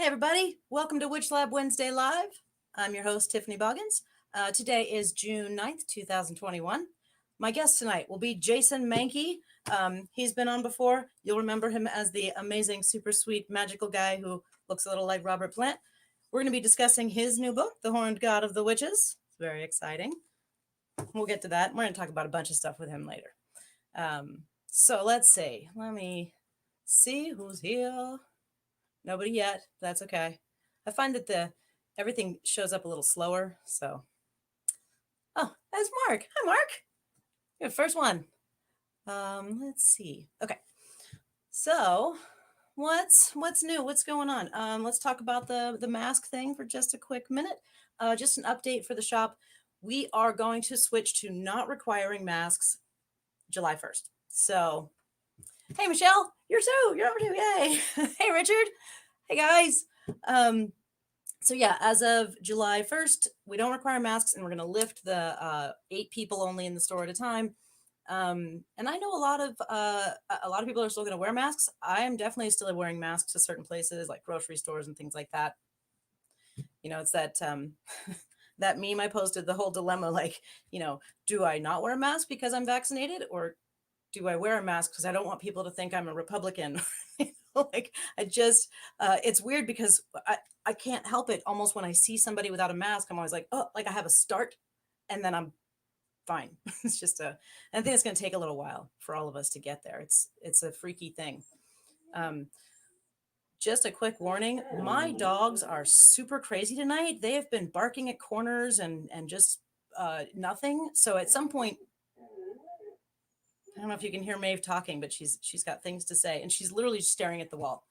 everybody. Welcome to Witch Lab Wednesday Live. I'm your host, Tiffany Boggins. Today is June 9th, 2021. My guest tonight will be Jason Mankey. He's been on before. You'll remember him as the amazing, super sweet, magical guy who looks a little like Robert Plant. We're going to be discussing his new book, The Horned God of the Witches. It's very exciting. We'll get to that. We're going to talk about a bunch of stuff with him later. So let's see. Let me see who's here. Nobody yet. That's okay. I find that everything shows up a little slower. So, oh, that's Mark. Hi, Mark. Good first one. Let's see. Okay. So, what's new? What's going on? Let's talk about the mask thing for just a quick minute. Just an update for the shop. We are going to switch to not requiring masks July 1st. So, hey, Michelle, you're over too. Yay. Hey, Richard. Hey, guys. So yeah, as of July 1st, we don't require masks and we're going to lift the 8 people only in the store at a time. And I know a lot of people are still going to wear masks. I am definitely still wearing masks to certain places like grocery stores and things like that. You know, it's that that meme I posted, the whole dilemma, like, do I not wear a mask because I'm vaccinated, or do I wear a mask because I don't want people to think I'm a Republican? Like, it's weird because I can't help it. Almost when I see somebody without a mask, I'm always like, oh, like I have a start and then I'm fine. It's just I think it's going to take a little while for all of us to get there. It's a freaky thing. Just a quick warning, my dogs are super crazy tonight. They have been barking at corners and just nothing. So at some point, I don't know if you can hear Maeve talking, but she's got things to say, and she's literally staring at the wall.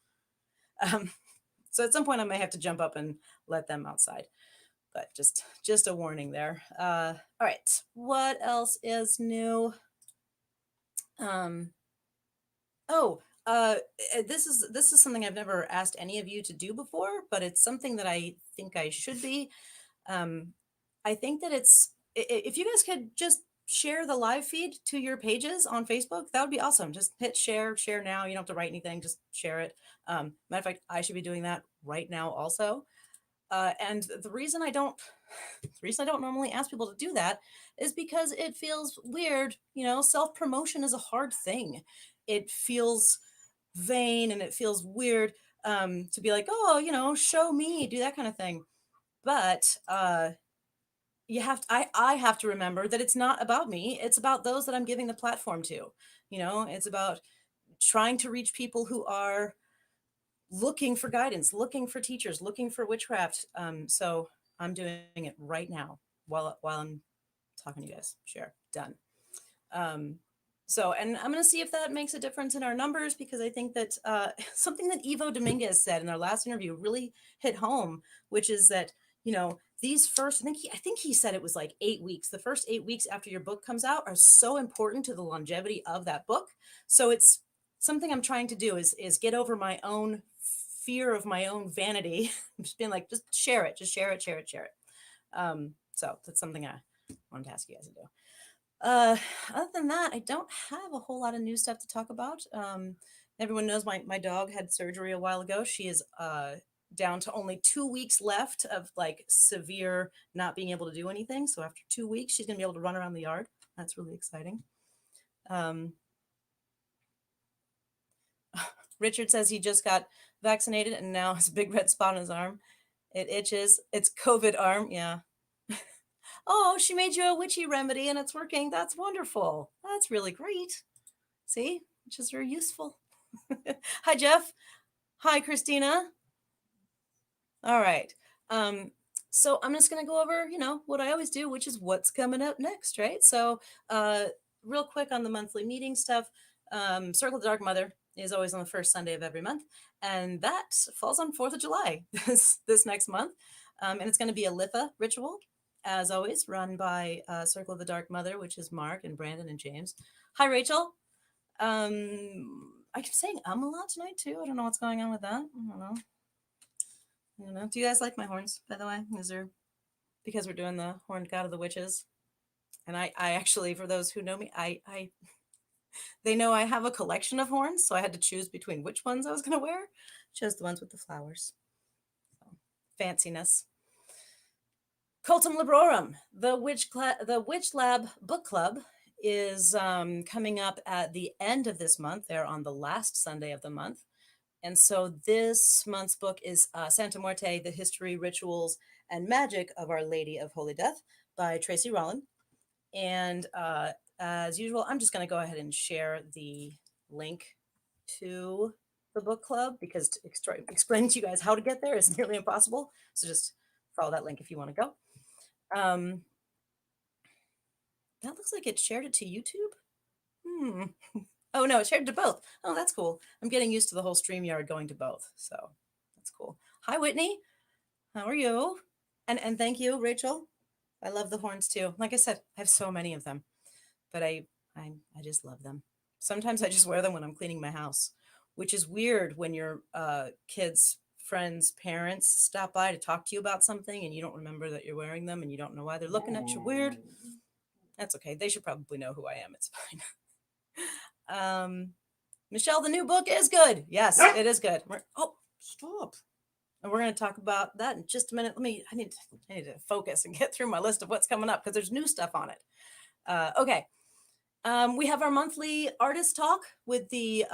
So at some point, I may have to jump up and let them outside. But just a warning there. All right, what else is new? This is something I've never asked any of you to do before, but it's something that I think I should be. I think that if you guys could just share the live feed to your pages on Facebook, that would be awesome. Just hit share now. You don't have to write anything, just share it. Matter of fact, I should be doing that right now also. And the reason I don't normally ask people to do that is because it feels weird. Self-promotion is a hard thing. It feels vain and it feels weird to be like, oh, show me, do that kind of thing. But I have to remember that it's not about me. It's about those that I'm giving the platform to. It's about trying to reach people who are looking for guidance, looking for teachers, looking for witchcraft. So I'm doing it right now while I'm talking to you guys. Share. Done. And I'm going to see if that makes a difference in our numbers, because I think that something that Ivo Dominguez said in our last interview really hit home, which is that, these first, I think he said it was like 8 weeks. The first 8 weeks after your book comes out are so important to the longevity of that book. So it's something I'm trying to do is get over my own fear of my own vanity. Just being like, just share it. So that's something I wanted to ask you guys to do. Other than that, I don't have a whole lot of new stuff to talk about. Everyone knows my dog had surgery a while ago. She is down to only 2 weeks left of like severe not being able to do anything. So after 2 weeks, she's gonna be able to run around the yard. That's really exciting. Richard says he just got vaccinated and now has a big red spot on his arm. It itches. It's COVID arm. Yeah. Oh, she made you a witchy remedy and it's working. That's wonderful. That's really great. See, which is very useful. Hi, Jeff. Hi, Christina. All right. So I'm just going to go over, what I always do, which is what's coming up next, right? So real quick on the monthly meeting stuff, Circle of the Dark Mother is always on the first Sunday of every month. And that falls on 4th of July this next month. And it's going to be a Litha ritual, as always, run by Circle of the Dark Mother, which is Mark and Brandon and James. Hi, Rachel. I keep saying a lot tonight, too. I don't know what's going on with that. I don't know. Do you guys like my horns, by the way? Is there, because we're doing the Horned God of the Witches? And I actually, for those who know me, they know I have a collection of horns, so I had to choose between which ones I was going to wear. Chose the ones with the flowers. fanciness. Cultum Librorum, the Witch Lab Book Club is coming up at the end of this month. They're on the last Sunday of the month. And so this month's book is Santa Muerte, The History, Rituals, and Magic of Our Lady of Holy Death by Tracy Rollin. And as usual, I'm just going to go ahead and share the link to the book club because to explain to you guys how to get there is nearly impossible. So just follow that link if you want to go. That looks like it shared it to YouTube. Oh no, it shared it to both. Oh, that's cool. I'm getting used to the whole StreamYard going to both, so that's cool. Hi, Whitney. How are you? And thank you, Rachel. I love the horns too. Like I said, I have so many of them, but I just love them. Sometimes I just wear them when I'm cleaning my house, which is weird when your kids, friends, parents stop by to talk to you about something and you don't remember that you're wearing them and you don't know why they're looking at you weird. That's okay. They should probably know who I am. It's fine. Michelle, the new book is good. Yes, it is good. Oh, stop. And we're going to talk about that in just a minute. I need to focus and get through my list of what's coming up because there's new stuff on it. Okay. We have our monthly artist talk with the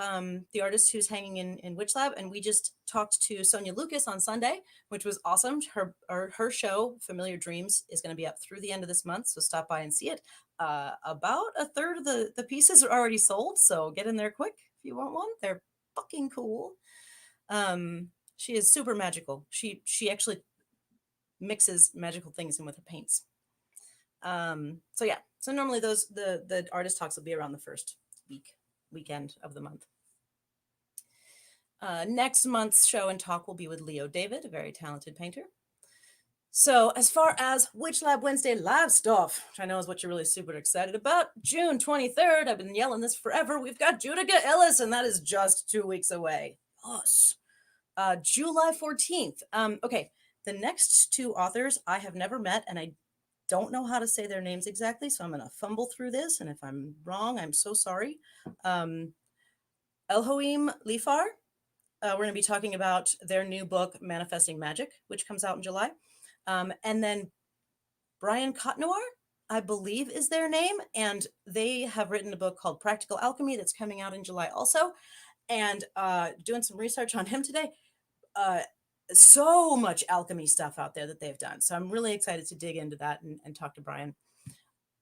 artist who's hanging in Witch Lab, and we just talked to Sonia Lucas on Sunday, which was awesome. Her show, Familiar Dreams, is going to be up through the end of this month, so stop by and see it. About a third of the pieces are already sold, so get in there quick if you want one. They're fucking cool. She is super magical. She actually mixes magical things in with her paints. So yeah, so normally the artist talks will be around the first weekend of the month. Next month's show and talk will be with Leo David, a very talented painter. So as far as Witch Lab Wednesday live stuff, which I know is what you're really super excited about, June 23rd, I've been yelling this forever, we've got Judica Ellis, and that is just 2 weeks away. Us. July 14th. Okay, the next two authors I have never met, and I don't know how to say their names exactly, so I'm going to fumble through this, and if I'm wrong, I'm so sorry. Elhoim Lifar, we're going to be talking about their new book, Manifesting Magic, which comes out in July. And then Brian Cotnoir, I believe is their name, and they have written a book called Practical Alchemy that's coming out in July also. And doing some research on him today, so much alchemy stuff out there that they've done. So I'm really excited to dig into that and talk to Brian.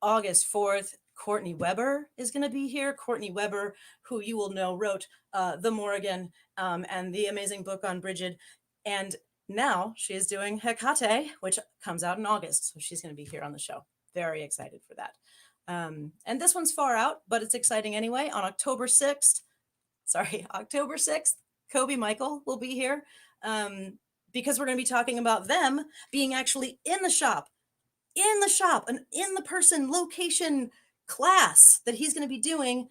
August 4th, Courtney Weber is going to be here. Courtney Weber, who you will know, wrote The Morrigan and the amazing book on Bridget. And now she is doing Hecate, which comes out in August. So she's going to be here on the show. Very excited for that. And this one's far out, but it's exciting anyway. On October 6th, Kobe Michael will be here because we're going to be talking about them being actually in the shop, an in the person location class that he's going to be doing.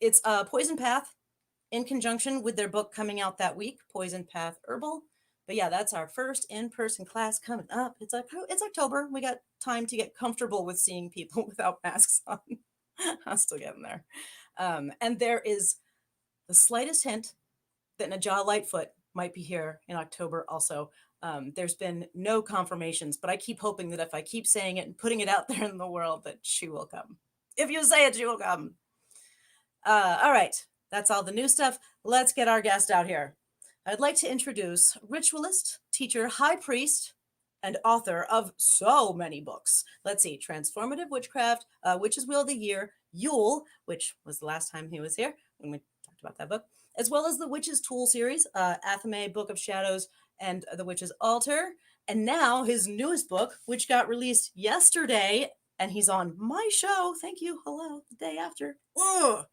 It's Poison Path in conjunction with their book coming out that week, Poison Path Herbal. But yeah, that's our first in-person class coming up. It's October. We got time to get comfortable with seeing people without masks on. I'm still getting there. And there is the slightest hint that Najah Lightfoot might be here in October also. There's been no confirmations, but I keep hoping that if I keep saying it and putting it out there in the world, that she will come. If you say it, she will come. All right, that's all the new stuff. Let's get our guest out here. I'd like to introduce ritualist, teacher, high priest, and author of so many books. Let's see, Transformative Witchcraft, Witch's Wheel of the Year, Yule, which was the last time he was here when we talked about that book, as well as the Witch's Tool series, Athame, Book of Shadows, and the Witch's Altar. And now his newest book, which got released yesterday, and he's on my show. Thank you. Hello, the day after. Ugh.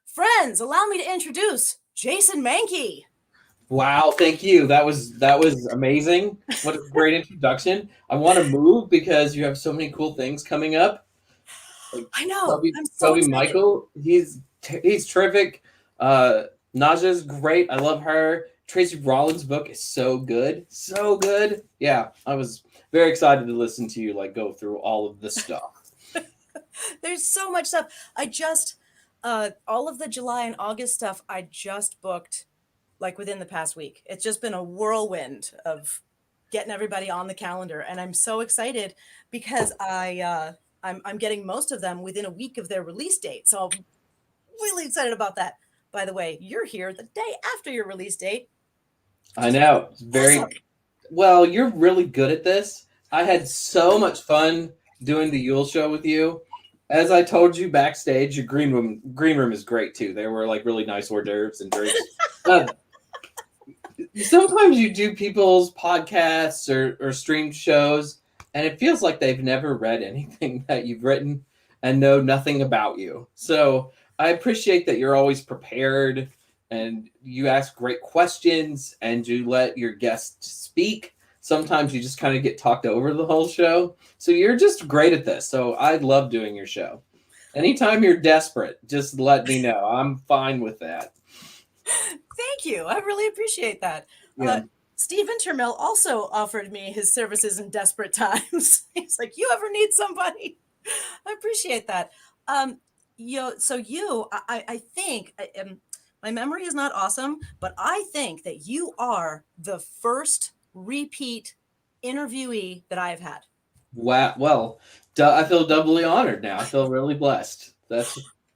Friends, allow me to introduce Jason Mankey. Wow, thank you. That was amazing. What a great introduction. I want to move because you have so many cool things coming up. Like I know. I'm so Kobe excited. Michael, he's terrific. Naja's great. I love her. Tracy Rollins' book is so good. So good. Yeah, I was very excited to listen to you go through all of this stuff. There's so much stuff. I just all of the July and August stuff I just booked like within the past week. It's just been a whirlwind of getting everybody on the calendar, and I'm so excited because I'm getting most of them within a week of their release date. So I'm really excited about that. By the way, you're here the day after your release date. I know. It's very Awesome. well. You're really good at this. I had so much fun doing the Yule show with you. As I told you backstage, your green room is great too. There were like really nice hors d'oeuvres and drinks. Sometimes you do people's podcasts or streamed shows, and it feels like they've never read anything that you've written and know nothing about you. So I appreciate that you're always prepared and you ask great questions and you let your guests speak. Sometimes you just kind of get talked over the whole show. So you're just great at this. So I love doing your show. Anytime you're desperate, just let me know. I'm fine with that. Thank you. I really appreciate that. Yeah. Steve Intermill also offered me his services in desperate times. He's like, you ever need somebody? I appreciate that. I think my memory is not awesome, but I think that you are the first repeat interviewee that I've had. Wow. Well, I feel doubly honored now. I feel really blessed.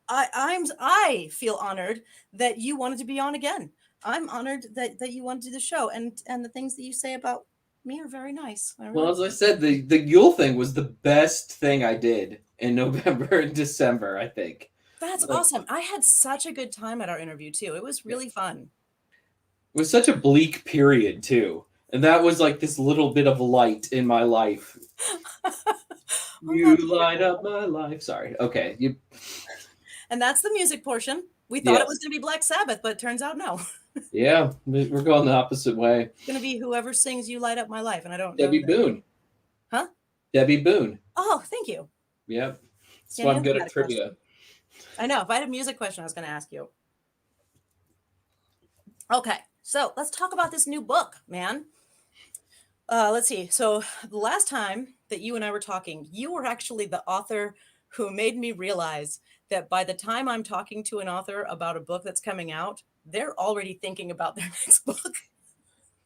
I feel honored that you wanted to be on again. I'm honored that you want to do the show, and the things that you say about me are very nice. Well, as I said, the Yule thing was the best thing I did in November and December, I think. That's awesome. I had such a good time at our interview too. It was really fun. It was such a bleak period too. And that was like this little bit of light in my life. You light up my life. Sorry. Okay. And that's the music portion. We thought it was going to be Black Sabbath, but it turns out no. Yeah, we're going the opposite way. It's going to be whoever sings You Light Up My Life, and I don't know. Debbie Boone. Huh? Debbie Boone. Oh, thank you. Yep. That's why I'm good at trivia. I know. If I had a music question, I was going to ask you. Okay, so let's talk about this new book, man. Let's see. So the last time that you and I were talking, you were actually the author who made me realize that by the time I'm talking to an author about a book that's coming out, they're already thinking about their next book.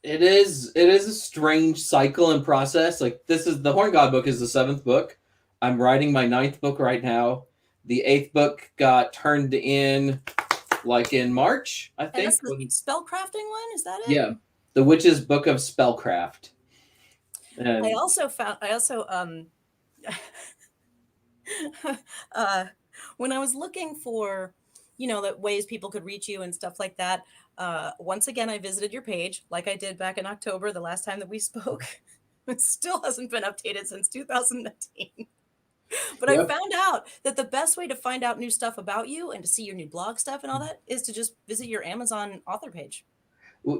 It is a strange cycle and process. Like the Horn God book is the 7th book. I'm writing my 9th book right now. The 8th book got turned in like in March, I think. And that's the spellcrafting one? Is that it? Yeah. The Witch's Book of Spellcraft. And I also when I was looking for, the ways people could reach you and stuff like that, once again, I visited your page like I did back in October, the last time that we spoke. It still hasn't been updated since 2019. But I found out that the best way to find out new stuff about you and to see your new blog stuff and all that is to just visit your Amazon author page.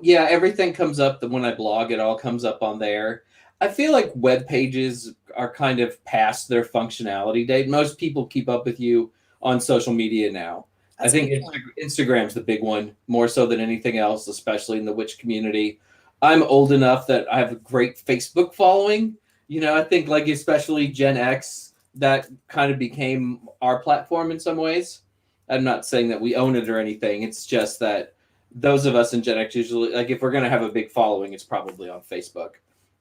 Yeah, everything comes up. When I blog, it all comes up on there. I feel like web pages are kind of past their functionality date. Most people keep up with you on social media now. I think Instagram's the big one, more so than anything else, especially in the witch community. I'm old enough that I have a great Facebook following. I think like especially Gen X, that kind of became our platform in some ways. I'm not saying that we own it or anything. It's just that those of us in Gen X usually, like if we're going to have a big following, it's probably on Facebook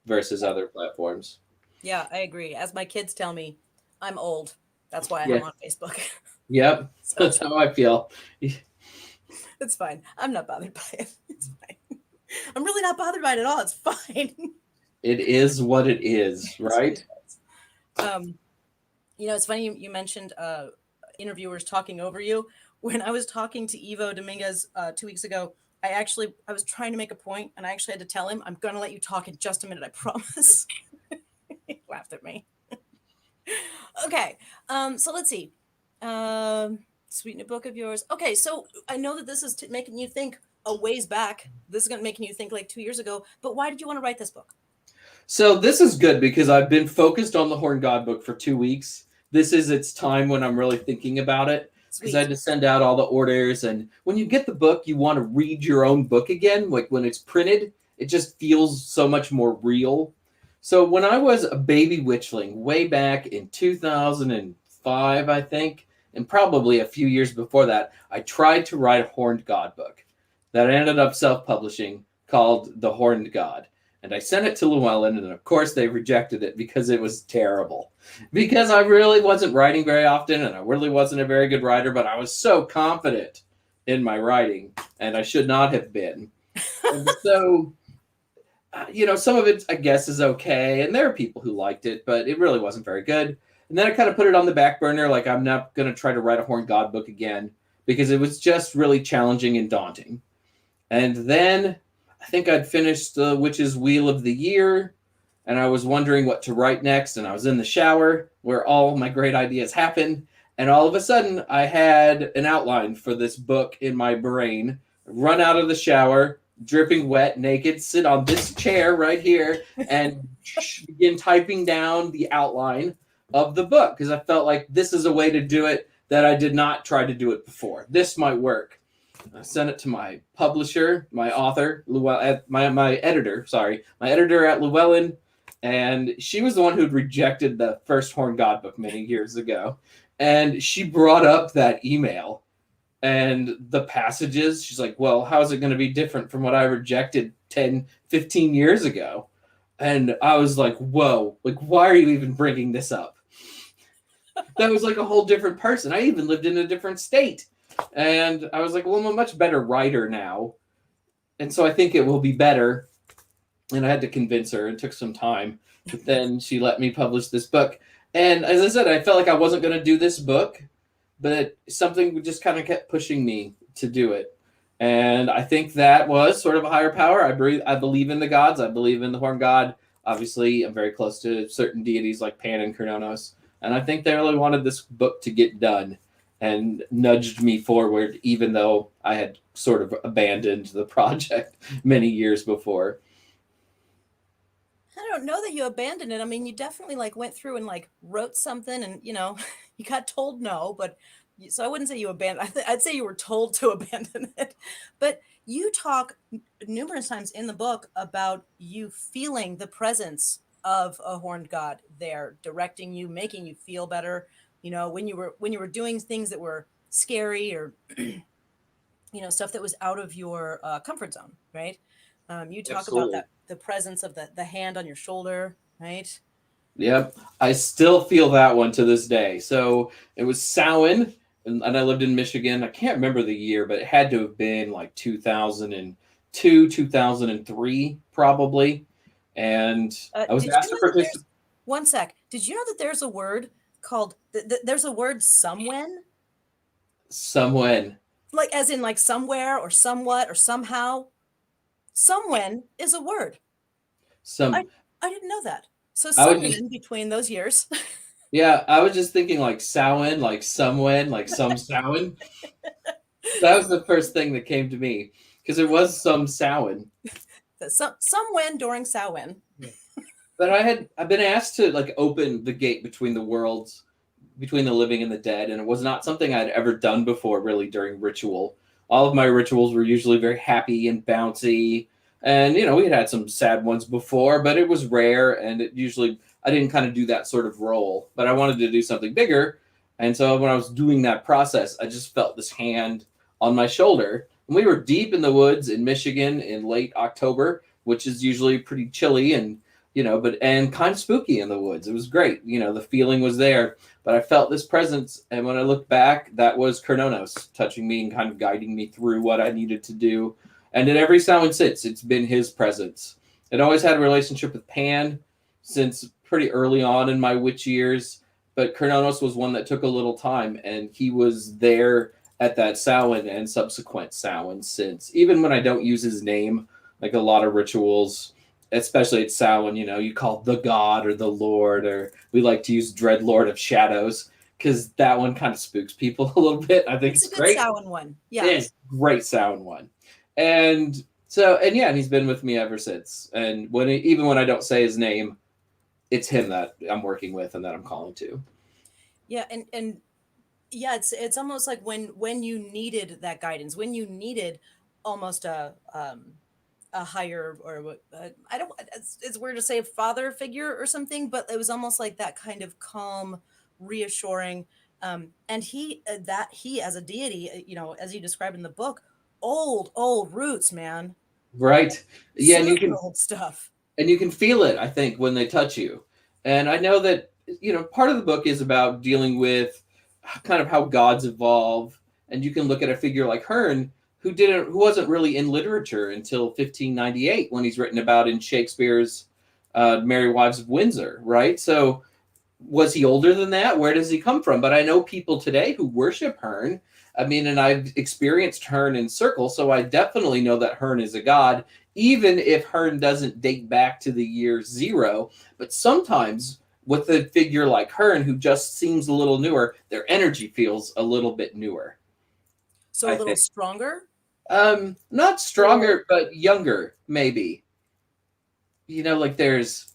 versus other platforms. Yeah, I agree. As my kids tell me, I'm old. That's why I'm on Facebook. Yep. So, that's how I feel. It's fine. I'm not bothered by it. It's fine. I'm really not bothered by it at all. It's fine. It is what it is, right? It's funny you mentioned interviewers talking over you. When I was talking to Ivo Dominguez 2 weeks ago, I was trying to make a point, and I actually had to tell him, I'm going to let you talk in just a minute, I promise. He laughed at me. Okay, so let's see. Sweet new book of yours. Okay, so I know that this is making you think a ways back. This is going to making you think like 2 years ago, but why did you want to write this book? So this is good because I've been focused on the Horn God book for 2 weeks. This is its time when I'm really thinking about it. Because I had to send out all the orders. And when you get the book, you want to read your own book again. Like when it's printed, it just feels so much more real. So when I was a baby witchling way back in 2005, I think, and probably a few years before that, I tried to write a Horned God book. that I ended up self-publishing called The Horned God. And I sent it to Llewellyn, and of course they rejected it because it was terrible. Because I really wasn't writing very often, and I really wasn't a very good writer, but I was so confident in my writing, and I should not have been. And so, some of it I guess is okay, and there are people who liked it, but it really wasn't very good. And then I kind of put it on the back burner, like I'm not going to try to write a Horned God book again because it was just really challenging and daunting. And then I think I'd finished the Witch's Wheel of the Year, and I was wondering what to write next. And I was in the shower where all my great ideas happened. And all of a sudden, I had an outline for this book in my brain. Run out of the shower, dripping wet, naked, sit on this chair right here, and begin typing down the outline of the book because I felt like this is a way to do it that I did not try to do it before. This might work. I sent it to my publisher, my author, my editor, my editor at Llewellyn, and she was the one who'd rejected the first Horned God book many years ago. And she brought up that email and the passages. She's like, well, how is it going to be different from what I rejected 10, 15 years ago? And I was like, whoa, like, why are you even bringing this up? That was like a whole different person. I even lived in a different state. And I was like, well, I'm a much better writer now. And so I think it will be better. And I had to convince her. It took some time. But then she let me publish this book. And as I said, I felt like I wasn't going to do this book, but something just kind of kept pushing me to do it. And I think that was sort of a higher power. I believe in the gods. I believe in the Horned God. Obviously, I'm very close to certain deities like Pan and Kronos. And I think they really wanted this book to get done and nudged me forward, even though I had sort of abandoned the project many years before. I don't know that you abandoned it. I mean, you definitely like went through and like wrote something and, you got told no, but so I wouldn't say you abandoned. I'd say you were told to abandon it. But you talk numerous times in the book about you feeling the presence of a horned god there, directing you, making you feel better. When you were doing things that were scary or stuff that was out of your comfort zone, right? You talk about Absolutely. that, the presence of the hand on your shoulder, right? Yep. I still feel that one to this day. So it was Samhain, and I lived in Michigan. I can't remember the year, but it had to have been like 2002, 2003, probably. And I was Did you asked to know that participate. there's one sec? Did you know that there's a word called there's a word somewhen, Someone, like as in like somewhere or somewhat or somehow. Somewhen is a word. I some, I didn't know that. So I would just, somewhen between those years. yeah, I was just thinking like Samhain, like someone, like some Samhain. That was the first thing that came to me because it was some Samhain. Somewhen during Samhain. But I've been asked to like open the gate between the worlds, between the living and the dead, and it was not something I'd ever done before really during ritual. All of my rituals were usually very happy and bouncy. And we had some sad ones before, but it was rare and it usually I didn't kind of do that sort of role, but I wanted to do something bigger. And so when I was doing that process, I just felt this hand on my shoulder. And we were deep in the woods in Michigan in late October, which is usually pretty chilly and and kind of spooky in the woods. It was great. The feeling was there, but I felt this presence. And when I looked back, that was Kronos touching me and kind of guiding me through what I needed to do. And in every Samhain since, it's been his presence. It always had a relationship with Pan since pretty early on in my witch years, but Kronos was one that took a little time, and he was there at that Samhain and subsequent Samhain since. Even when I don't use his name, like a lot of rituals, especially at Samhain, you call the God or the Lord, or we like to use Dread Lord of Shadows because that one kind of spooks people a little bit. I think It's it's a good great. Samhain one. Yeah. It is great Samhain one. And so, and yeah, he's been with me ever since. And even when I don't say his name, it's him that I'm working with and that I'm calling to. Yeah, and yeah, it's almost like when you needed that guidance, when you needed almost a higher or I don't it's weird to say father figure or something, but it was almost like that kind of calm, reassuring, and he that he as a deity, as you described in the book, old roots, man. Right. Yeah, Super old stuff. and you can feel it, I think, when they touch you. And I know that, part of the book is about dealing with kind of how gods evolve. And you can look at a figure like Hearn, who wasn't really in literature until 1598, when he's written about in Shakespeare's Merry Wives of Windsor, right? So was he older than that? Where does he come from? But I know people today who worship Hearn. I mean, and I've experienced Hearn in circle, so I definitely know that Hearn is a god, even if Hearn doesn't date back to the year zero. But sometimes with a figure like Hearn, who just seems a little newer, their energy feels a little bit newer, So a I little think. stronger. Not Or stronger, but younger, maybe. Like there's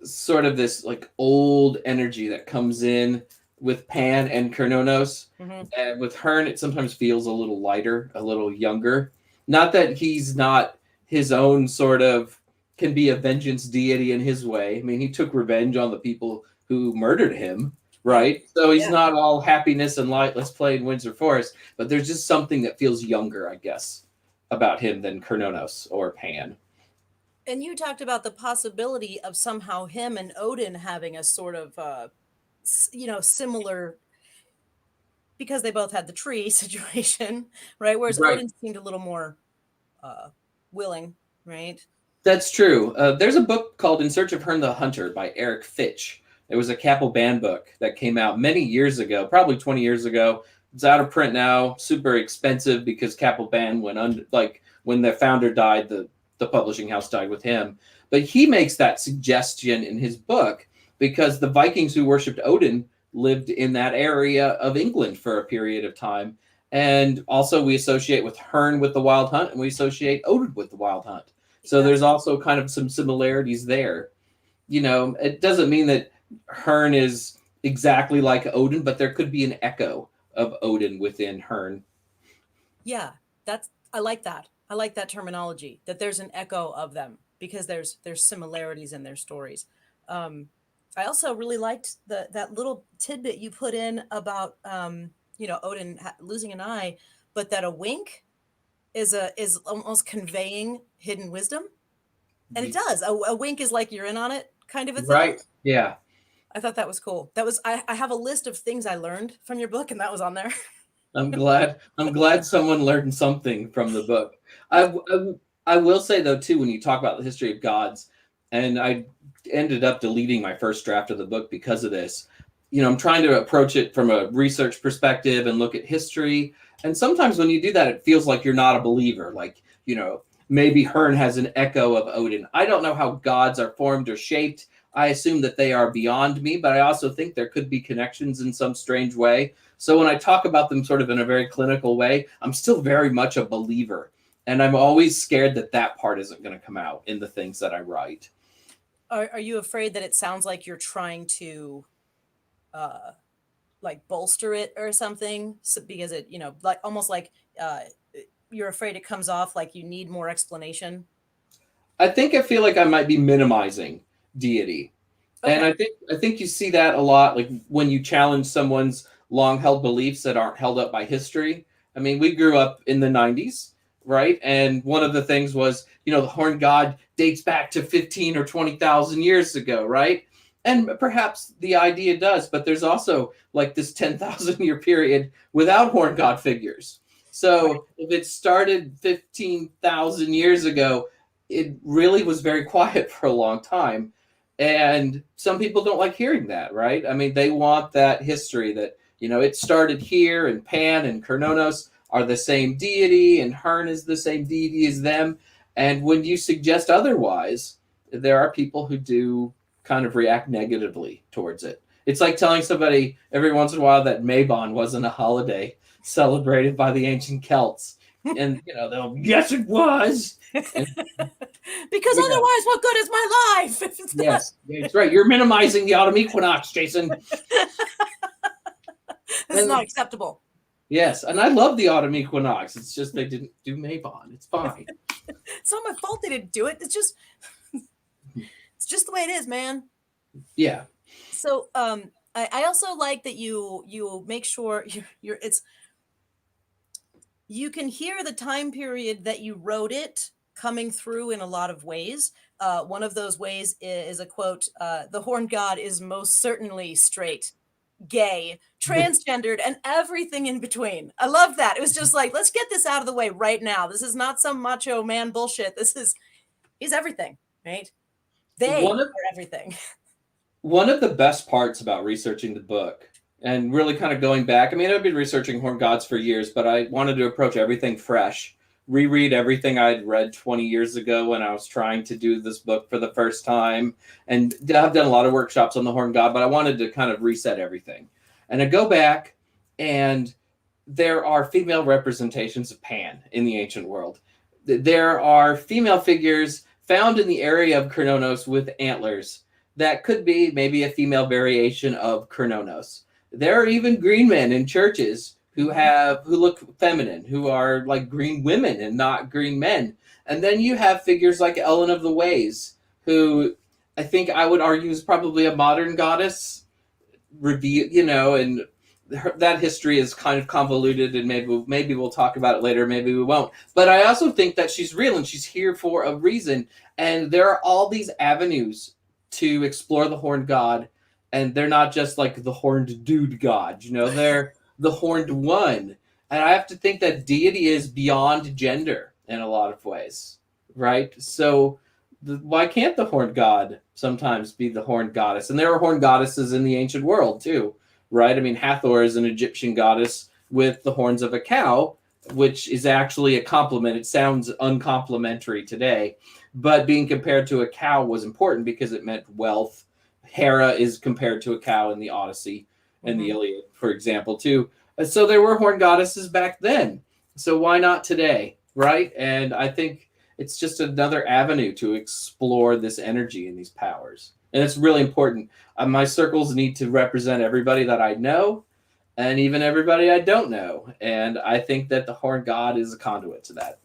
sort of this like old energy that comes in with Pan and Kernonos. Mhm. And with Hearn, it sometimes feels a little lighter, a little younger. Not that he's not his own sort of can be a vengeance deity in his way. I mean, he took revenge on the people who murdered him, Yeah. right? So he's Yeah. not all happiness and light. Let's play in Windsor Forest. But there's just something that feels younger, I guess, about him than Kernonos or Pan. And you talked about the possibility of somehow him and Odin having a sort of, similar, because they both had the tree situation, right? Whereas Right. Odin seemed a little more uh, willing, right? That's true. There's a book called In Search of Herne the Hunter by Eric Fitch. It was a Capel Band book that came out many years ago, probably 20 years ago. It's out of print now, super expensive because Capel Band went under, like when the founder died, the publishing house died with him. But he makes that suggestion in his book because the Vikings who worshipped Odin lived in that area of England for a period of time. And also we associate with Herne with the Wild Hunt, and we associate Odin with the Wild Hunt. So Yeah. there's also kind of some similarities there. It doesn't mean that Hearn is exactly like Odin, but there could be an echo of Odin within Hearn. Yeah, I like that. I like that terminology, that there's an echo of them because there's similarities in their stories. Um, I also really liked that little tidbit you put in about Odin losing an eye, but that a wink is almost conveying hidden wisdom, and it does. A wink is like you're in on it, kind of a thing. Right. Yeah. I thought that was cool. That was I have a list of things I learned from your book, and that was on there. I'm glad someone learned something from the book. I, I, I will say though too, when you talk about the history of gods, and I ended up deleting my first draft of the book because of this. I'm trying to approach it from a research perspective and look at history. And sometimes when you do that, it feels like you're not a believer. Like, maybe Hearn has an echo of Odin. I don't know how gods are formed or shaped. I assume that they are beyond me, but I also think there could be connections in some strange way. So when I talk about them sort of in a very clinical way, I'm still very much a believer. And I'm always scared that that part isn't going to come out in the things that I write. Are you afraid that it sounds like you're trying to uh like bolster it or something? So, because it, like almost like uh you're afraid it comes off like you need more explanation. I feel like I might be minimizing deity. And Okay. I think you see that a lot, like when you challenge someone's long held beliefs that aren't held up by history. I mean, we grew up in the 90s, right? And one of the things was, the horn god dates back to 15 or 20,000 years ago, right? And perhaps the idea does, but there's also like this 10,000 year period without horn god figures. Right. So if it started 15,000 years ago, it really was very quiet for a long time. And some people don't like hearing that, right? I mean, they want that history that, it started here, and Pan and Kernonos are the same deity, and Hearn is the same deity as them. And when you suggest otherwise, there are people who do kind of react negatively towards it. It's like telling somebody every once in a while that Mabon wasn't a holiday celebrated by the ancient Celts. And, they'll, yes, it was. And, Because you know, otherwise, what good is my life if it's not? yes, that's right. You're minimizing the autumn equinox, Jason. This is And not acceptable. yes, and I love the autumn equinox. It's just they didn't do Mabon. It's fine. It's not my fault they didn't do it. It's just the way it is, man. Yeah. So I also like that you make sure you're it's you can hear the time period that you wrote it coming through in a lot of ways. One of those ways is a quote: "The horned god is most certainly straight, gay, transgendered, and everything in between." I love that. It was just like, let's get this out of the way right now. This is not some macho man bullshit. He's everything, right? They One of are everything. one of the best parts about researching the book and really kind of going back, I mean, I've been researching Horn Gods for years, but I wanted to approach everything fresh, reread everything I'd read 20 years ago when I was trying to do this book for the first time. And I've done a lot of workshops on the Horn God, but I wanted to kind of reset everything. And I go back, and there are female representations of Pan in the ancient world. There are female figures found in the area of Kronos with antlers that could be maybe a female variation of Kronos. There are even green men in churches who look feminine, who are like green women and not green men. And then you have figures like Ellen of the Ways, who I think I would argue is probably a modern goddess, and that history is kind of convoluted, and maybe we'll talk about it later, maybe we won't. But I also think that she's real and she's here for a reason. And there are all these avenues to explore the horned god, and they're not just like the horned dude god, they're the horned one. And I have to think that deity is beyond gender in a lot of ways, right? So why can't the horned god sometimes be the horned goddess? And there are horned goddesses in the ancient world too, right? I mean, Hathor is an Egyptian goddess with the horns of a cow, which is actually a compliment. It sounds uncomplimentary today, but being compared to a cow was important because it meant wealth. Hera is compared to a cow in the Odyssey and the Iliad, for example, too. So there were horned goddesses back then. So why not today, right? And I think it's just another avenue to explore this energy and these powers. And it's really important. My circles need to represent everybody that I know and even everybody I don't know. And I think that the horned god is a conduit to that.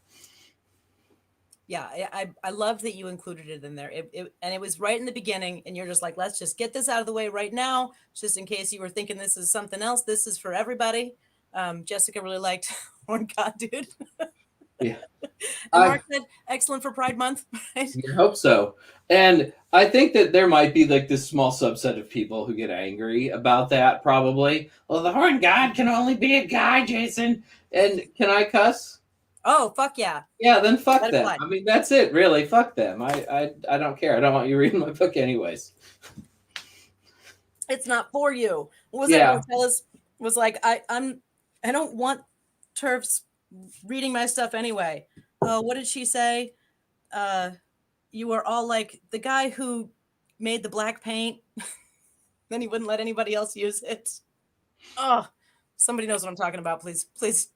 Yeah, I love that you included it in there. And it was right in the beginning, and you're just like, let's just get this out of the way right now, just in case you were thinking this is something else. This is for everybody. Jessica really liked Horn God, dude. Yeah. And Mark said, excellent for Pride Month. Right? I hope so. And I think that there might be like this small subset of people who get angry about that, probably. Well, the horned god can only be a guy, Jason. And can I cuss? Oh, fuck yeah. Yeah, then fuck Let it them. fly. I mean, that's it, really. Fuck them. I don't care. I don't want you reading my book anyways. It's not for you. What was Yeah. it? Marcellus was like, I don't want TERFs reading my stuff anyway. What did she say? You were all like the guy who made the black paint. Then he wouldn't let anybody else use it. Oh, somebody knows what I'm talking about. Please.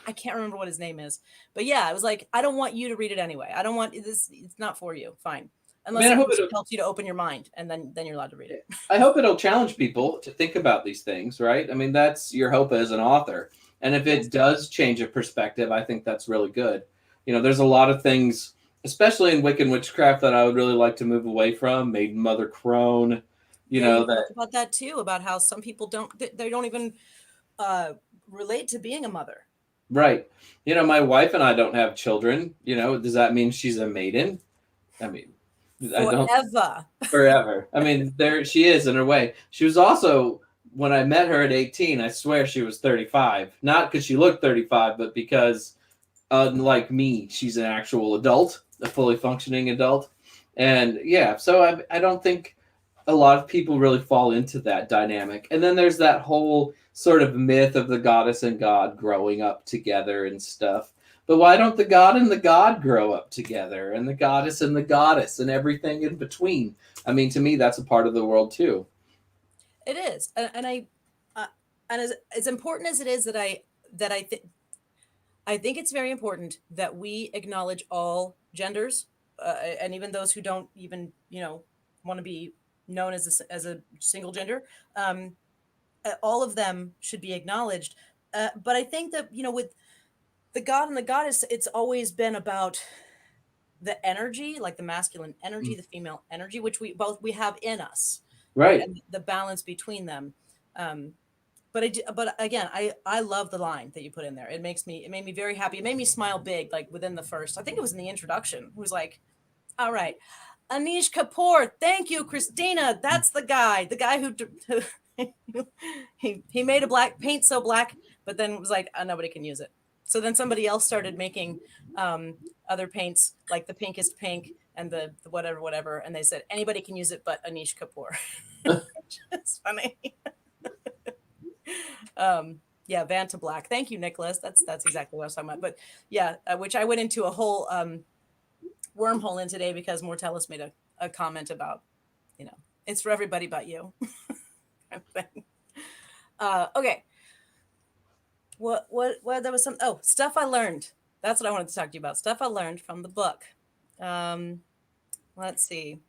I can't remember what his name is. But yeah, I was like, I don't want you to read it anyway. I don't want this. It's not for you. Fine. Unless it helps you to open your mind, and then you're allowed to read it. I hope it'll challenge people to think about these things, right? I mean, that's your hope as an author. And if it does change a perspective, I think that's really good. There's a lot of things, especially in Wiccan witchcraft, that I would really like to move away from. Maiden Mother Crone, you talked about that too, about how some people don't even relate to being a mother. Right. My wife and I don't have children. Does that mean she's a maiden? I mean, forever. I mean, there she is in her way. She was also, when I met her at 18, I swear she was 35. Not because she looked 35, but because, unlike me, she's an actual adult, a fully functioning adult. And yeah, so I don't think a lot of people really fall into that dynamic. And then there's that whole sort of myth of the goddess and god growing up together and stuff. But why don't the god and the god grow up together, and the goddess and the goddess, and everything in between? I mean, to me, that's a part of the world too. It is, and as important as it is I think it's very important that we acknowledge all genders, and even those who don't even want to be known as a single gender. All of them should be acknowledged. But I think that with the god and the goddess, it's always been about the energy, like the masculine energy, the female energy, which we have in us, right? And the balance between them. But but again, I love the line that you put in there. It made me very happy. It made me smile big, like within the first, I think it was in the introduction. It was like, all right, Anish Kapoor, thank you, Christina. That's the guy who he made a black paint so black, but then was like, oh, nobody can use it. So then somebody else started making other paints, like the pinkest pink and the whatever, and they said anybody can use it but Anish Kapoor. It's funny. Yeah, Van to Black. Thank you, Nicholas. That's exactly what I was talking about. But yeah, which I went into a whole wormhole in today because Mortellus made a comment about, it's for everybody but you. Okay. What there was stuff I learned. That's what I wanted to talk to you about. Stuff I learned from the book. Let's see.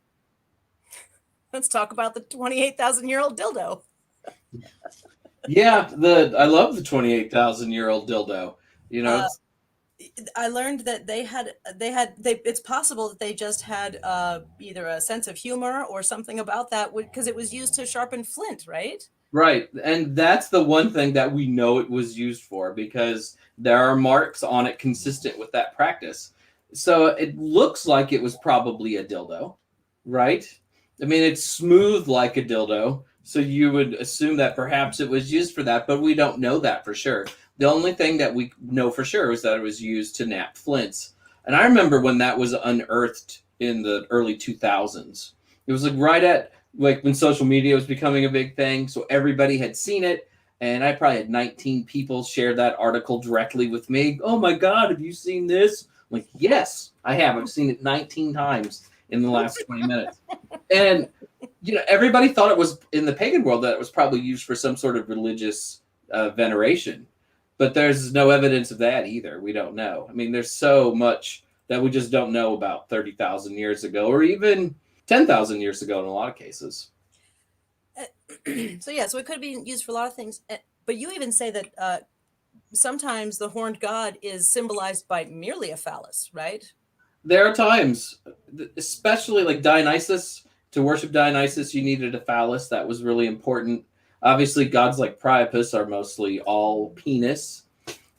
Let's talk about the 28,000-year-old dildo. Yeah, I love the 28,000-year-old dildo. I learned that it's possible that they just had either a sense of humor or something about that because it was used to sharpen flint, right? Right. And that's the one thing that we know it was used for because there are marks on it consistent with that practice. So it looks like it was probably a dildo, right? I mean, it's smooth like a dildo. So you would assume that perhaps it was used for that, but we don't know that for sure. The only thing that we know for sure is that it was used to knap flints. And I remember when that was unearthed in the early 2000s. It was like when social media was becoming a big thing. So everybody had seen it. And I probably had 19 people share that article directly with me. Oh my God, have you seen this? I'm like, yes, I have. I've seen it 19 times in the last 20 minutes. And, everybody thought it was in the pagan world that it was probably used for some sort of religious veneration. But there's no evidence of that either. We don't know. I mean, there's so much that we just don't know about 30,000 years ago or even 10,000 years ago in a lot of cases. So it could be used for a lot of things. But you even say that sometimes the horned god is symbolized by merely a phallus, right? There are times, especially like Dionysus. To worship Dionysus, you needed a phallus. That was really important. Obviously, gods like Priapus are mostly all penis.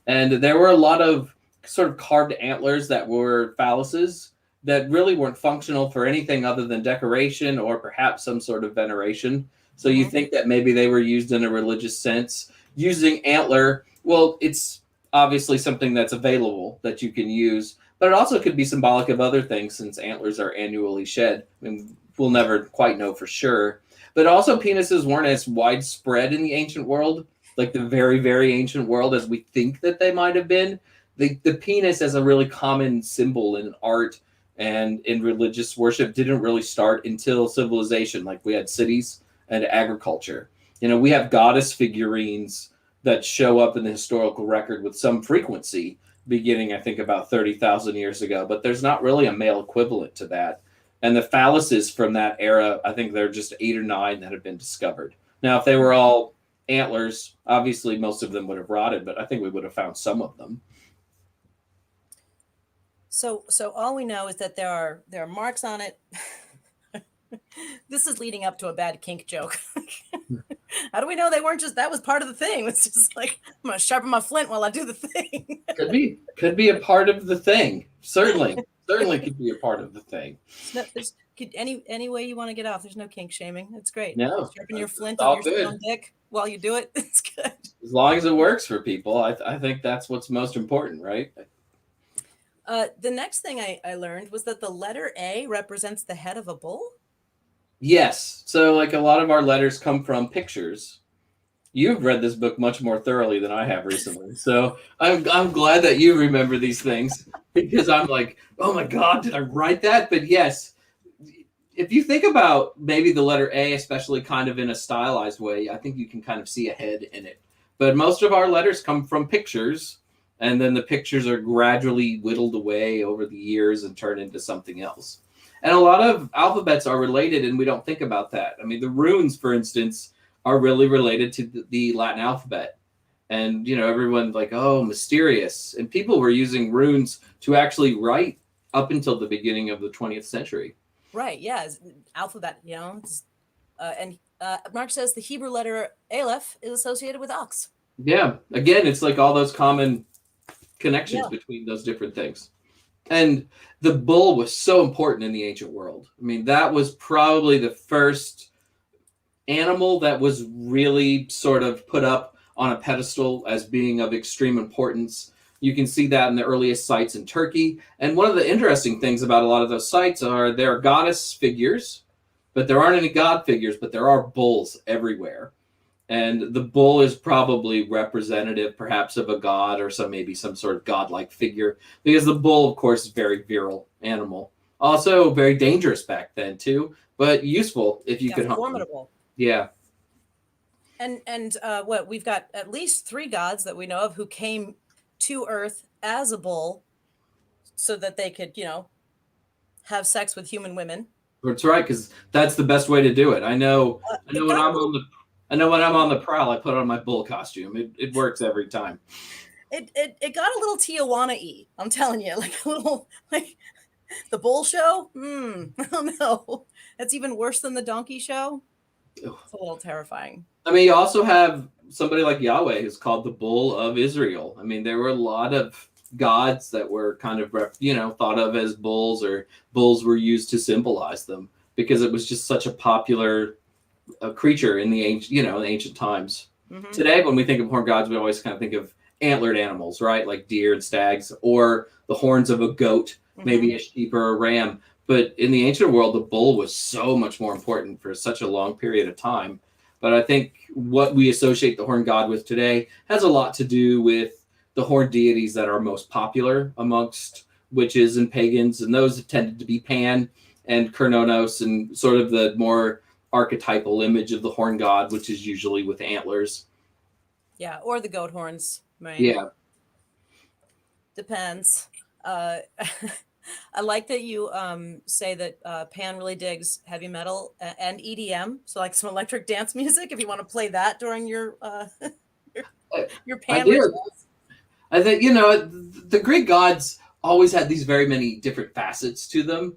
And there were a lot of sort of carved antlers that were phalluses that really weren't functional for anything other than decoration or perhaps some sort of veneration. So you think that maybe they were used in a religious sense. Using antler, well, it's obviously something that's available that you can use, but it also could be symbolic of other things since antlers are annually shed. I mean, we'll never quite know for sure. But also penises weren't as widespread in the ancient world, like the very, very ancient world as we think that they might have been. The penis as a really common symbol in art and in religious worship didn't really start until civilization, like we had cities and agriculture. We have goddess figurines that show up in the historical record with some frequency beginning, I think, about 30,000 years ago, but there's not really a male equivalent to that. And the phalluses from that era, I think there are just 8 or 9 that have been discovered. Now, if they were all antlers, obviously most of them would have rotted, but I think we would have found some of them. So all we know is that there are marks on it. This is leading up to a bad kink joke. How do we know they weren't that was part of the thing? It's just like, I'm going to sharpen my flint while I do the thing. Could be a part of the thing. Certainly could be a part of the thing. Any way you want to get off. There's no kink shaming. It's great. No. Sharpen your flint on your own dick while you do it. It's good. As long as it works for people, I think that's what's most important, right? The next thing I learned was that the letter A represents the head of a bull. Yes. So like a lot of our letters come from pictures. You've read this book much more thoroughly than I have recently. So I'm glad that you remember these things because I'm like, oh my God, did I write that? But yes, if you think about maybe the letter A, especially kind of in a stylized way, I think you can kind of see a head in it. But most of our letters come from pictures, and then the pictures are gradually whittled away over the years and turn into something else. And a lot of alphabets are related, and we don't think about that. I mean, the runes, for instance, are really related to the Latin alphabet. And, everyone's like, oh, mysterious. And people were using runes to actually write up until the beginning of the 20th century. Right, yeah. Alphabet, and Mark says the Hebrew letter Aleph is associated with ox. Yeah. Again, it's like all those common connections Yeah. between those different things. And the bull was so important in the ancient world. I mean, that was probably the first animal that was really sort of put up on a pedestal as being of extreme importance. You can see that in the earliest sites in Turkey. And one of the interesting things about a lot of those sites are there are goddess figures, but there aren't any god figures, but there are bulls everywhere. And the bull is probably representative, perhaps, of a god or maybe some sort of godlike figure, because the bull, of course, is a very virile animal. Also, very dangerous back then too, but useful if you could hunt them. Formidable. Yeah. And what we've got at least 3 gods that we know of who came to Earth as a bull, so that they could, have sex with human women. That's right, because that's the best way to do it. I know when I'm on the prowl, I put on my bull costume. It works every time. It got a little Tijuana-y, I'm telling you, like a little like the bull show. I don't know. That's even worse than the donkey show. It's a little terrifying. I mean, you also have somebody like Yahweh who's called the Bull of Israel. I mean, there were a lot of gods that were kind of thought of as bulls, or bulls were used to symbolize them because it was just such a popular creature in the ancient times. Mm-hmm. Today, when we think of horned gods, we always kind of think of antlered animals, right? Like deer and stags, or the horns of a goat, maybe a sheep or a ram. But in the ancient world, the bull was so much more important for such a long period of time. But I think what we associate the horned god with today has a lot to do with the horned deities that are most popular amongst witches and pagans. And those have tended to be Pan and Kronos, and sort of the more archetypal image of the horned god, which is usually with antlers. Yeah, or the goat horns. Right? Yeah. Depends. I like that you say that Pan really digs heavy metal and EDM, so like some electric dance music. If you want to play that during your Pan rituals. I think the Greek gods always had these very many different facets to them,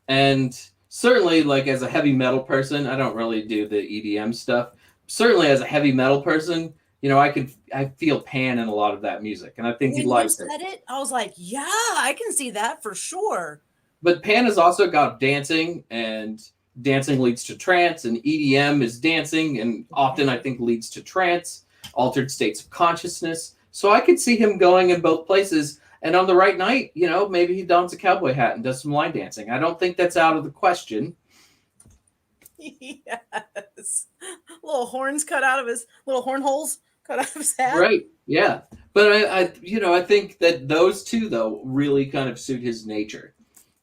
and certainly, like as a heavy metal person, I don't really do the EDM stuff. Certainly, as a heavy metal person, I feel Pan in a lot of that music, and I think he likes it. Said it, I was like, yeah, I can see that for sure. But Pan has also got dancing, and dancing leads to trance, and EDM is dancing, and often I think leads to trance, altered states of consciousness. So I could see him going in both places, and on the right night, maybe he dons a cowboy hat and does some line dancing. I don't think that's out of the question. Yes, little horns cut out of his little horn holes. Cut out of his hat. Right. Yeah. But I think that those two though really kind of suit his nature,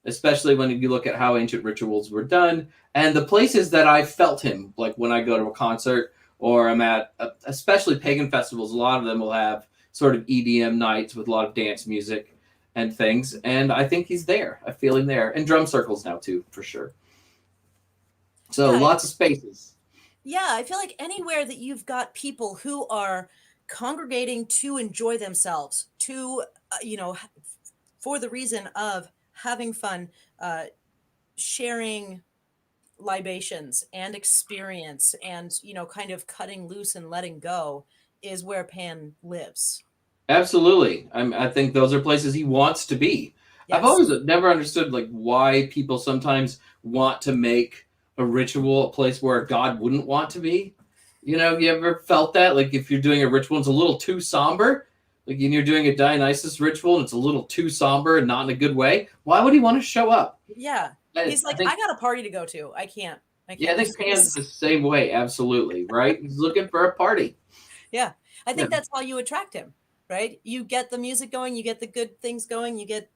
especially when you look at how ancient rituals were done and the places that I felt him. Like when I go to a concert or I'm at, especially pagan festivals, a lot of them will have sort of EDM nights with a lot of dance music and things. And I think he's there. I feel him there, and drum circles now too, for sure. So lots of spaces. Yeah, I feel like anywhere that you've got people who are congregating to enjoy themselves, to, for the reason of having fun, sharing libations and experience and, kind of cutting loose and letting go, is where Pan lives. Absolutely. I think those are places he wants to be. Yes. I've always never understood why people sometimes want to make a ritual a place where a god wouldn't want to be. You ever felt that? Like if you're doing a ritual, it's a little too somber. Like you're doing a Dionysus ritual and it's a little too somber and not in a good way. Why would he want to show up? Yeah. He's like, I got a party to go to. I can't. Yeah, I think Pan's the same way. Absolutely. Right. He's looking for a party. Yeah. I think that's how you attract him, right? You get the music going, you get the good things going, you get,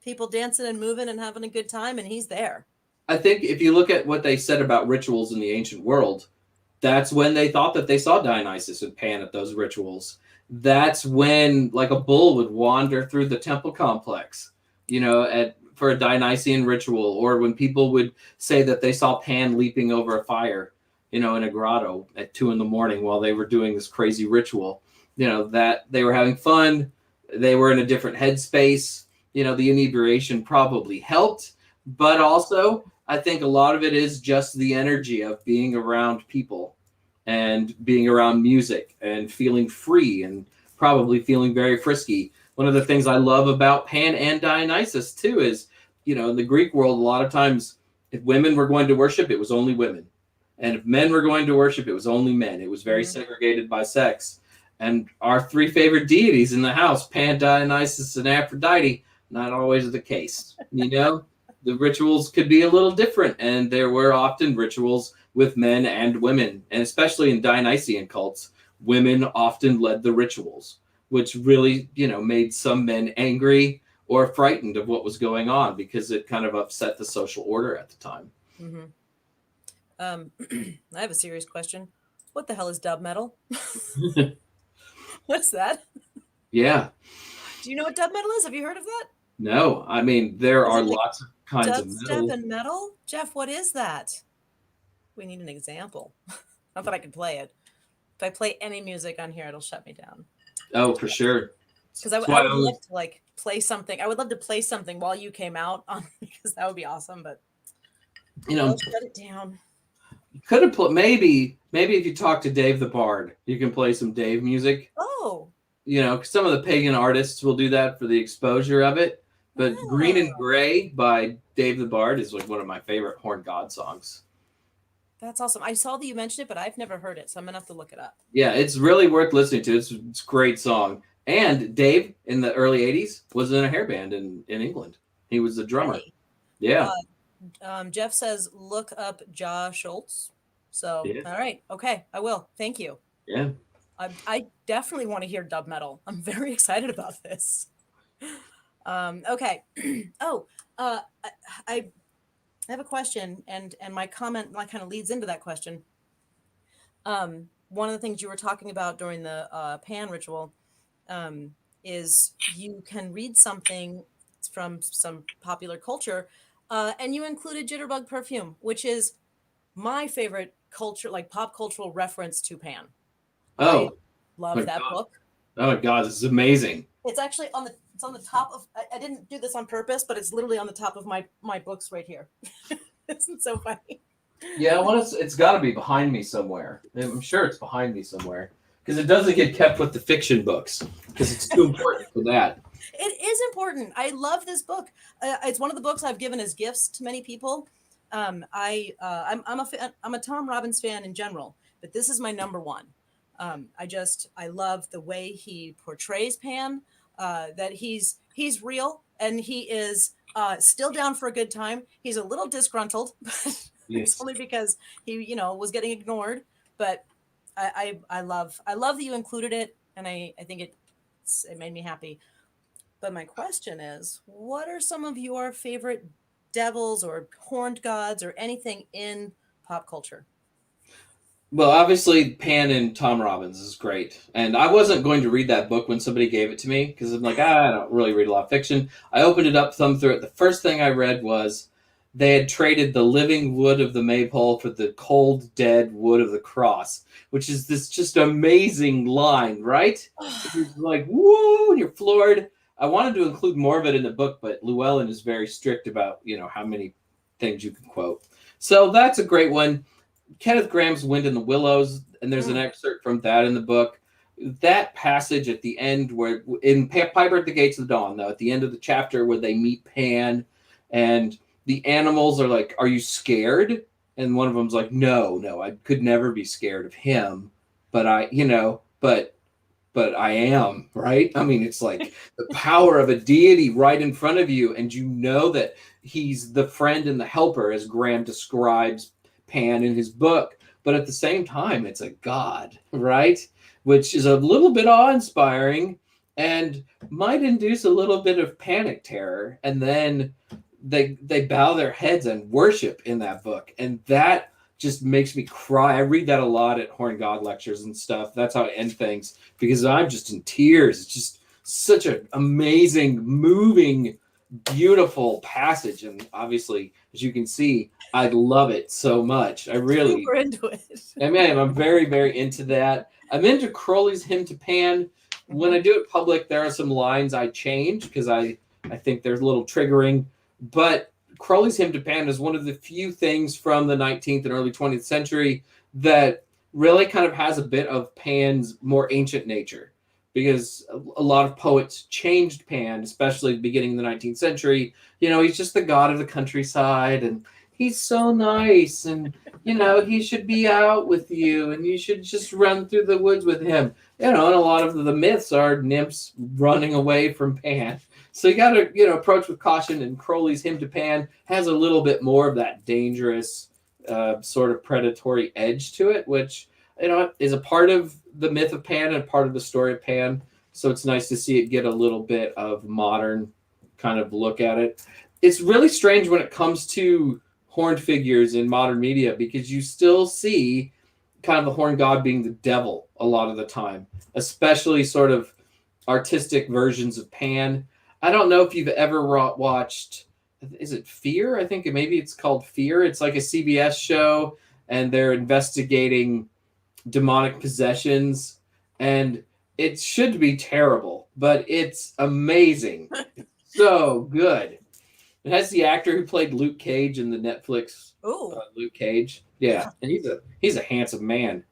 people dancing and moving and having a good time, and he's there. I think if you look at what they said about rituals in the ancient world, that's when they thought that they saw Dionysus and Pan at those rituals. That's when like a bull would wander through the temple complex, for a Dionysian ritual, or when people would say that they saw Pan leaping over a fire, in a grotto at 2 a.m. while they were doing this crazy ritual, that they were having fun. They were in a different headspace. The inebriation probably helped. But also, I think a lot of it is just the energy of being around people and being around music and feeling free and probably feeling very frisky. One of the things I love about Pan and Dionysus too is, in the Greek world, a lot of times if women were going to worship, it was only women. And if men were going to worship, it was only men. It was very segregated by sex. And our three favorite deities in the house, Pan, Dionysus, and Aphrodite, not always the case. The rituals could be a little different, and there were often rituals with men and women, and especially in Dionysian cults, women often led the rituals, which really, made some men angry or frightened of what was going on because it kind of upset the social order at the time. Mm-hmm. I have a serious question. What the hell is dub metal? What's that? Yeah. Do you know what dub metal is? Have you heard of that? No, I mean, there are like lots of kinds of dubstep metal. and metal? Jeff, what is that? We need an example. Not that I can play it. If I play any music on here, it'll shut me down. Oh, for sure. Because I would love to play something. I would love to play something while you came out on because that would be awesome. But shut it down. You could have put maybe if you talk to Dave the Bard, you can play some Dave music. Oh. Some of the pagan artists will do that for the exposure of it. But Green and Gray by Dave the Bard is like one of my favorite Horn God songs. That's awesome. I saw that you mentioned it, but I've never heard it, so I'm gonna have to look it up. Yeah, it's really worth listening to. It's a great song. And Dave in the early '80s was in a hair band in England. He was the drummer. Really? Yeah. Jeff says look up Ja Schultz. So all right, okay, I will. Thank you. Yeah. I definitely want to hear dub metal. I'm very excited about this. Okay. I have a question, and my comment kind of leads into that question. One of the things you were talking about during the Pan ritual is you can read something from some popular culture, and you included Jitterbug Perfume, which is my favorite culture, like pop cultural reference to Pan. Oh, I love that book. Oh my God, this is amazing. It's actually on the top of. I didn't do this on purpose, but it's literally on the top of my books right here. Isn't so funny? Yeah, it's got to be behind me somewhere. I'm sure it's behind me somewhere because it doesn't get kept with the fiction books because it's too important for that. It is important. I love this book. It's one of the books I've given as gifts to many people. I'm a Tom Robbins fan in general, but this is my number one. I love the way he portrays Pan. That he's real and he is still down for a good time. He's a little disgruntled, but it's only because he was getting ignored. But I love that you included it, and I think it made me happy. But my question is, what are some of your favorite devils or horned gods or anything in pop culture? Well, obviously, Pan and Tom Robbins is great. And I wasn't going to read that book when somebody gave it to me because I'm like, I don't really read a lot of fiction. I opened it up, thumbed through it. The first thing I read was they had traded the living wood of the maypole for the cold, dead wood of the cross, which is this just amazing line, right? You're like, whoa, and you're floored. I wanted to include more of it in the book, but Llewellyn is very strict about, how many things you can quote. So that's a great one. Kenneth Grahame's Wind in the Willows, and there's an excerpt from that in the book. That passage at the end where in Piper at the Gates of the Dawn, though, at the end of the chapter where they meet Pan and the animals are like, are you scared? And one of them's like, no, I could never be scared of him. But but I am, right? I mean, it's like the power of a deity right in front of you. And you know that he's the friend and the helper, as Graham describes Pan in his book. But at the same time, it's a god, right? Which is a little bit awe-inspiring and might induce a little bit of panic terror. And then they bow their heads and worship in that book. And that just makes me cry. I read that a lot at Horn God lectures and stuff. That's how I end things because I'm just in tears. It's just such an amazing, moving, beautiful passage. And obviously, as you can see, I love it so much. I really super into it. I'm very, very into that. I'm into Crowley's Hymn to Pan. When I do it public, there are some lines I change because I think they're a little triggering. But Crowley's Hymn to Pan is one of the few things from the 19th and early 20th century that really kind of has a bit of Pan's more ancient nature, because a lot of poets changed Pan, especially at the beginning of the 19th century. He's just the god of the countryside, and he's so nice, and he should be out with you, and you should just run through the woods with him. And a lot of the myths are nymphs running away from Pan. So you got to, approach with caution. And Crowley's Hymn to Pan has a little bit more of that dangerous, sort of predatory edge to it, which, is a part of the myth of Pan and part of the story of Pan. So it's nice to see it get a little bit of modern kind of look at it. It's really strange when it comes to horned figures in modern media, because you still see kind of the horned god being the devil a lot of the time, especially sort of artistic versions of Pan. I don't know if you've ever watched, is it Fear? I think maybe it's called Fear. It's like a CBS show, and they're investigating demonic possessions, and it should be terrible, but it's amazing. So good. It has the actor who played Luke Cage in the Netflix Luke Cage. Yeah, and he's a handsome man.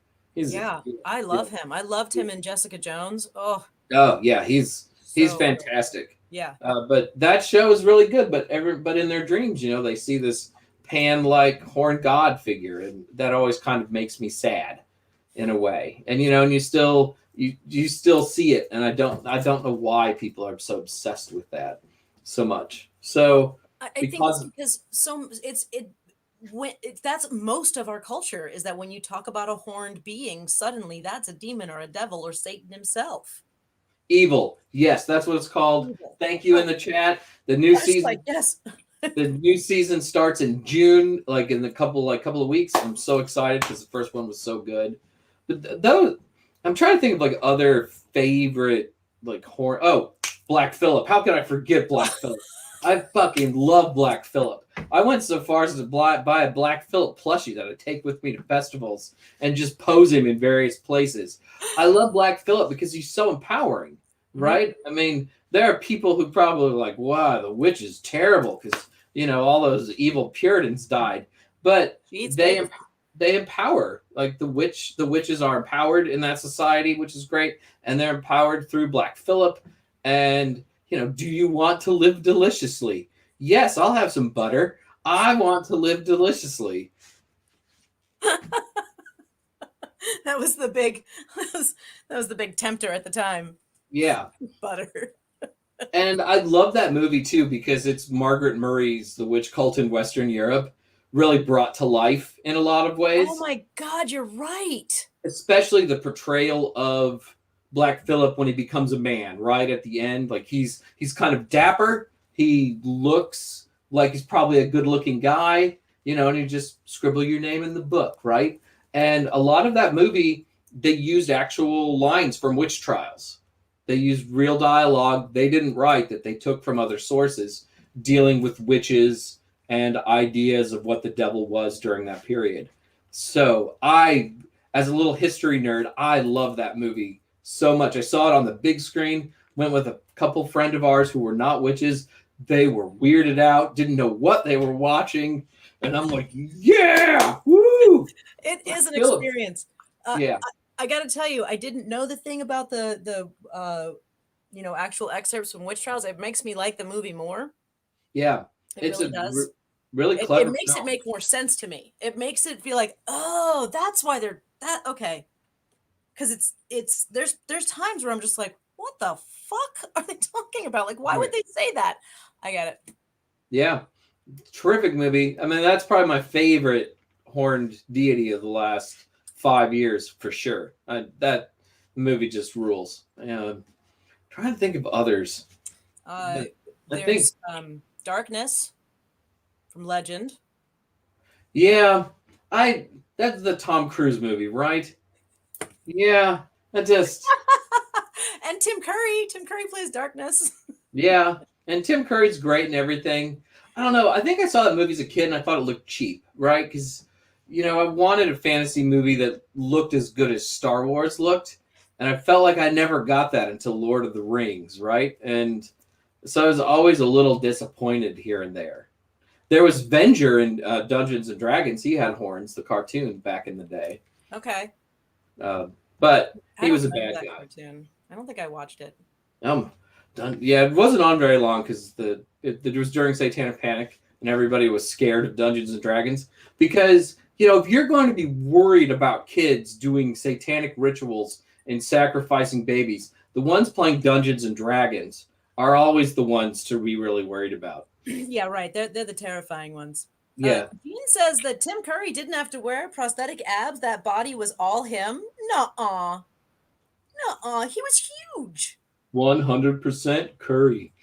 I love him. I loved him in Jessica Jones. Oh yeah, he's fantastic. Yeah. But that show is really good. But in their dreams, they see this Pan-like horned god figure, and that always kind of makes me sad in a way. And and you still see it, and I don't know why people are so obsessed with that so much. So I think it's because that's most of our culture, is that when you talk about a horned being, suddenly that's a demon or a devil or Satan himself. Evil. Yes, that's what it's called. Evil. Thank you in the chat. The new season. Yes. The new season starts in June, like in a couple of weeks. I'm so excited because the first one was so good. But those, I'm trying to think of like other favorite like horror. Oh, Black Phillip. How can I forget Black Phillip? I fucking love Black Phillip. I went so far as to buy a Black Phillip plushie that I take with me to festivals and just pose him in various places. I love Black Phillip because he's so empowering, right? Mm-hmm. I mean, there are people who probably are like, wow, the witch is terrible because, all those evil Puritans died. But they empower. Like the witches are empowered in that society, which is great. And they're empowered through Black Phillip. And do you want to live deliciously? Yes, I'll have some butter. I want to live deliciously. That was the big tempter at the time. Yeah. Butter. And I love that movie too, because it's Margaret Murray's The Witch Cult in Western Europe, really brought to life in a lot of ways. Oh my God, you're right. Especially the portrayal of Black Phillip when he becomes a man, right at the end. Like he's kind of dapper. He looks like he's probably a good-looking guy, and you just scribble your name in the book, right? And a lot of that movie, they used actual lines from witch trials. They used real dialogue they didn't write, that they took from other sources, dealing with witches and ideas of what the devil was during that period. So I, as a little history nerd, I love that movie so much. I saw it on the big screen, went with a couple friend of ours who were not witches. They were weirded out, didn't know what they were watching. And I'm like, yeah, woo! It is an experience. Yeah. I got to tell you, I didn't know the thing about the actual excerpts from witch trials. It makes me like the movie more. Yeah. It really does. Really clever. It makes it make more sense to me. It makes it feel like, oh, that's why they're that. Okay. Because there's times where I'm just like, what the fuck are they talking about? Like, why would they say that? I get it. Yeah. Terrific movie. I mean, that's probably my favorite horned deity of the last 5 years for sure. That movie just rules. Trying to think of others. There's Darkness from Legend. Yeah, that's the Tom Cruise movie, right? Yeah, that just. And Tim Curry plays Darkness. Yeah, and Tim Curry's great and everything. I don't know. I think I saw that movie as a kid and I thought it looked cheap, right? Because, I wanted a fantasy movie that looked as good as Star Wars looked. And I felt like I never got that until Lord of the Rings, right? And so I was always a little disappointed here and there. There was Venger in Dungeons and Dragons. He had horns, the cartoon back in the day. Okay. But I he was a don't remember bad that guy. cartoon. I don't think I watched it. Yeah, it wasn't on very long because it was during Satanic Panic and everybody was scared of Dungeons and Dragons. Because, if you're going to be worried about kids doing satanic rituals and sacrificing babies, the ones playing Dungeons and Dragons are always the ones to be really worried about. Yeah, right. They're the terrifying ones. Yeah. Dean says that Tim Curry didn't have to wear prosthetic abs. That body was all him. Nuh-uh. Nuh-uh. He was huge. 100% Curry.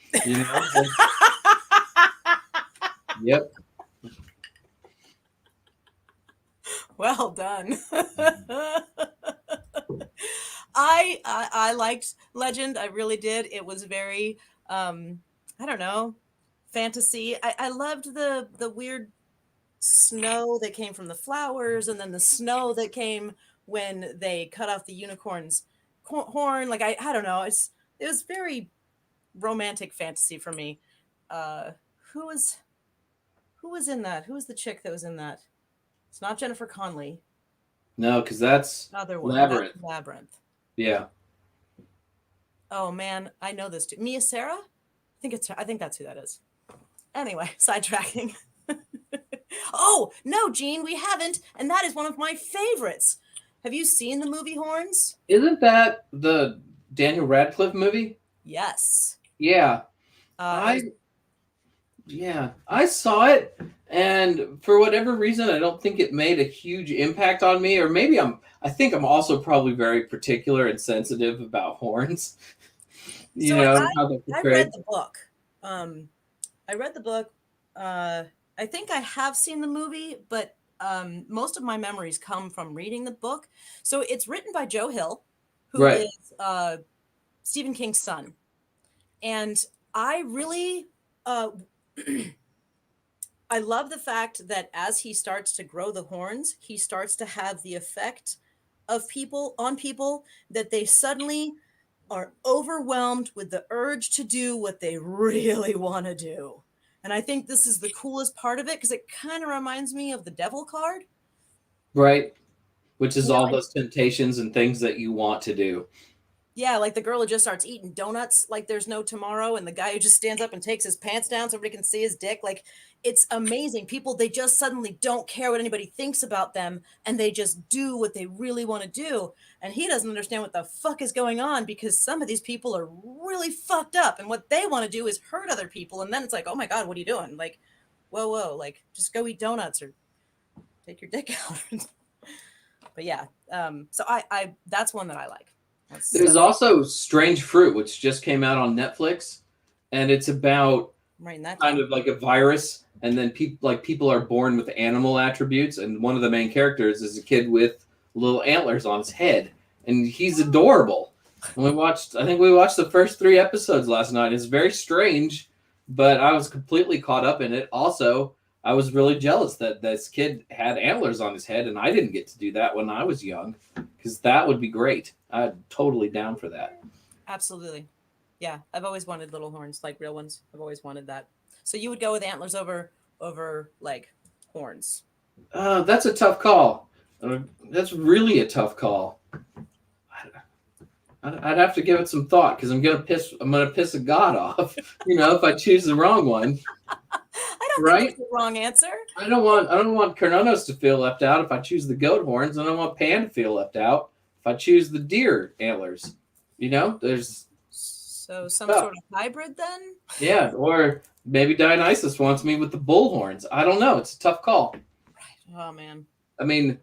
Yep. Well done. I liked Legend. I really did. It was very I don't know, fantasy. I loved the weird snow that came from the flowers, and then the snow that came when they cut off the unicorn's horn. Like I don't know. It was very romantic fantasy for me. Who was in that? Who was the chick that was in that? It's not Jennifer Connelly. No, because that's Another one. Labyrinth. That's Labyrinth. Yeah. Oh man, I know this too. Mia Sarah? I think that's who that is. Anyway, sidetracking. Oh, no, Gene, we haven't, and that is one of my favorites. Have you seen the movie Horns? Isn't that the Daniel Radcliffe movie? Yes. Yeah. I saw it, and for whatever reason, I don't think it made a huge impact on me, or maybe I think I'm also probably very particular and sensitive about horns. How they're portrayed. I read the book. I read the book. I think I have seen the movie, but most of my memories come from reading the book. So it's written by Joe Hill, who is Stephen King's son. And I really, I love the fact that as he starts to grow the horns, he starts to have the effect of people that they suddenly are overwhelmed with the urge to do what they really want to do. And I think this is the coolest part of it because it kind of reminds me of the devil card. Right. Which is all those temptations and things that you want to do. Yeah, like the girl who just starts eating donuts like there's no tomorrow, and the guy who just stands up and takes his pants down so everybody can see his dick. Like, it's amazing. People, they just suddenly don't care what anybody thinks about them, and they just do what they really want to do. And he doesn't understand what the fuck is going on because some of these people are really fucked up, and what they want to do is hurt other people. And then it's like, oh my God, what are you doing? Like, whoa, like, just go eat donuts or take your dick out. But yeah, so I that's one that I like. There's also Strange Fruit, which just came out on Netflix, and it's about kind of like a virus, and then people are born with animal attributes, and one of the main characters is a kid with little antlers on his head, and he's adorable. And I think we watched the first 3 episodes last night. It's very strange, but I was completely caught up in it. Also, I was really jealous that this kid had antlers on his head, and I didn't get to do that when I was young, because that would be great. I'm totally down for that. Absolutely. Yeah, I've always wanted little horns, like real ones. I've always wanted that. So you would go with antlers over like horns? That's a tough call. That's really a tough call. I'd have to give it some thought because I'm gonna piss a god off. If I choose the wrong one. I don't think it's the wrong answer. I don't want Kronos to feel left out if I choose the goat horns. I don't want Pan to feel left out if I choose the deer antlers. There's so some sort of hybrid then? Yeah, or maybe Dionysus wants me with the bull horns. I don't know. It's a tough call. Right. Oh man. I mean,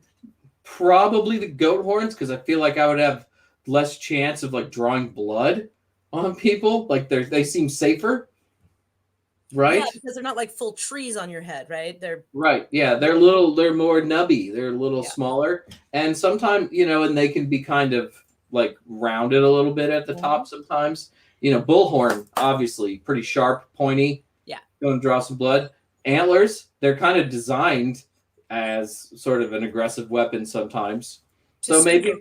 probably the goat horns because I feel like I would have less chance of like drawing blood on people. Like they seem safer. Right? Yeah, because they're not like full trees on your head, right? They're right. Yeah, they're more nubby. They're a little smaller. And sometimes, and they can be kind of like rounded a little bit at the top sometimes. Bullhorn, obviously, pretty sharp, pointy. Yeah. Going to draw some blood. Antlers, they're kind of designed as sort of an aggressive weapon sometimes. So maybe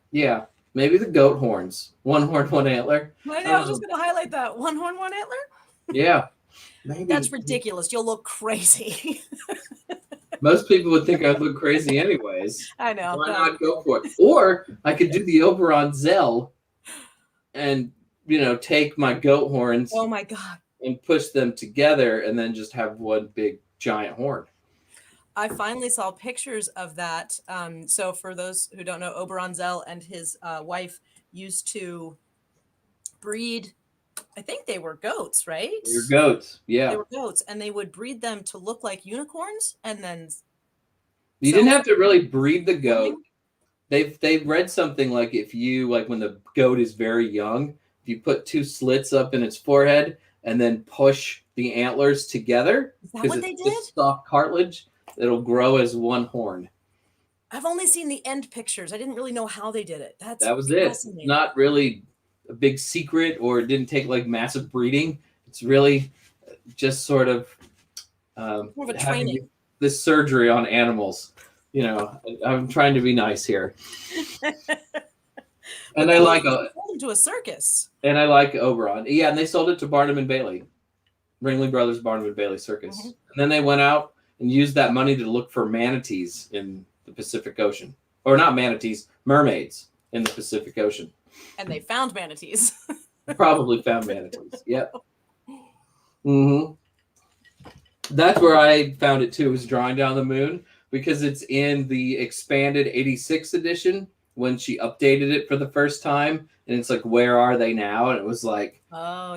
the goat horns. One horn, one antler. I know, I was just going to highlight that. One horn, one antler? Yeah. Maybe That's ridiculous. You'll look crazy. most people would think I'd look crazy anyways. I know. Why No, I'm not go kidding. for it? Or I could do the Oberon Zell and take my goat horns Oh my God. and push them together and then just have one big giant horn. I finally saw pictures of that. So for those who don't know, Oberon Zell and his wife used to breed, I think they were goats, right? Your goats, They yeah. were goats, and they would breed them to look like unicorns and then You didn't sell have to really breed the goat. something. They've read something like if you like when the goat is very young, if you put two slits up in its forehead and then push the antlers together Is that because what it's they did? just soft cartilage, it'll grow as one horn. I've only seen the end pictures. I didn't really know how they did it. That's That was it. It's fascinating. not really a big secret, or it didn't take like massive breeding. It's really just sort of More of a having training. this surgery on animals. I'm trying to be nice here, and I like sold them to a circus. Oberon. Yeah, and they sold it to Barnum and Bailey, Ringley Brothers Barnum and Bailey Circus, and then they went out and used that money to look for manatees in the Pacific Ocean, or not manatees, mermaids in the Pacific Ocean. And they found manatees. Probably found manatees. Yep. Mm-hmm. That's where I found it too. Was Drawing Down the Moon, because it's in the expanded '86 edition when she updated it for the first time, and it's like, where are they now? And it was like, Oh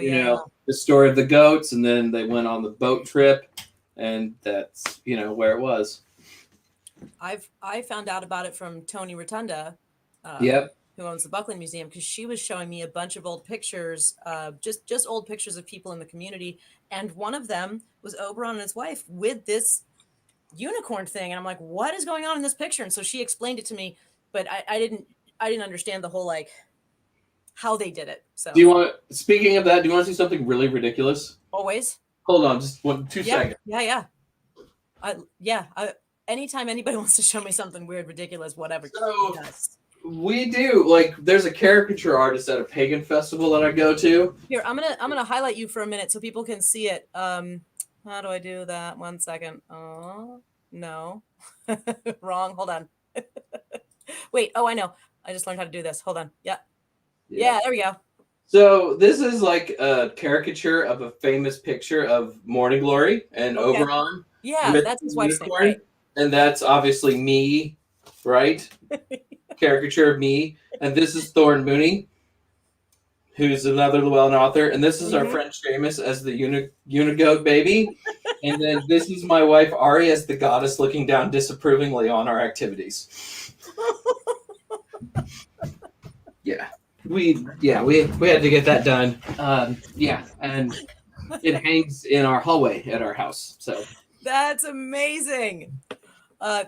the story of the goats, and then they went on the boat trip, and that's where it was. I found out about it from Tony Rotunda, Yep. who owns the Buckland Museum, because she was showing me a bunch of old pictures, just old pictures of people in the community, and one of them was Oberon and his wife with this unicorn thing, and I'm like, what is going on in this picture? And so she explained it to me, but I didn't understand the whole like how they did it. So Speaking of that, do you want to see something really ridiculous? always. Hold on, just 2 seconds. Anytime anybody wants to show me something weird, ridiculous, whatever. So yes. we do there's a caricature artist at a pagan festival that I go to. Here, I'm gonna highlight you for a minute so people can see it. How do I do that? 1 second. Oh no. Wrong. Hold on. Wait, I know. I just learned how to do this. Hold on. Yeah, there we go. So this is like a caricature of a famous picture of Morning Glory and Oberon. Yeah, that's his wife's name, right? And that's obviously me, right? Caricature of me. And this is Thorn Mooney, who's another Llewellyn author. And this is our friend Seamus as the Unigoat baby. And then this is my wife Ari as the goddess looking down disapprovingly on our activities. Yeah. We had to get that done. And it hangs in our hallway at our house. So that's amazing.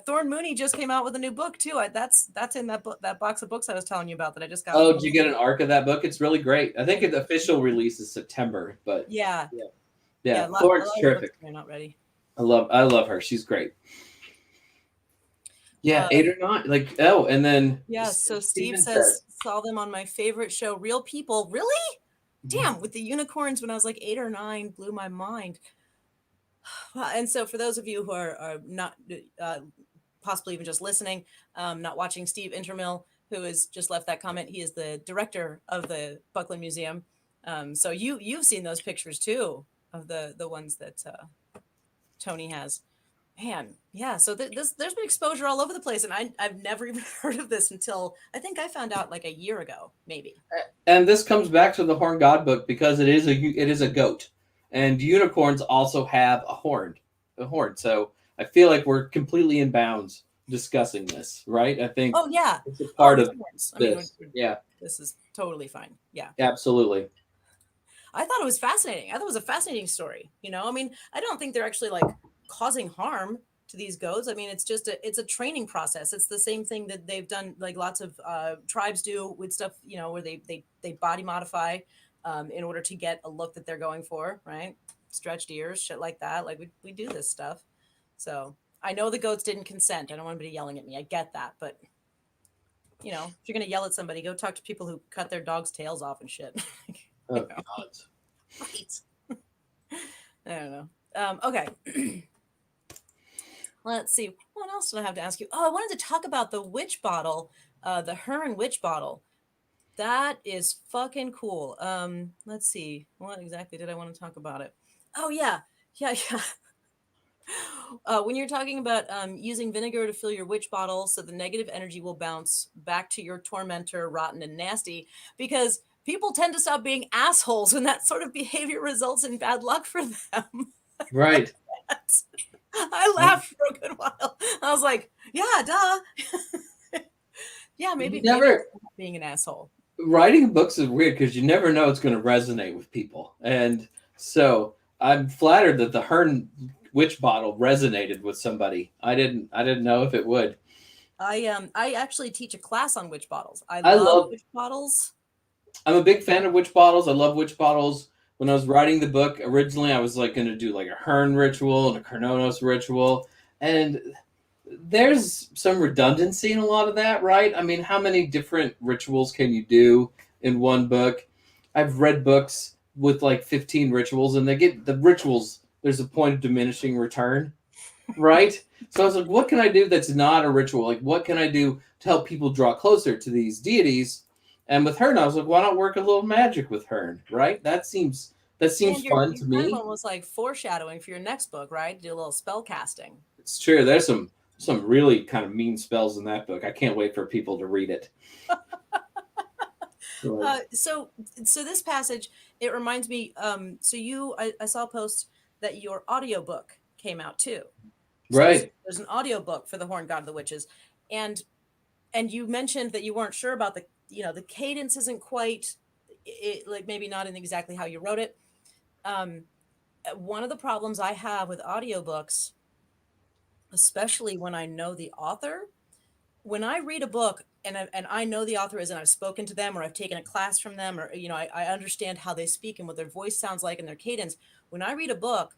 Thorn Mooney just came out with a new book too. That's in that book, that box of books I was telling you about that I just got. Oh, did you get an arc of that book? It's really great. I think the official release is September, but yeah. Thorn's terrific. They're not ready. I love her. She's great. Yeah, 8 or 9. And then so Steve says saw them on my favorite show, Real People. Really? Damn, with the unicorns when I was like 8 or 9, blew my mind. And so for those of you who are not possibly even just listening, not watching, Steve Intermill, who has just left that comment, he is the director of the Buckland Museum. So you've seen those pictures too of the ones that Tony has. Man, yeah. So there's been exposure all over the place, and I've never even heard of this until I think I found out like a year ago, maybe. And this comes back to the Horn God book because it is a goat, and unicorns also have a horn. So I feel like we're completely in bounds discussing this, right? I think. Oh yeah. It's a part of this. This is totally fine. Yeah. Absolutely. I thought it was fascinating. I thought it was a fascinating story. I mean, I don't think they're actually like causing harm to these goats. I mean, it's just it's a training process. It's the same thing that they've done, like lots of tribes do with stuff, where they body modify in order to get a look that they're going for, right? Stretched ears, shit like that. Like we do this stuff. So I know the goats didn't consent. I don't want anybody yelling at me. I get that, but if you're gonna yell at somebody, go talk to people who cut their dogs' tails off and shit. Oh God. Right. I don't know. Okay. Let's see. What else did I have to ask you? Oh, I wanted to talk about the witch bottle, the Hearn witch bottle. That is fucking cool. Let's see. What exactly did I want to talk about it? Oh yeah, yeah, yeah. When you're talking about using vinegar to fill your witch bottle so the negative energy will bounce back to your tormentor, rotten and nasty, because people tend to stop being assholes when that sort of behavior results in bad luck for them. Right. I laughed for a good while. I was like, yeah, duh. Yeah, You maybe never being an asshole. writing books is weird because you never know it's going to resonate with people, and so I'm flattered that the Hearn witch bottle resonated with somebody. I didn't know if it would. I actually teach a class on witch bottles. I I love love witch bottles. I'm a big fan of witch bottles. I love witch bottles. When I was writing the book, originally I was like going to do like a Hearn ritual and a Carnonos ritual, and there's some redundancy in a lot of that, right? I mean, how many different rituals can you do in one book? I've read books with like 15 rituals, and they get the rituals. There's a point of diminishing return, right? So I was like, what can I do that's not a ritual? Like, what can I do to help people draw closer to these deities? And with Hearn, I was like, why not work a little magic with Hearn, right? That seems And fun you're to kind of me. almost like foreshadowing for your next book, right? Do a little spell casting. It's true. There's some really kind of mean spells in that book. I can't wait for people to read it. Like, So this passage, it reminds me. I saw a post that your audiobook came out too. So right. there's an audiobook for the Horn God of the Witches, and you mentioned that you weren't sure about the cadence isn't quite like maybe not in exactly how you wrote it. Um, One of the problems I have with audiobooks, especially when I know the author, when I read a book and I know the author is and I've spoken to them or I've taken a class from them or I understand how they speak and what their voice sounds like and their cadence. When I read a book,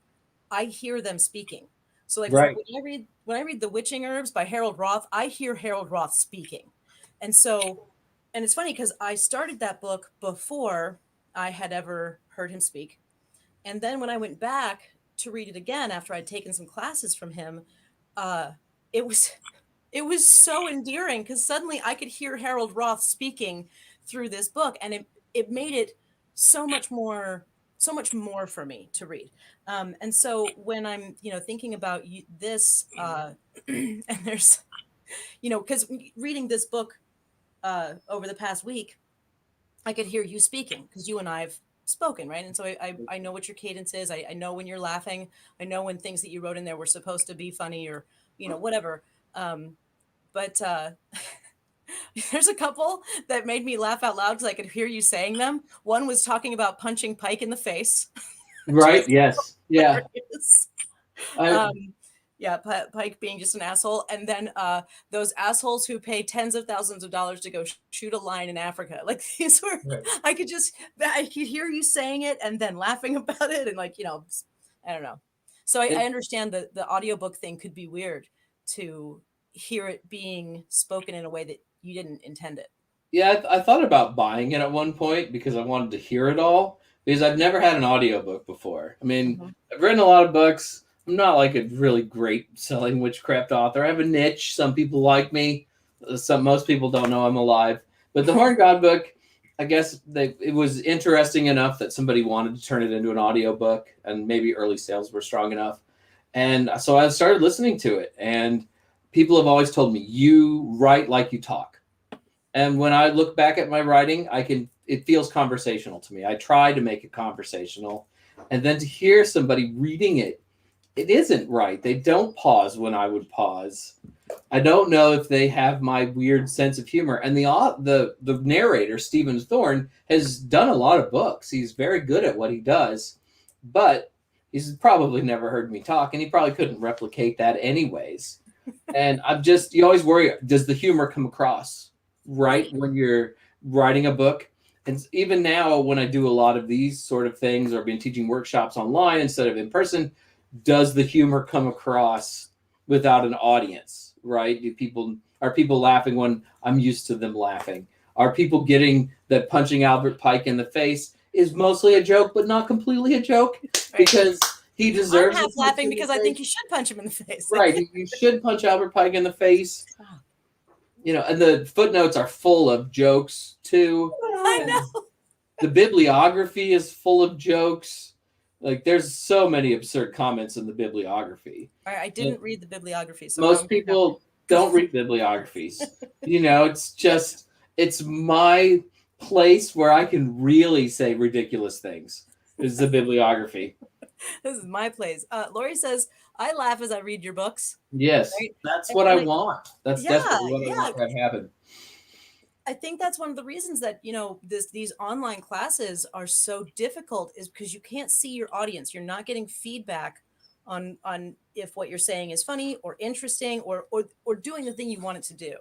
I hear them speaking. So like Right. when I read The Witching Herbs by Harold Roth, I hear Harold Roth speaking. And so and it's funny because I started that book before I had ever heard him speak. And then when I went back to read it again after I'd taken some classes from him, uh, it was it was so endearing because suddenly I could hear Harold Roth speaking through this book, and it made it so much more for me to read. And so when I'm thinking about this, and there's because reading this book over the past week, I could hear you speaking because you and I've spoken, right? And so I know what your cadence is. I know when you're laughing. I know when things that you wrote in there were supposed to be funny or, whatever. But there's a couple that made me laugh out loud because I could hear you saying them. One was talking about punching Pike in the face, which Right. was Yes. Yeah. hilarious. I Yeah, Pike being just an asshole, and then those assholes who pay tens of thousands of dollars to go shoot a lion in Africa. Like these were, Right. I could hear you saying it and then laughing about it, and I don't know. So I it, understand that the audiobook thing could be weird to hear it being spoken in a way that you didn't intend it. yeah. I thought about buying it at one point because I wanted to hear it all because I've never had an audiobook before. I mean, Mhm. I've written a lot of books. I'm not like a really great selling witchcraft author. I have a niche. Some people like me. Most people don't know I'm alive. But the Horn God book, I guess it was interesting enough that somebody wanted to turn it into an audiobook, and maybe early sales were strong enough. And so I started listening to it, and people have always told me, you write like you talk. And when I look back at my writing, it feels conversational to me. I try to make it conversational. And then to hear somebody reading it, it isn't right. They don't pause when I would pause. I don't know if they have my weird sense of humor. And the narrator, Stephen Thorne, has done a lot of books. He's very good at what he does, but he's probably never heard me talk, and he probably couldn't replicate that anyways. And you always worry, does the humor come across right when you're writing a book? And even now, when I do a lot of these sort of things or been teaching workshops online instead of in person, does the humor come across without an audience, right? Are people laughing when I'm used to them laughing? Are people getting that punching Albert Pike in the face is mostly a joke, but not completely a joke? Right. Because He I'm deserves a half punch laughing in the because I think face. you should punch him in the face. Right. You should punch Albert Pike in the face. Stop. And the footnotes are full of jokes too. I know. The bibliography is full of jokes. Like there's so many absurd comments in the bibliography. All right, I didn't read the bibliography, so Most people don't read bibliographies. It's my place where I can really say ridiculous things. Is the bibliography. This is my place. Lori says, I laugh as I read your books. Yes, Right? that's And what I when want. That's Yeah, desperately what I yeah. want to have happen. I think that's one of the reasons that, these online classes are so difficult is because you can't see your audience. You're not getting feedback on if what you're saying is funny or interesting or doing the thing you want it to do.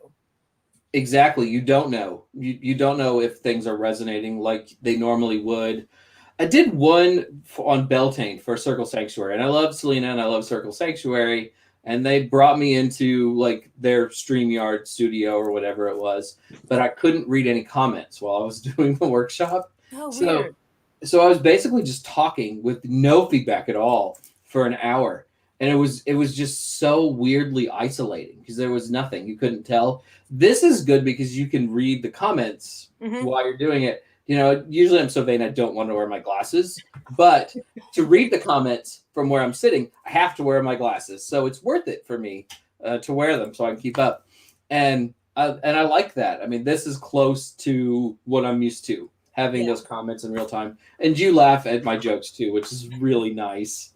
Exactly. You don't know. You don't know if things are resonating like they normally would. I did one on Beltane for Circle Sanctuary, and I love Selena and I love Circle Sanctuary, and they brought me into like their StreamYard studio or whatever it was, but I couldn't read any comments while I was doing the workshop. Oh, So, weird. so I was basically just talking with no feedback at all for an hour. And it was just so weirdly isolating because there was nothing. You couldn't tell. This is good because you can read the comments while you're doing it. Usually I'm so vain I don't want to wear my glasses, but to read the comments from where I'm sitting, I have to wear my glasses. So it's worth it for me to wear them so I can keep up. And I like that. I mean, this is close to what I'm used to, having those comments in real time. And you laugh at my jokes too, which is really nice.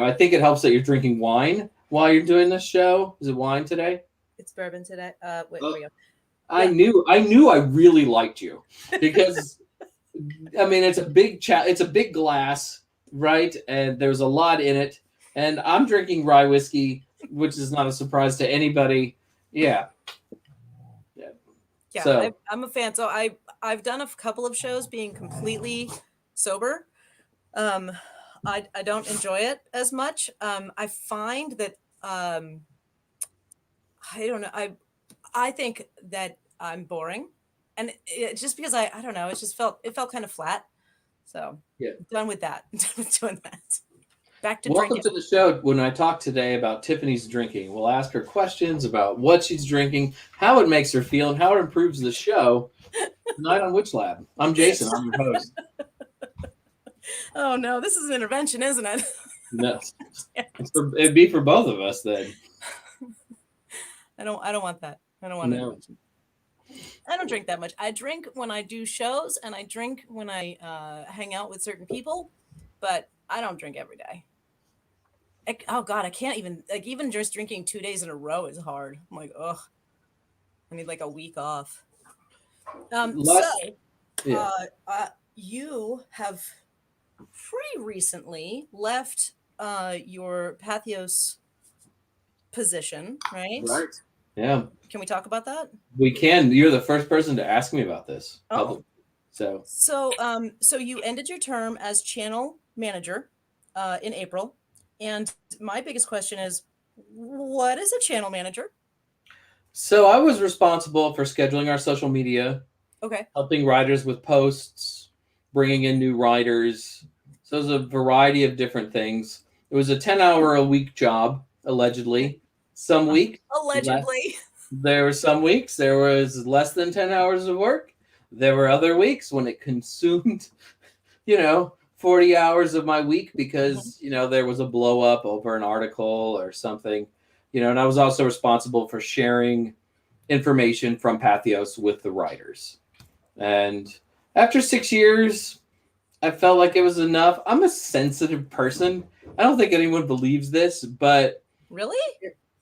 I think it helps that you're drinking wine while you're doing this show. Is it wine today? It's bourbon today. Wait, Oh. here we go. I knew I really liked you because I mean it's a big glass, right? And there's a lot in it. And I'm drinking rye whiskey, which is not a surprise to anybody. Yeah. So I'm a fan. So I've done a couple of shows being completely sober. I don't enjoy it as much. I find that I don't know. I think that I'm boring, and just because I don't know, it felt kind of flat. So I'm done with that. I'm done with doing that. Back to welcome drinking. to the show. When I talk today about Tiffany's drinking, we'll ask her questions about what she's drinking, how it makes her feel, and how it improves the show. Tonight on Witch Lab. I'm Jason. I'm your host. Oh no, this is an intervention, isn't it? No, it'd be for both of us then. I don't want that. I don't want intervention. I don't drink that much. I drink when I do shows, and I drink when I hang out with certain people, but I don't drink every day. Oh God, I can't even just drinking 2 days in a row is hard. I'm like, ugh, I need like a week off. You have pretty recently left your Pathos position, right? Right. Yeah. Can we talk about that? We can. You're the first person to ask me about this. Oh. So you ended your term as channel manager in April. And my biggest question is, what is a channel manager? So I was responsible for scheduling our social media. Okay. Helping writers with posts, bringing in new writers. So it was a variety of different things. It was a 10-hour-a-week job, allegedly. Some weeks. Allegedly. There were some weeks there was less than 10 hours of work. There were other weeks when it consumed, 40 hours of my week because, there was a blow up over an article or something, and I was also responsible for sharing information from Pathos with the writers. And after 6 years, I felt like it was enough. I'm a sensitive person. I don't think anyone believes this, but really?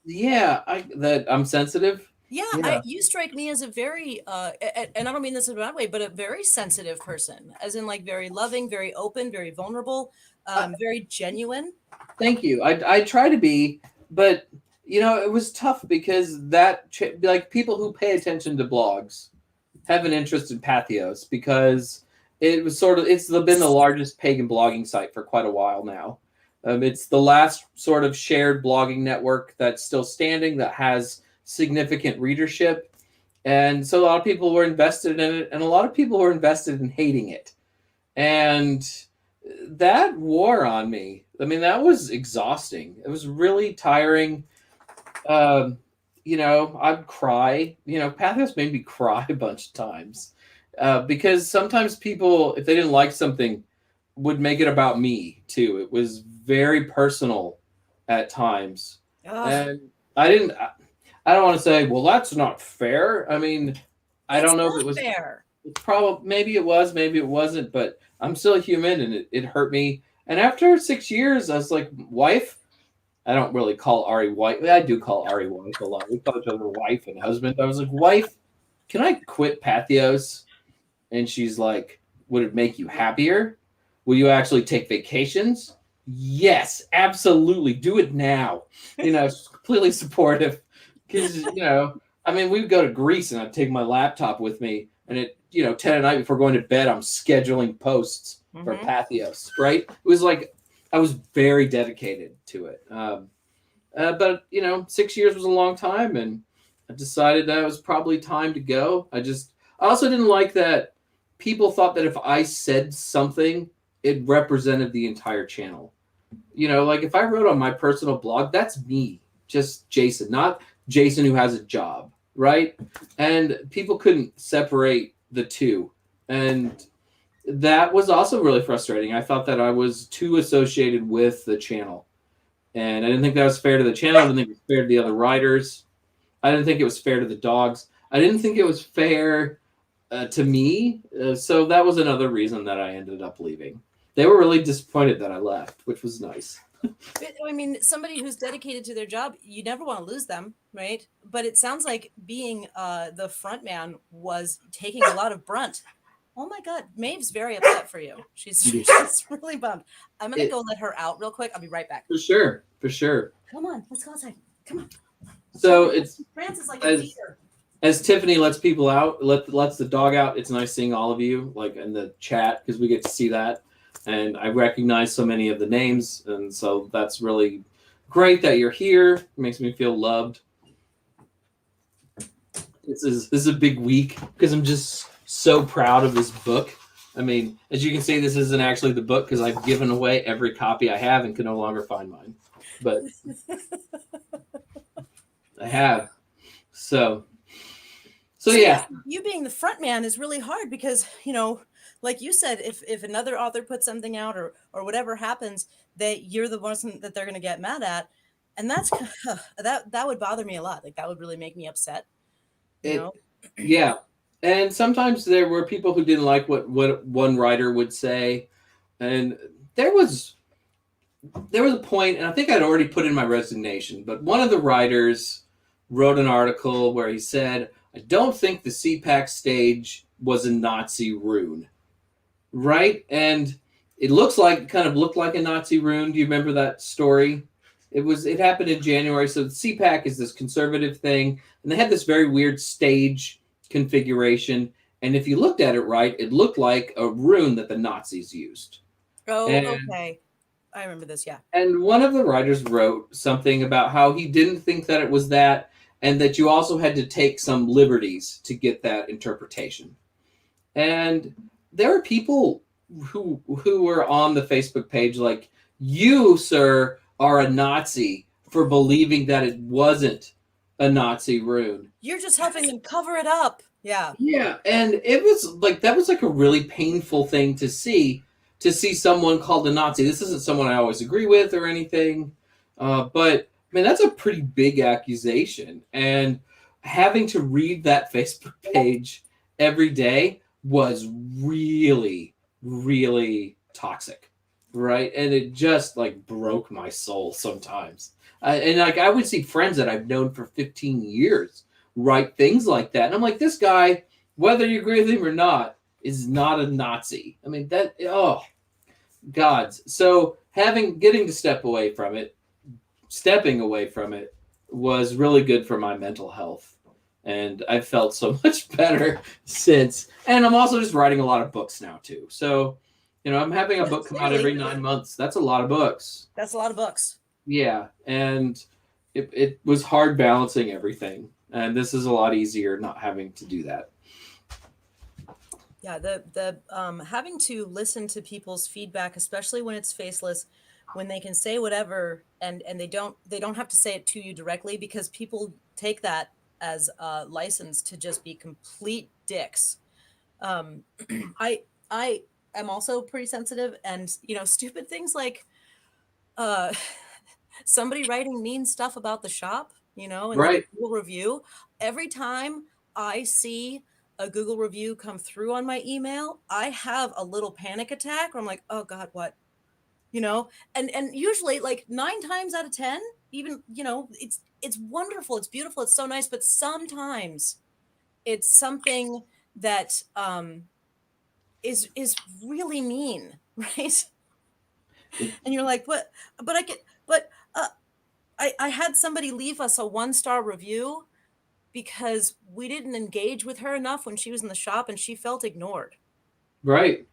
Yeah, that I'm sensitive. Yeah. You strike me as a very, and I don't mean this in a bad way, but a very sensitive person, as in like very loving, very open, very vulnerable, very genuine. Thank you. I try to be, but it was tough because like people who pay attention to blogs have an interest in Pathos because it's been the largest pagan blogging site for quite a while now. It's the last sort of shared blogging network that's still standing that has significant readership. And so a lot of people were invested in it, and a lot of people were invested in hating it. And that wore on me. I mean, that was exhausting. It was really tiring. Um, I'd cry. Pathos made me cry a bunch of times because sometimes people, if they didn't like something, would make it about me too. It was very personal at times, Ugh, and I didn't. I don't want to say, well, that's not fair. I mean, I it's don't know if it not was. fair. It's probably maybe it was, maybe it wasn't, but I'm still human, and it hurt me. And after 6 years, I was like, wife. I don't really call Ari wife. I do call Ari wife a lot. We call each other wife and husband. I was like, wife, can I quit Pathos? And she's like, would it make you happier? Will you actually take vacations? Yes, absolutely. Do it now. She's completely supportive. Because, I mean, we would go to Greece and I'd take my laptop with me. And 10 at night before going to bed, I'm scheduling posts for Hmm. Pathos, right? It was like, I was very dedicated to it. But 6 years was a long time. And I decided that it was probably time to go. I also didn't like that people thought that if I said something, it represented the entire channel. Like if I wrote on my personal blog, that's me, just Jason, not Jason who has a job, right? And people couldn't separate the two. And that was also really frustrating. I thought that I was too associated with the channel. And I didn't think that was fair to the channel. I didn't think it was fair to the other writers. I didn't think it was fair to the dogs. I didn't think it was fair to me. So that was another reason that I ended up leaving. They were really disappointed that I left, which was nice. I mean, somebody who's dedicated to their job, you never want to lose them, right? But it sounds like being the front man was taking a lot of brunt. Oh my God, Maeve's very upset for you. She's really bummed. I'm gonna It, go let her out real quick. I'll be right back. for sure, for sure. Come on, let's go outside. Come on. So it's France is like a theater. as Tiffany lets people out, lets the dog out. It's nice seeing all of you like in the chat because we get to see that, and I recognize so many of the names, and so that's really great that you're here. It makes me feel loved. This is a big week because I'm just so proud of this book. I mean, as you can see, this isn't actually the book because I've given away every copy I have and can no longer find mine. But I have. So yeah. You being the front man is really hard because, like you said, if another author puts something out or whatever happens, that you're the one that they're going to get mad at. And that's that would bother me a lot. Like that would really make me upset. Yeah. And sometimes there were people who didn't like what one writer would say. And there was a point, and I think I'd already put in my resignation, but one of the writers wrote an article where he said, I don't think the CPAC stage was a Nazi rune. Right? And it kind of looked like a Nazi rune. Do you remember that story? It happened in January. So the CPAC is this conservative thing, and they had this very weird stage configuration. And if you looked at it right, it looked like a rune that the Nazis used. Oh, and, okay. I remember this, yeah. And one of the writers wrote something about how he didn't think that it was that, and that you also had to take some liberties to get that interpretation. And there are people who were on the Facebook page like, you, sir, are a Nazi for believing that it wasn't a Nazi rune. You're just helping them cover it up. Yeah. Yeah, and it was like that was like a really painful thing to see someone called a Nazi. This isn't someone I always agree with or anything, but I mean that's a pretty big accusation. And having to read that Facebook page every day was really, really toxic, right? And it just like broke my soul sometimes. And like I would see friends that I've known for 15 years write things like that, and I'm like, this guy, whether you agree with him or not, is not a Nazi. I mean that. Oh, gods. So getting to stepping away from it was really good for my mental health. And I've felt so much better since. And I'm also just writing a lot of books now too. So, I'm having a book come out every 9 months. That's a lot of books. That's a lot of books. Yeah. And it was hard balancing everything. And this is a lot easier not having to do that. Yeah, the having to listen to people's feedback, especially when it's faceless, when they can say whatever, and they don't have to say it to you directly, because people take that as a license to just be complete dicks. um I am also pretty sensitive, and stupid things like uh somebody writing mean stuff about the shop, in like Right. a Google review. Every time I see a Google review come through on my email, I have a little panic attack where I'm like, oh God, what? And usually like 9 times out of 10, even, it's wonderful, it's beautiful, it's so nice, but sometimes it's something that is really mean, right? And you're like, what? But I get, but I had somebody leave us a 1-star review because we didn't engage with her enough when she was in the shop, and she felt ignored. Right.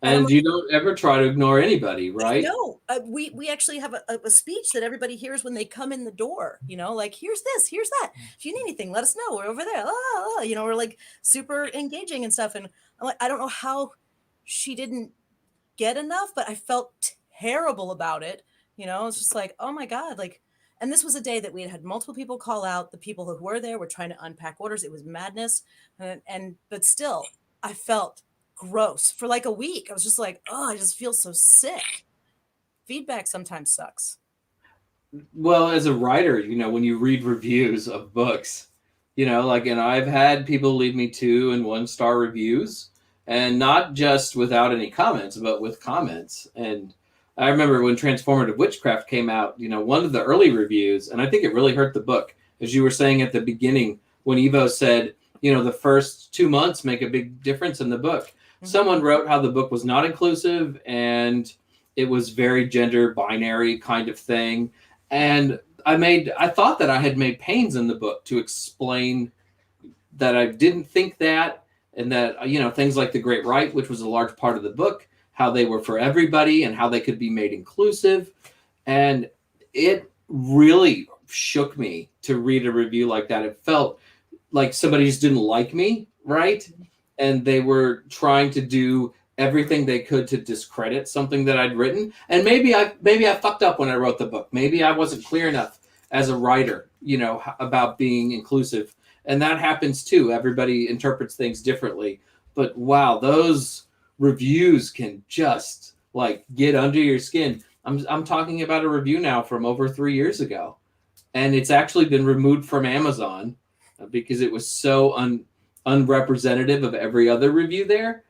And I'm And like, you don't ever try to ignore anybody, right? no, we actually have a speech that everybody hears when they come in the door. Like, here's this, here's that. If you need anything, let us know. We're over there. We're like super engaging and stuff. And I'm like, I don't know how she didn't get enough, but I felt terrible about it. It's just like, oh my God, like, and this was a day that we had multiple people call out. The people who were there were trying to unpack orders. It was madness. And but still, I felt gross for like a week. I was just like, oh, I just feel so sick. Feedback sometimes sucks. Well, as a writer, when you read reviews of books, like, and I've had people leave me 2 and 1 star reviews, and not just without any comments, but with comments. And I remember when Transformative Witchcraft came out, one of the early reviews, and I think it really hurt the book, as you were saying at the beginning, when Evo said, the first 2 months make a big difference in the book. Mm-hmm. Someone wrote how the book was not inclusive and it was very gender binary kind of thing. And I thought that I had made pains in the book to explain that I didn't think that, and that, things like the Great Right, which was a large part of the book, how they were for everybody and how they could be made inclusive. And it really shook me to read a review like that. It felt like somebody just didn't like me, right? And they were trying to do everything they could to discredit something that I'd written. And maybe I fucked up when I wrote the book. Maybe I wasn't clear enough as a writer, about being inclusive. And that happens too. Everybody interprets things differently. But wow, those reviews can just like get under your skin. I'm talking about a review now from over 3 years ago, and it's actually been removed from Amazon because it was so unrepresentative of every other review there.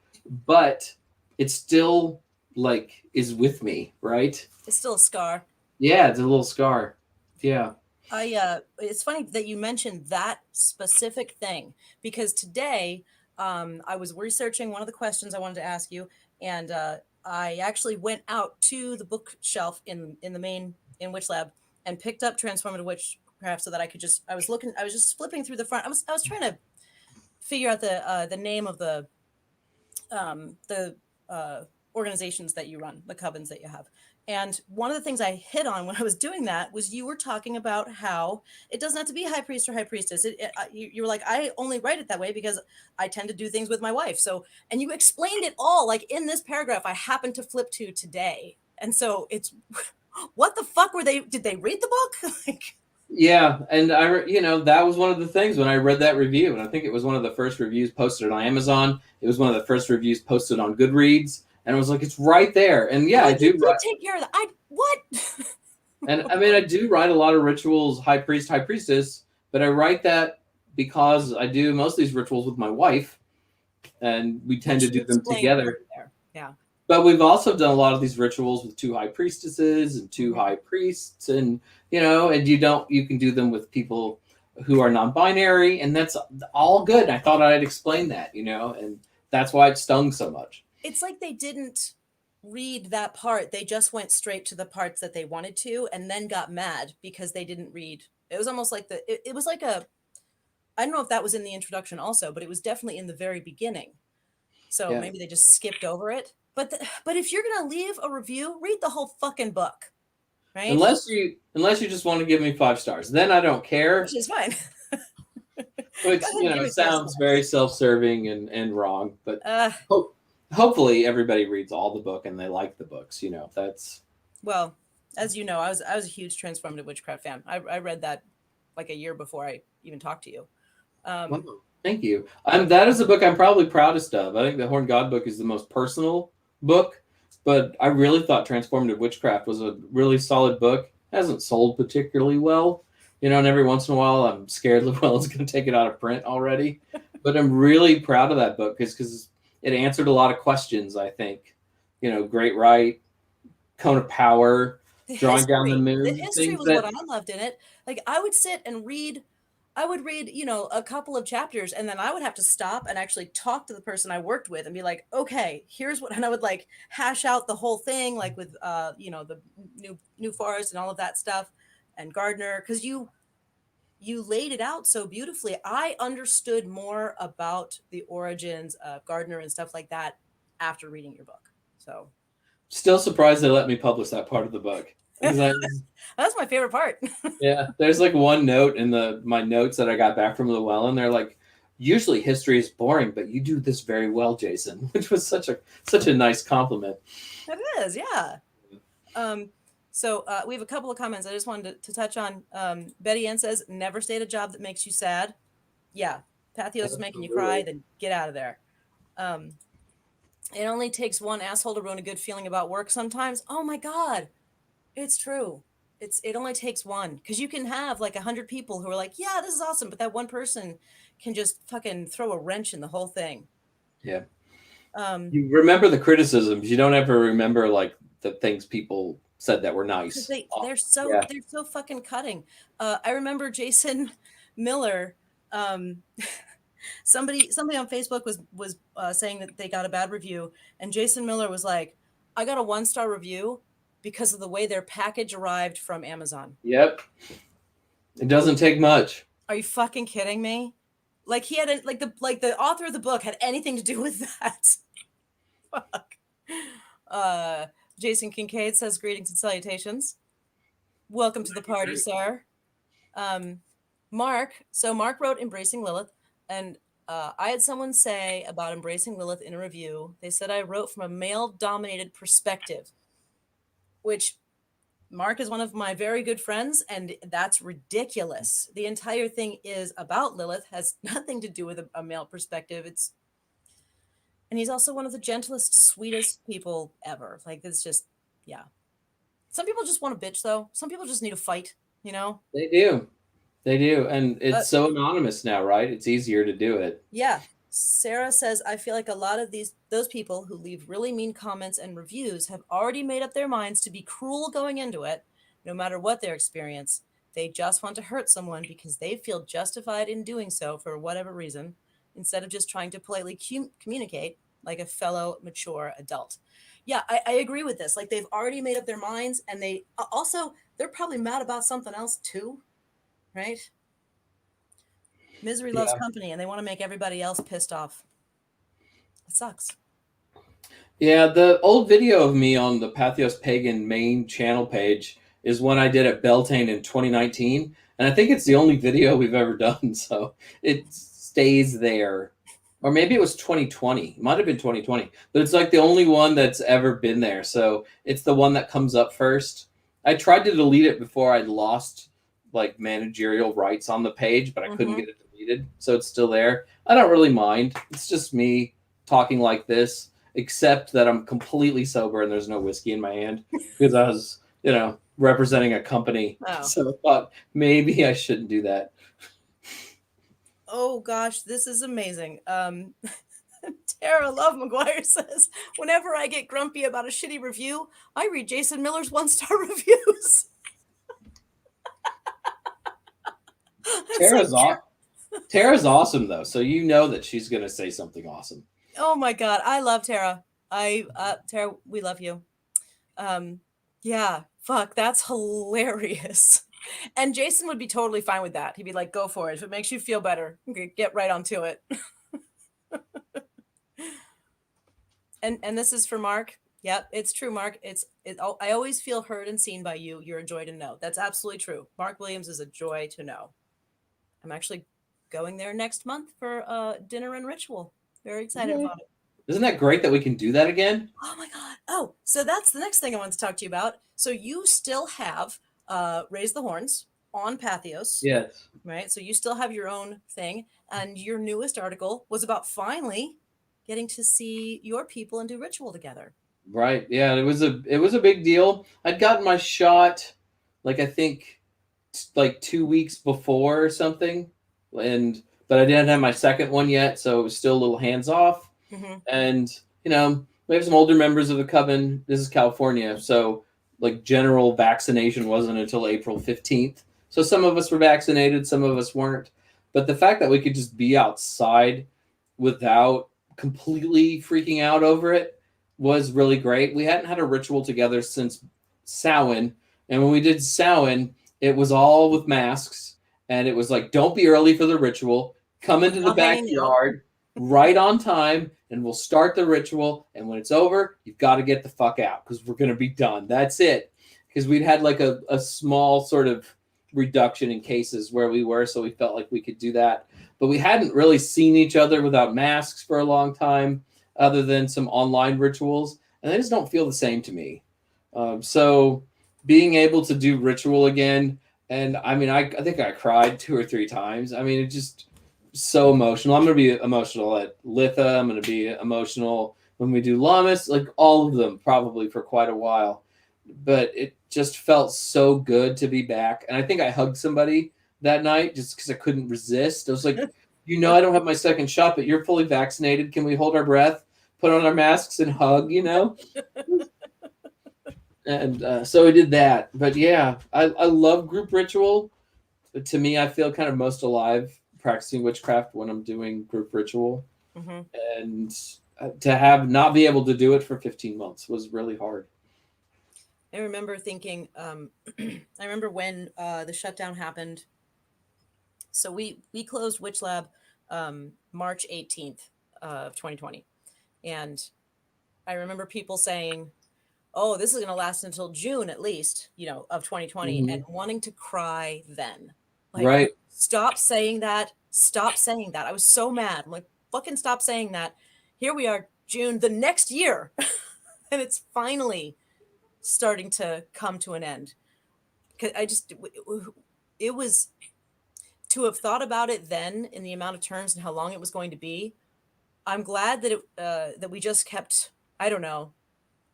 But it still like is with me, right? It's still a scar. Yeah, it's a little scar. Yeah. It's funny that you mentioned that specific thing, because today I was researching one of the questions I wanted to ask you, and I actually went out to the bookshelf in the main in Witch Lab and picked up Transformative Witchcraft so that I was just flipping through the front. I was trying to figure out the name of the organizations that you run, the covens that you have. And one of the things I hit on when I was doing that was you were talking about how it doesn't have to be high priest or high priestess. You were like, I only write it that way because I tend to do things with my wife. So, and you explained it all like in this paragraph I happened to flip to today. And so it's, what the fuck did they read the book? Like, yeah, and that was one of the things when I read that review, and I think it was one of the first reviews posted on Amazon. It was one of the first reviews posted on Goodreads, and I was like, it's right there. And yeah, I do take care of that. What? And I mean, I do write a lot of rituals, high priest, high priestess, but I write that because I do most of these rituals with my wife, and we tend to do them together. Yeah. But we've also done a lot of these rituals with 2 high priestesses and 2 high priests, and and you can do them with people who are non-binary, and that's all good. I thought I'd explain that, and that's why it stung so much. It's like they didn't read that part. They just went straight to the parts that they wanted to, and then got mad because they didn't read. It was almost like it was like I don't know if that was in the introduction also, but it was definitely in the very beginning. So yeah. Maybe they just skipped over it. But if you're going to leave a review, read the whole fucking book, right? Unless you just want to give me 5 stars, then I don't care. Which is fine. Which, sounds very self-serving and wrong. But hopefully everybody reads all the book and they like the books. That's... Well, as you know, I was a huge Transformative Witchcraft fan. I read that like a year before I even talked to you. Wow. Thank you. That is a book I'm probably proudest of. I think the Horned God book is the most personal book, but I really thought Transformative Witchcraft was a really solid book. It hasn't sold particularly well, and every once in a while I'm scared Llewellyn's going to take it out of print already. But I'm really proud of that book because it answered a lot of questions, I think. Great Right, Cone of Power, Drawing Down the The Moon, history things was what that, I loved in it. Like I would sit and read I would read, a couple of chapters and then I would have to stop and actually talk to the person I worked with and be like, okay, here's what, and I would like hash out the whole thing, like with, the new forest and all of that stuff and Gardner, because you laid it out so beautifully. I understood more about the origins of Gardner and stuff like that after reading your book. So still surprised they let me publish that part of the book. Because that's my favorite part. yeah, there's like one note in my notes that I got back from Llewellyn. They're like, usually history is boring, but you do this very well, Jason, which was such a nice compliment. It is, yeah. So we have a couple of comments I just wanted to touch on. Betty Ann says, never stay at a job that makes you sad. Yeah. Pathos is making you cry, then get out of there. It only takes one asshole to ruin a good feeling about work sometimes. Oh my God. It's true. It only takes one, because you can have like 100 people who are like, yeah, this is awesome, but that one person can just fucking throw a wrench in the whole thing. Yeah. You remember the criticisms. You don't ever remember like the things people said that were nice. They're so fucking cutting. I remember Jason Miller. Somebody on Facebook was saying that they got a bad review, and Jason Miller was like, I got a 1-star review because of the way their package arrived from Amazon. Yep. It doesn't take much. Are you fucking kidding me? Like he had the author of the book had anything to do with that. Fuck. Jason Kincaid says, greetings and salutations. Welcome to the party, sir. Mark wrote Embracing Lilith, and I had someone say about Embracing Lilith in a review. They said I wrote from a male-dominated perspective, which Mark is one of my very good friends, and that's ridiculous. The entire thing is about Lilith, has nothing to do with a male perspective. And he's also one of the gentlest, sweetest people ever. Like, it's just, yeah. Some people just want to bitch, though. Some people just need to fight, They do. They do. And it's so anonymous now, right? It's easier to do it. Yeah. Sarah says, I feel like a lot of those people who leave really mean comments and reviews have already made up their minds to be cruel going into it, no matter what their experience. They just want to hurt someone because they feel justified in doing so for whatever reason, instead of just trying to politely communicate like a fellow mature adult. Yeah, I agree with this. Like, they've already made up their minds, and they're probably mad about something else too, right? Misery loves company, and they want to make everybody else pissed off. It sucks. Yeah, the old video of me on the Pathos Pagan main channel page is one I did at Beltane in 2019, and I think it's the only video we've ever done, so it stays there. Or maybe it was 2020. It might have been 2020, but it's like the only one that's ever been there, so it's the one that comes up first. I tried to delete it before I'd lost like managerial rights on the page, but I couldn't get it deleted, so it's still there. I don't really mind. It's just me talking like this, except that I'm completely sober and there's no whiskey in my hand because I was, representing a company. Oh. So I thought maybe I shouldn't do that. Oh gosh, this is amazing. Tara Love McGuire says, whenever I get grumpy about a shitty review, I read Jason Miller's 1-star reviews. Tara's awesome though, so you know that she's gonna say something awesome. Oh my God, I love Tara. Tara, we love you. Yeah, fuck, that's hilarious. And Jason would be totally fine with that. He'd be like, go for it. If it makes you feel better, get right onto it. And this is for Mark. Yep, it's true, Mark. I always feel heard and seen by you. You're a joy to know. That's absolutely true. Mark Williams is a joy to know. I'm actually going there next month for dinner and ritual. Very excited about it. Isn't that great that we can do that again? Oh my God. Oh, so that's the next thing I want to talk to you about. So you still have Raise the Horns on Pathos, Yes. right? So you still have your own thing. And your newest article was about finally getting to see your people and do ritual together. Right. Yeah, it was a big deal. I'd gotten my shot like I think like 2 weeks before or something, and but I didn't have my second one yet, so it was still a little hands off. Mm-hmm. And we have some older members of the coven. This is California, so like general vaccination wasn't until April 15th. So some of us were vaccinated, some of us weren't. But the fact that we could just be outside without completely freaking out over it was really great. We hadn't had a ritual together since Samhain, and when we did Samhain, it was all with masks, and it was like, don't be early for the ritual. Come into the Without hanging out. backyard right on time, and we'll start the ritual. And when it's over, you've got to get the fuck out because we're going to be done. That's it. Because we'd had like a small sort of reduction in cases where we were, so we felt like we could do that. But we hadn't really seen each other without masks for a long time, other than some online rituals, and they just don't feel the same to me. So being able to do ritual again, and I mean, I think I cried 2 or 3 times. I mean, it just so emotional. I'm going to be emotional at Litha. I'm going to be emotional when we do Lamas, like all of them probably for quite a while. But it just felt so good to be back. And I think I hugged somebody that night just because I couldn't resist. I was like, I don't have my second shot, but you're fully vaccinated. Can we hold our breath, put on our masks, and hug? And so we did that. But yeah, I love group ritual. But to me, I feel kind of most alive practicing witchcraft when I'm doing group ritual. Mm-hmm. And to have not be able to do it for 15 months was really hard. I remember thinking, I remember when the shutdown happened. So we closed Witch Lab March 18th of 2020. And I remember people saying, oh, this is going to last until June at least, of 2020, and Mhm. wanting to cry then. Like, Right. stop saying that. Stop saying that. I was so mad. I'm like, fucking stop saying that. Here we are, June, the next year. And it's finally starting to come to an end. Cause it was to have thought about it then in the amount of terms and how long it was going to be. I'm glad that that we just kept, I don't know,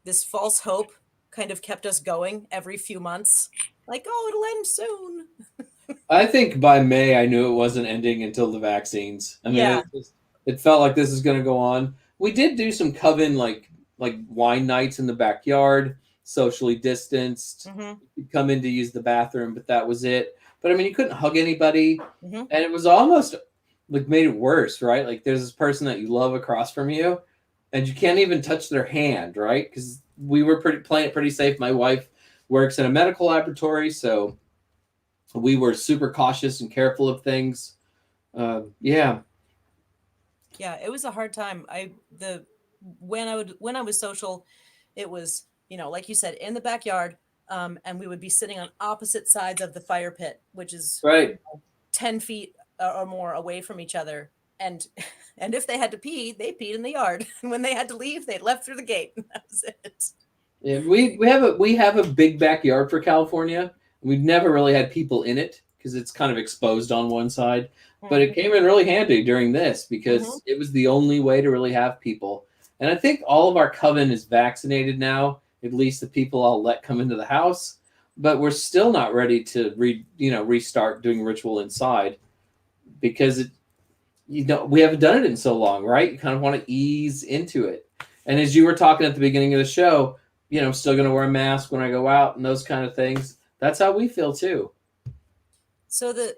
this false hope kind of kept us going every few months. Like, oh, it'll end soon. I think by May I knew it wasn't ending until the vaccines. I mean, Yeah. it felt like this is going to go on. We did do some coven like wine nights in the backyard, socially distanced. Mm-hmm. You'd come in to use the bathroom, but that was it. But I mean, you couldn't hug anybody, Mm-hmm. and it was almost like made it worse, right? Like there's this person that you love across from you, and you can't even touch their hand, right? Because we were playing it pretty safe. My wife works in a medical laboratory, so we were super cautious and careful of things. Yeah. Yeah, it was a hard time. When I was social, it was, like you said, in the backyard, and we would be sitting on opposite sides of the fire pit, which is Right. 10 feet or more away from each other. And and if they had to pee, they peed in the yard. And when they had to leave, they left through the gate. That was it. Yeah, we have a big backyard for California. We've never really had people in it because it's kind of exposed on one side. But it came in really handy during this Mm-hmm. because it was the only way to really have people. And I think all of our coven is vaccinated now, at least the people I'll let come into the house. But we're still not ready to restart doing ritual inside because we haven't done it in so long, right? You kind of want to ease into it. And as you were talking at the beginning of the show, I'm still going to wear a mask when I go out and those kind of things. That's how we feel too. So the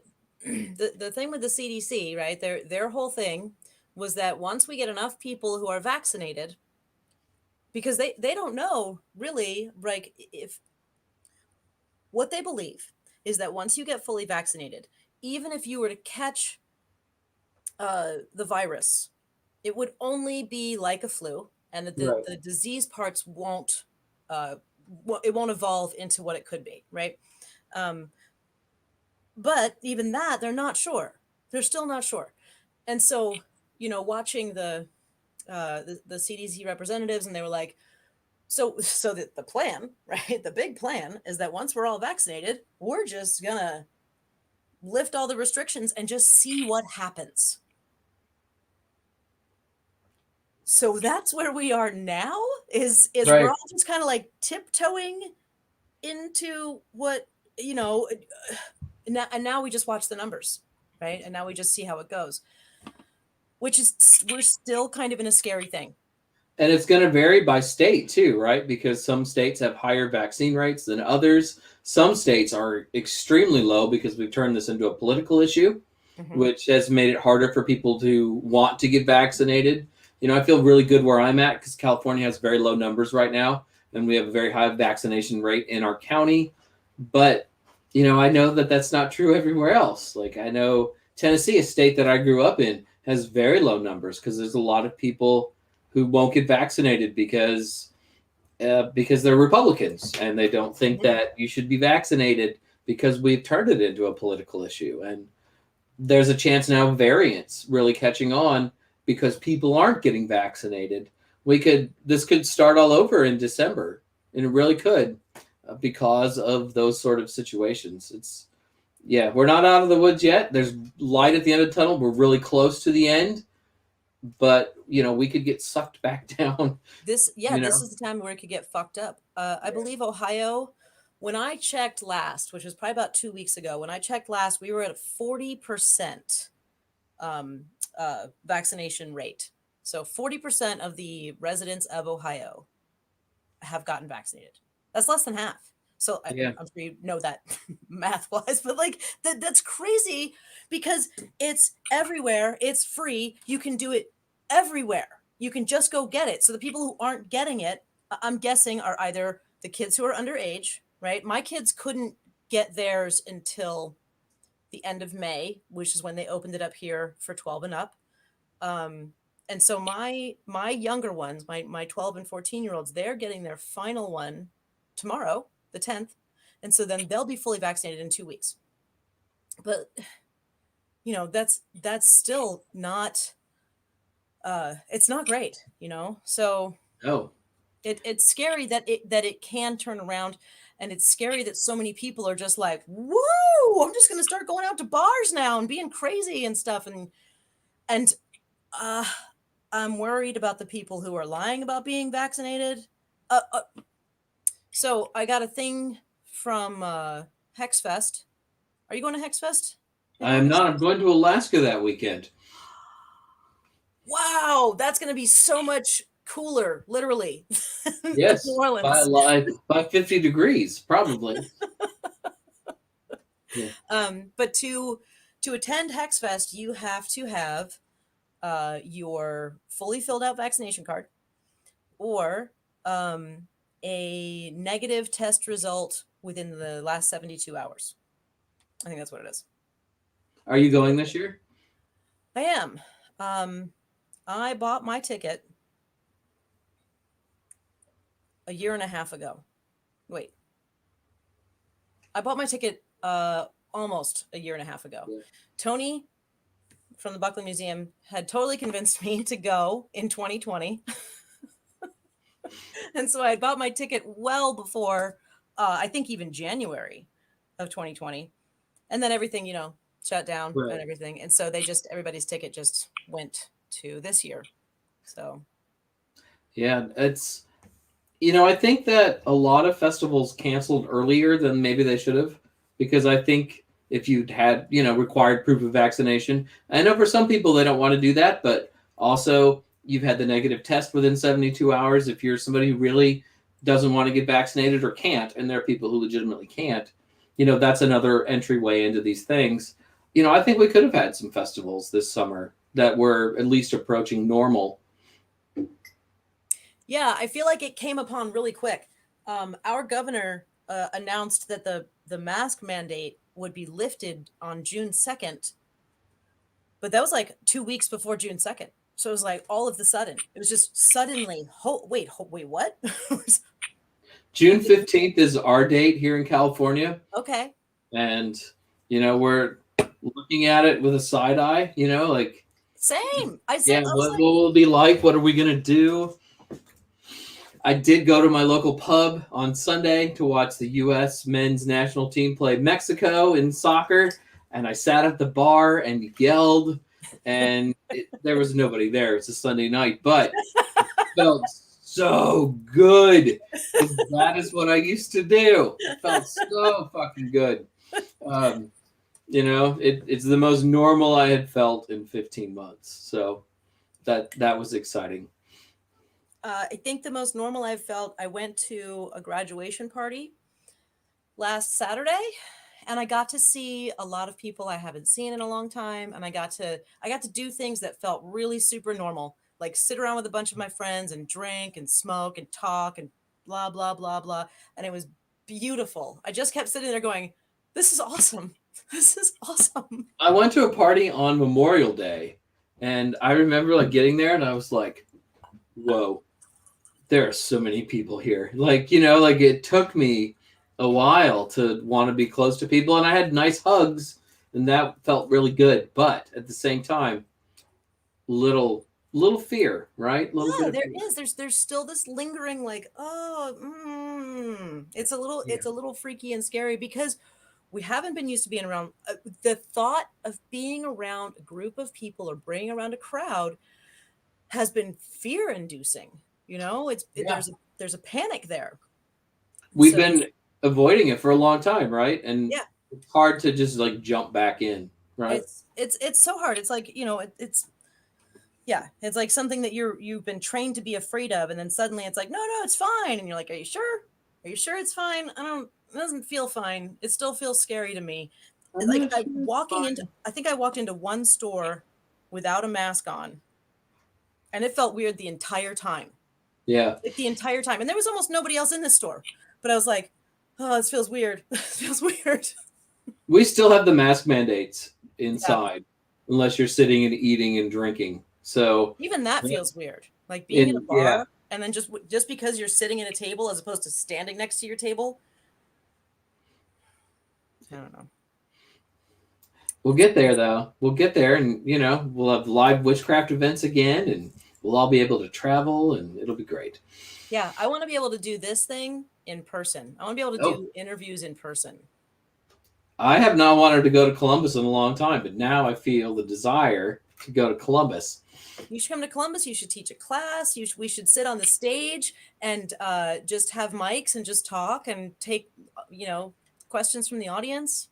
thing with the CDC, right? Their whole thing was that once we get enough people who are vaccinated, because they don't know really, like, if what they believe is that once you get fully vaccinated, even if you were to catch the virus, it would only be like a flu, and that the, Right. the disease parts uh, it won't evolve into what it could be, right? Um, but even that, they're not sure. They're still not sure. And so, watching the CDC representatives, and they were like, so the plan, right? The big plan is that once we're all vaccinated, we're just gonna lift all the restrictions and just see what happens. So that's where we are now. Is we're Right. all just kind of like tiptoeing into what you know, and now we just watch the numbers, right? And now we just see how it goes, which is we're still kind of in a scary thing. And it's going to vary by state too, right? Because some states have higher vaccine rates than others. Some states are extremely low because we've turned this into a political issue, Mm-hmm. which has made it harder for people to want to get vaccinated. You know, I feel really good where I'm at because California has very low numbers right now, and we have a very high vaccination rate in our county. But, you know, I know that that's not true everywhere else. Like, I know Tennessee, a state that I grew up in, has very low numbers because there's a lot of people who won't get vaccinated because they're Republicans and they don't think Mm-hmm. that you should be vaccinated because we've turned it into a political issue. And there's a chance now of variants really catching on because people aren't getting vaccinated. This could start all over in December, and it really could because of those sort of situations. Yeah, we're not out of the woods yet. There's light at the end of the tunnel. We're really close to the end, but you know, we could get sucked back down. This You this know, is the time where it could get fucked up. I believe Ohio, when I checked last, which was probably about 2 weeks ago, when I checked last, we were at a 40% um, vaccination rate. So 40% of the residents of Ohio have gotten vaccinated. That's less than half. So yeah, I'm sure you know that math wise, but like that's crazy because it's everywhere. It's free. You can do it everywhere. You can just go get it. So the people who aren't getting it, I'm guessing, are either the kids who are underage, right? My kids couldn't get theirs until the end of May, which is when they opened it up here for 12 and up. Um, and so my younger ones, my 12 and 14-year olds, they're getting their final one tomorrow, the 10th. And so then they'll be fully vaccinated in 2 weeks. But that's still not it's not great, you know? So no, it's scary that it can turn around, and it's scary that so many people are just like, woo, I'm just gonna start going out to bars now and being crazy and stuff. And uh I'm worried about the people who are lying about being vaccinated. So I got a thing from Hexfest. Are you going to Hexfest in I am August? not. I'm going to Alaska that weekend. Wow, that's going to be so much cooler, literally, than New Yes, Orleans. by 50 degrees, probably. Yeah. But to attend Hexfest, you have to have your fully filled out vaccination card, or a negative test result within the last 72 hours. I think that's what it is. Are you going this year? I am. Um, I bought my ticket a year and a half ago. Wait, I bought my ticket almost a year and a half ago. Yeah. Tony from the Buckley Museum had totally convinced me to go in 2020. And so I bought my ticket well before, I think even January of 2020. And then everything, shut down and Right. everything. And so everybody's ticket just went to this year. So, Yeah, I think that a lot of festivals canceled earlier than maybe they should have because I think if you'd had, required proof of vaccination, I know for some people they don't want to do that, but also you've had the negative test within 72 hours. If you're somebody who really doesn't want to get vaccinated or can't, and there are people who legitimately can't, that's another entryway into these things. I think we could have had some festivals this summer that were at least approaching normal. yeah, I feel like it came upon really quick. Our governor announced that the mask mandate would be lifted on June 2nd, but that was like 2 weeks before June 2nd. So it was like all of the sudden, it was just suddenly, wait, what? June 15th is our date here in California. Okay. And, we're looking at it with a side eye, like. Same. I Yeah, said, I was what like, will it be like? What are we gonna do? I did go to my local pub on Sunday to watch the U.S. men's national team play Mexico in soccer, and I sat at the bar and yelled, and there was nobody there. It's a Sunday night, but it felt so good because that is what I used to do. It felt so fucking good. Um, it's the most normal I had felt in 15 months. So that was exciting. I think the most normal I've felt, I went to a graduation party last Saturday and I got to see a lot of people I haven't seen in a long time. And I got to do things that felt really super normal, like sit around with a bunch of my friends and drink and smoke and talk and blah, blah, blah, blah. And it was beautiful. I just kept sitting there going, this is awesome. This is awesome. I went to a party on Memorial Day, and I remember like getting there, and I was like, "Whoa, there are so many people here!" Like like it took me a while to want to be close to people, and I had nice hugs, and that felt really good. But at the same time, little fear, right? Little bit Yeah, of there fear. is. There's still this lingering like, oh, Yeah. it's a little freaky and scary because we haven't been used to being around the thought of being around a group of people or being around a crowd has been fear inducing. Yeah. There's a panic there. We've So been avoiding it for a long time, right? And yeah, it's hard to just like jump back in, right? it's so hard. It's like, it's yeah, it's like something that you've been trained to be afraid of, and then suddenly it's like, no, it's fine, and you're like, are you sure? Are you sure it's fine? It doesn't feel fine. It still feels scary to me. I'm Like not sure it's fine. I think I walked into one store without a mask on, and it felt weird the entire time, Yeah. like the entire time, and there was almost nobody else in the store, but I was like, oh, this feels weird. This feels weird. We still have the mask mandates Yeah, inside, unless you're sitting and eating and drinking. So, even that feels weird. Like being in a in yeah, bar, and then just because you're sitting at a table as opposed to standing next to your table. I don't know. we'll get there though. We'll get there, and we'll have live witchcraft events again, and we'll all be able to travel, and it'll be great. Yeah, I want to be able to do this thing in person. I want to be able to Oh, do interviews in person. I have not wanted to go to Columbus in a long time, but now I feel the desire to go to Columbus. You should come to Columbus. You should teach a class. We should sit on the stage and just have mics and just talk and take, questions from the audience.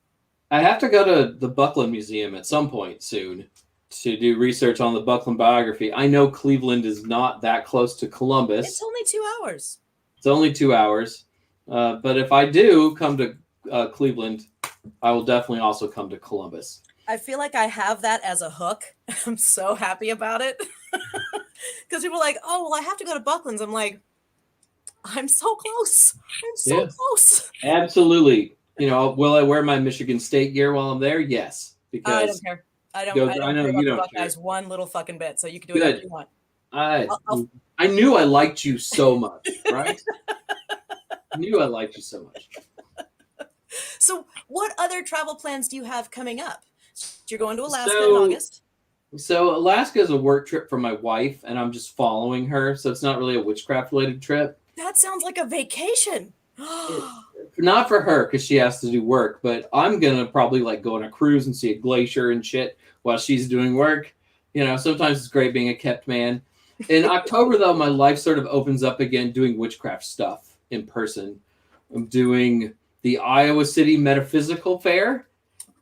I have to go to the Buckland Museum at some point soon to do research on the Buckland biography. I know Cleveland is not that close to Columbus. It's only 2 hours. It's only 2 hours. But if I do come to Cleveland, I will definitely also come to Columbus. I feel like I have that as a hook. I'm so happy about it. Because people are like, oh, well, I have to go to Buckland's. I'm like, I'm so close. I'm so close. Absolutely. Will I wear my Michigan State gear while I'm there? Yes. I Because don't care. I don't I know care you about the don't care. Buckeyes one little fucking bit. So you can do Good. whatever you want. I knew I liked you so much, right? I knew I liked you so much. So what other travel plans do you have coming up? You're going to Alaska in August. So Alaska is a work trip for my wife, and I'm just following her. So it's not really a witchcraft related trip. That sounds like a vacation. Not for her because she has to do work, but I'm gonna probably like go on a cruise and see a glacier and shit while she's doing work. Sometimes it's great being a kept man. In October, though, my life sort of opens up again doing witchcraft stuff in person. I'm doing the Iowa City Metaphysical Fair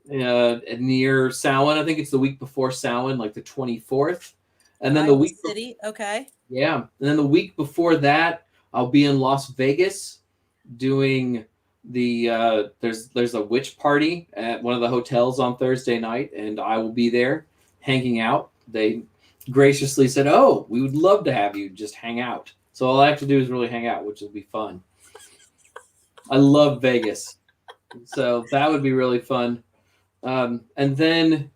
near Samhain. I think it's the week before Samhain, like the 24th. And then Iowa the week City, okay. Yeah. And then the week before that, I'll be in Las Vegas doing there's a witch party at one of the hotels on Thursday night, and I will be there hanging out. They graciously said, "Oh, we would love to have you just hang out." So all I have to do is really hang out, which will be fun. I love Vegas. So that would be really fun. And then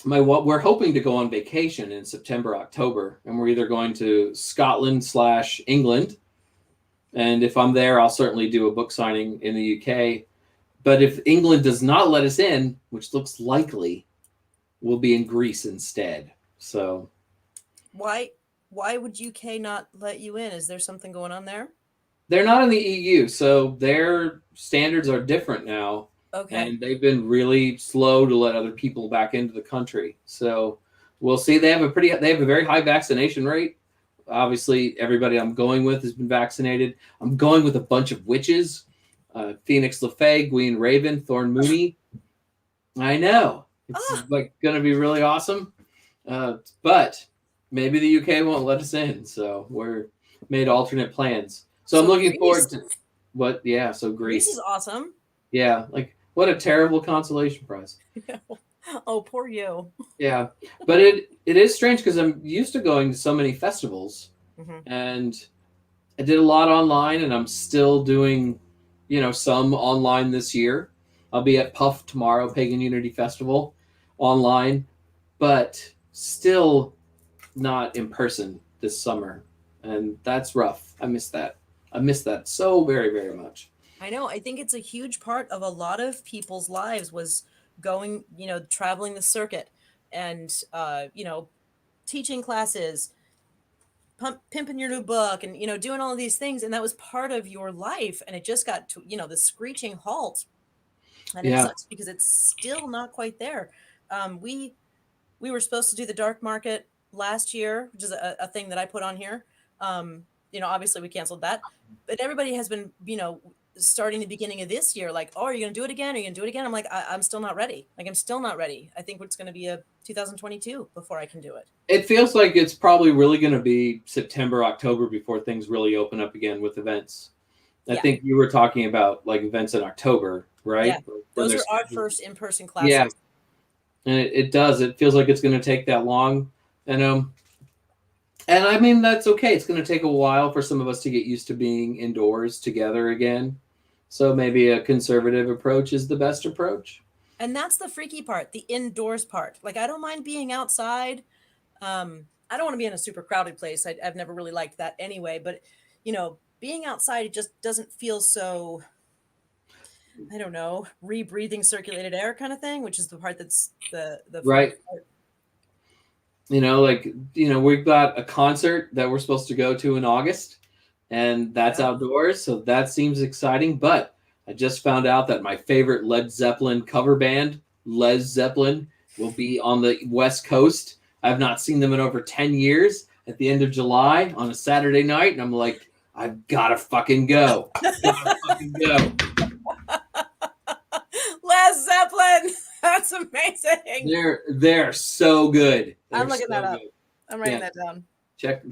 we're hoping to go on vacation in September, October, and we're either going to Scotland/England. And if I'm there, I'll certainly do a book signing in the UK. But if England does not let us in, which looks likely, will be in Greece instead. So Why why would UK not let you in? Is there something going on there? they're not in the EU, so their standards are different now, Okay. and they've been really slow to let other people back into the country. So we'll see. They have a very high vaccination rate. Obviously, everybody I'm going with has been vaccinated. I'm going with a bunch of witches: Phoenix LaFay, Gwen Raven, Thorn Mooney. I know it's Ah, like going to be really awesome, but maybe the UK won't let us in, so we're made alternate plans. So I'm so looking Greece. forward to what? Yeah, so Greece is Greece. awesome. Yeah, like what a terrible consolation prize. Oh, poor you. Yeah, but it is strange because I'm used to going to so many festivals, Hmm. and I did a lot online, and I'm still doing, some online this year. I'll be at Puff tomorrow, Pagan Unity Festival, online, but still not in person this summer, and that's rough. I miss that. I miss that so very, very much. I know. I think it's a huge part of a lot of people's lives was going, traveling the circuit and, teaching classes, pimping your new book and, doing all of these things. And that was part of your life. And it just got to, the screeching halt. And it Yeah, sucks because it's still not quite there. We were supposed to do the dark market last year, which is a thing that I put on here. Obviously we canceled that, but everybody has been, starting the beginning of this year, like, oh, are you going to do it again? Are you going to do it again? I'm like, I'm still not ready. Like, I'm still not ready. I think it's going to be a 2022 before I can do it. it feels like it's probably really going to be September, October before things really open up again with events. I Yeah. think you were talking about like events in October, Yeah. right? When Those they're are our scheduled. first in-person Yeah, classes. and it does. It feels like it's going to take that long, and and I mean that's okay. It's going to take a while for some of us to get used to being indoors together again. So maybe a conservative approach is the best approach. And that's the freaky part, the indoors part. Like, I don't mind being outside. I don't want to be in a super crowded place. I've never really liked that anyway. But being outside, it just doesn't feel so. I don't know, rebreathing circulated air kind of thing, which is the part that's the fun Right. part. We've got a concert that we're supposed to go to in August, and that's Yeah. outdoors, so that seems exciting. But I just found out that my favorite Led Zeppelin cover band, Led Zeppelin, will be on the West Coast. I've not seen them in over 10 years at the end of July on a Saturday night, and I'm like, I've gotta fucking go. Gotta fucking go. Les Zeppelin. That's amazing. They're so good. I'm They're looking that so up. good. I'm writing Yeah. that down.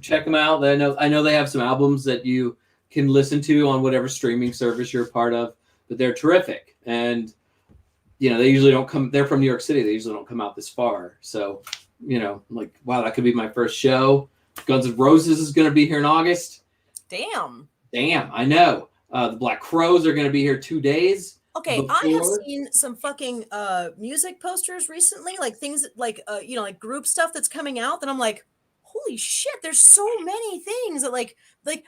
Check them out. I know they have some albums that you can listen to on whatever streaming service you're a part of, but they're terrific. And they usually don't come. They're from New York City. They usually don't come out this far. So I'm like, wow, that could be my first show. Guns N' Roses is going to be here in August. Damn. Damn, I know. The Black Crows are going to be here 2 days Okay, I have before. seen some fucking music posters recently, like things like like group stuff that's coming out that I'm like, holy shit, there's so many things that like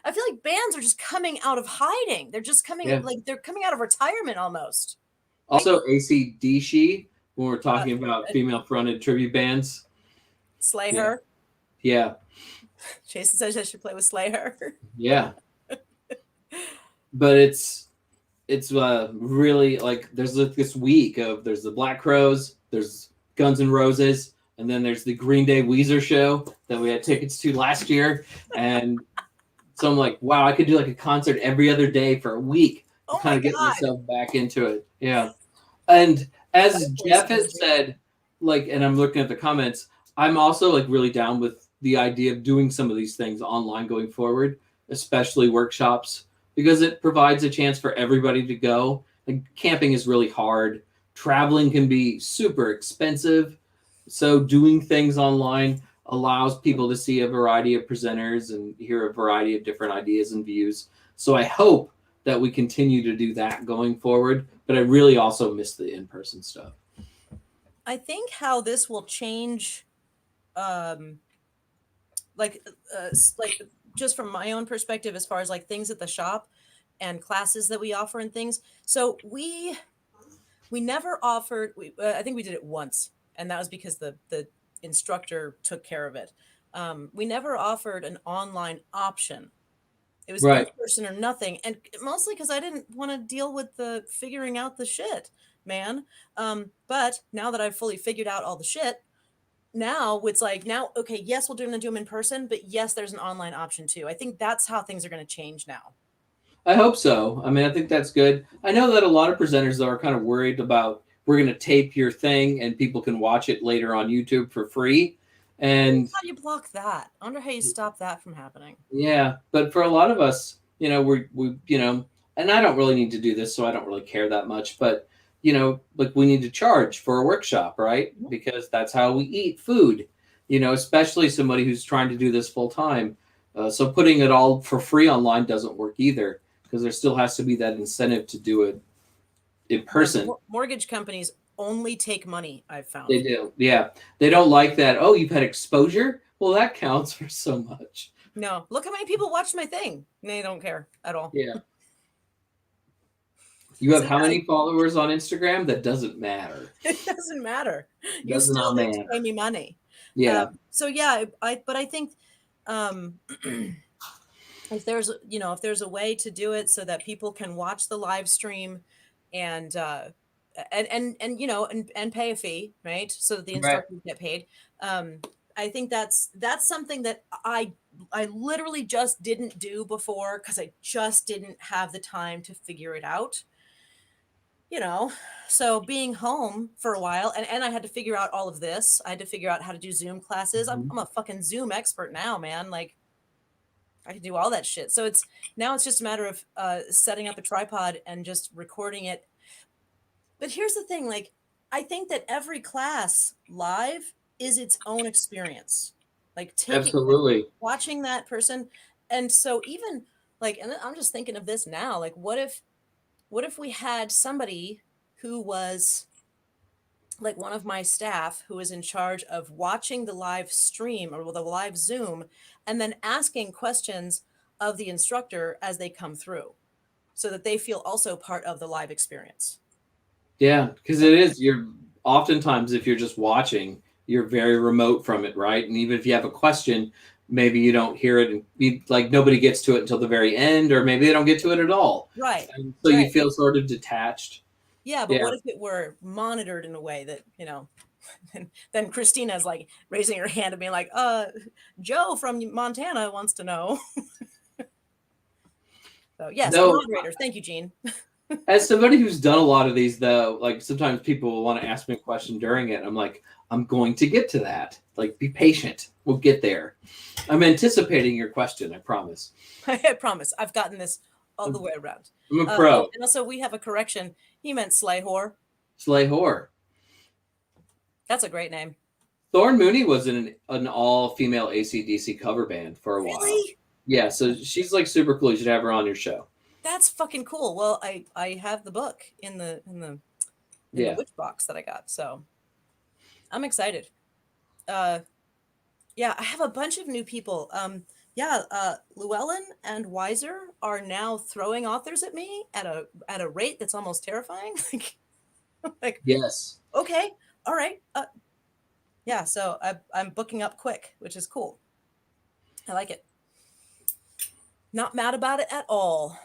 I feel like bands are just coming out of hiding. They're just coming Yeah. like they're coming out of retirement almost. Like Also, AC/DC when we're uh, talking about female-fronted tribute bands. Slay Yeah, Her. yeah, Jason says I should play with Slay Her. yeah. But it's really like there's this week of there's the Black Crows, there's Guns N' Roses, and then there's the Green Day Weezer show that we had tickets to last year, and so I'm like, wow, I could do like a concert every other day for a week to Oh kind my of get god. myself back into it. Yeah, and as That voice Jeff had misery. said, like, and I'm looking at the comments, I'm also like really down with the idea of doing some of these things online going forward, especially workshops, because it provides a chance for everybody to go. Like, camping is really hard. Traveling can be super expensive. So doing things online allows people to see a variety of presenters and hear a variety of different ideas and views. So I hope that we continue to do that going forward. But I really also miss the in-person stuff. I think how this will change um like like just from my own perspective as far as like things at the shop and classes that we offer and things. So we never offered I think we did it once. and that was because the instructor took care of it. We never offered an online option. It was in Right. person or nothing, and mostly because I didn't want to deal with the figuring out the shit, man. But now that I've fully figured out all the shit, now it's like, now, okay, yes, we're going to do them in person, but yes, there's an online option too. I think that's how things are going to change now. I hope so. I mean, I think that's good. I know that a lot of presenters though are kind of worried about we're going to tape your thing and people can watch it later on YouTube for free. And How do you block that? I wonder how you stop that from happening. yeah, but for a lot of us, we and I don't really need to do this, so I don't really care that much. But like we need to charge for a workshop, right? Mhm. Because that's how we eat food. Especially somebody who's trying to do this full time. So putting it all for free online doesn't work either, because there still has to be that incentive to do it in Yeah, person. mortgage companies only take money, I've They found. do, yeah. They don't like that. Oh, you've had exposure. Well, that counts for so much. No, look how many people watched my thing. They don't care at all. Yeah. You have So how yeah, many followers on Instagram? That doesn't matter. it doesn't matter. You Does still not need to pay matter. me money. Yeah. So yeah, but I think um, if there's a way to do it so that people can watch the live stream and and pay a fee, right? So that the Right. instructors get paid. Um, I think that's something that I literally just didn't do before because I just didn't have the time to figure it out. you know so being home for a while, and I had to figure out all of this. I had to figure out how to do Zoom classes. I'm, Mhm. I'm a fucking Zoom expert now, man. Like, I can do all that shit. So it's just a matter of setting up a tripod and just recording it. But here's the thing, like, I think that every class live is its own experience, like Absolutely. watching that person. And so even like, and I'm just thinking of this now, like, what if we had somebody who was like one of my staff who is in charge of watching the live stream or the live Zoom and then asking questions of the instructor as they come through so that they feel also part of the live experience. Yeah, because it is. You're oftentimes, if you're just watching, you're very remote from it, right? And even if you have a question, maybe you don't hear it, and like nobody gets to it until the very end, or maybe they don't get to it at all. Right. And so Right. you feel sort of detached. Yeah, but Yeah. what if it were monitored in a way that, and then Christina's like raising her hand and being like, Joe from Montana wants to know. So yes, a No, moderator. Thank you, Gene. as somebody who's done a lot of these, though, like sometimes people will want to ask me a question during it. I'm like, I'm going to get to that. Like, be patient. We'll get there. I'm anticipating your question. I promise. I promise. I've gotten this all the way around. I'm a pro. And also, we have a correction. He meant Slay Whore. Slay whore. That's a great name. Thorn Mooney was in an all-female AC/DC cover band for a while. Really? Yeah, so she's like super cool. You should have her on your show. That's fucking cool. Well, I have the book in the Yeah. witch box that I got, so I'm excited. Yeah, I have a bunch of new people. Llewellyn and Weiser are now throwing authors at me at a rate that's almost terrifying. like, Yes. okay, all right, yeah. So I'm booking up quick, which is cool. I like it. Not mad about it at all.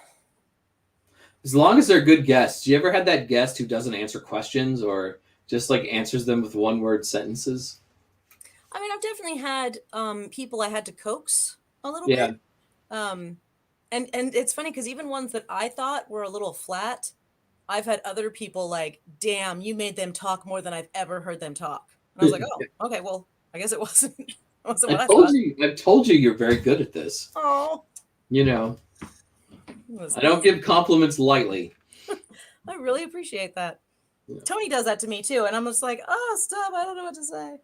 As long as they're good guests. You ever had that guest who doesn't answer questions or just like answers them with one-word sentences? I mean, I've definitely had people I had to coax a little Yeah. bit. And it's funny because even ones that I thought were a little flat, I've had other people like, damn, you made them talk more than I've ever heard them talk. And I was like, oh, okay, well, I guess it wasn't what I thought. I've told you you're very good at this. Oh, I don't give compliments lightly. I really appreciate that. Yeah. Tony does that to me too, and I'm just like, oh, stop! I don't know what to say.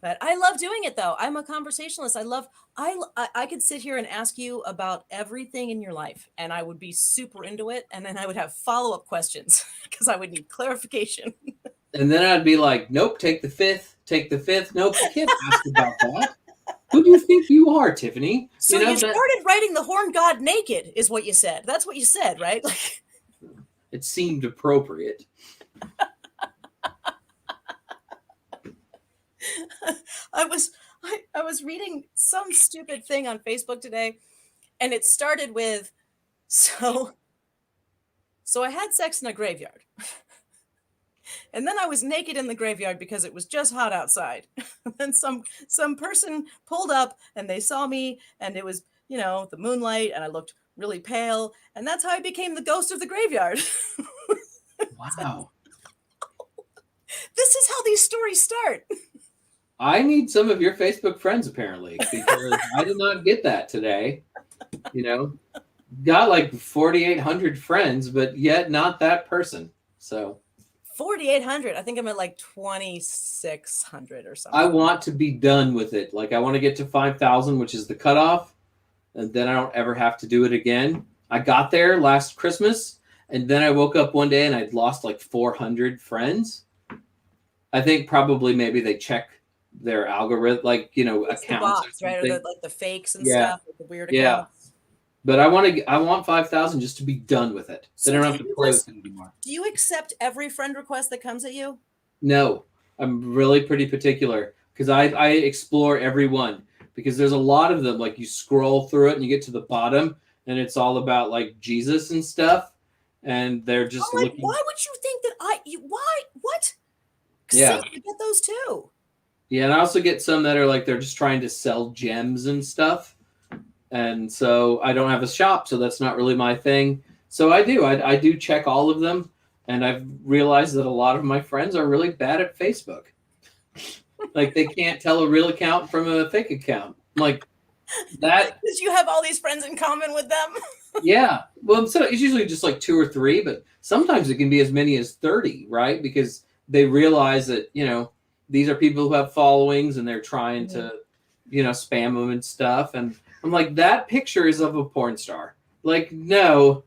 But I love doing it though. I'm a conversationalist. I could sit here and ask you about everything in your life, and I would be super into it, and then I would have follow-up questions because I would need clarification. And then I'd be like, nope, take the fifth. Nope, you can't ask about that. Who do you think you are, Tiffany? So you started writing the Horn God naked, is what you said. That's what you said, right? It seemed appropriate. I was I was reading some stupid thing on Facebook today, and it started with so so I had sex in a graveyard. And then I was naked in the graveyard because it was just hot outside. Then some person pulled up and they saw me and it was, the moonlight and I looked really pale and that's how I became the ghost of the graveyard. Wow. This is how these stories start. I need some of your Facebook friends apparently because I did not get that today. Got like 4,800 friends, but yet not that person. So 4,800. I think I'm at like 2,600 or something. I want to be done with it. Like I want to get to 5,000, which is the cutoff, and then I don't ever have to do it again. I got there last Christmas, and then I woke up one day and I'd lost like 400 friends. I think probably maybe they check their algorithm, like It's accounts, the bots, or right? Or something. the fakes and Yeah. stuff, like the weird Yeah. accounts. But I want 5,000 just to be done with it. So Then I do don't have to you play just- with it anymore. Do you accept every friend request that comes at you? No, I'm really pretty particular because I explore every one because there's a lot of them. Like you scroll through it and you get to the bottom and it's all about like Jesus and stuff, and they're just I'm like, looking. why would you think that why? What? Yeah. Same, I get those too. Yeah, and I also get some that are like they're just trying to sell gems and stuff, and so I don't have a shop, so that's not really my thing. So I do check all of them, and I've realized that a lot of my friends are really bad at Facebook. Like they can't tell a real account from a fake account. Like that. Because you have all these friends in common with them. Yeah. Well, so it's usually just like 2 or 3, but sometimes it can be as many as 30, right? Because they realize that, these are people who have followings and they're trying to, spam them and stuff. And I'm like, that picture is of a porn star. Like, no.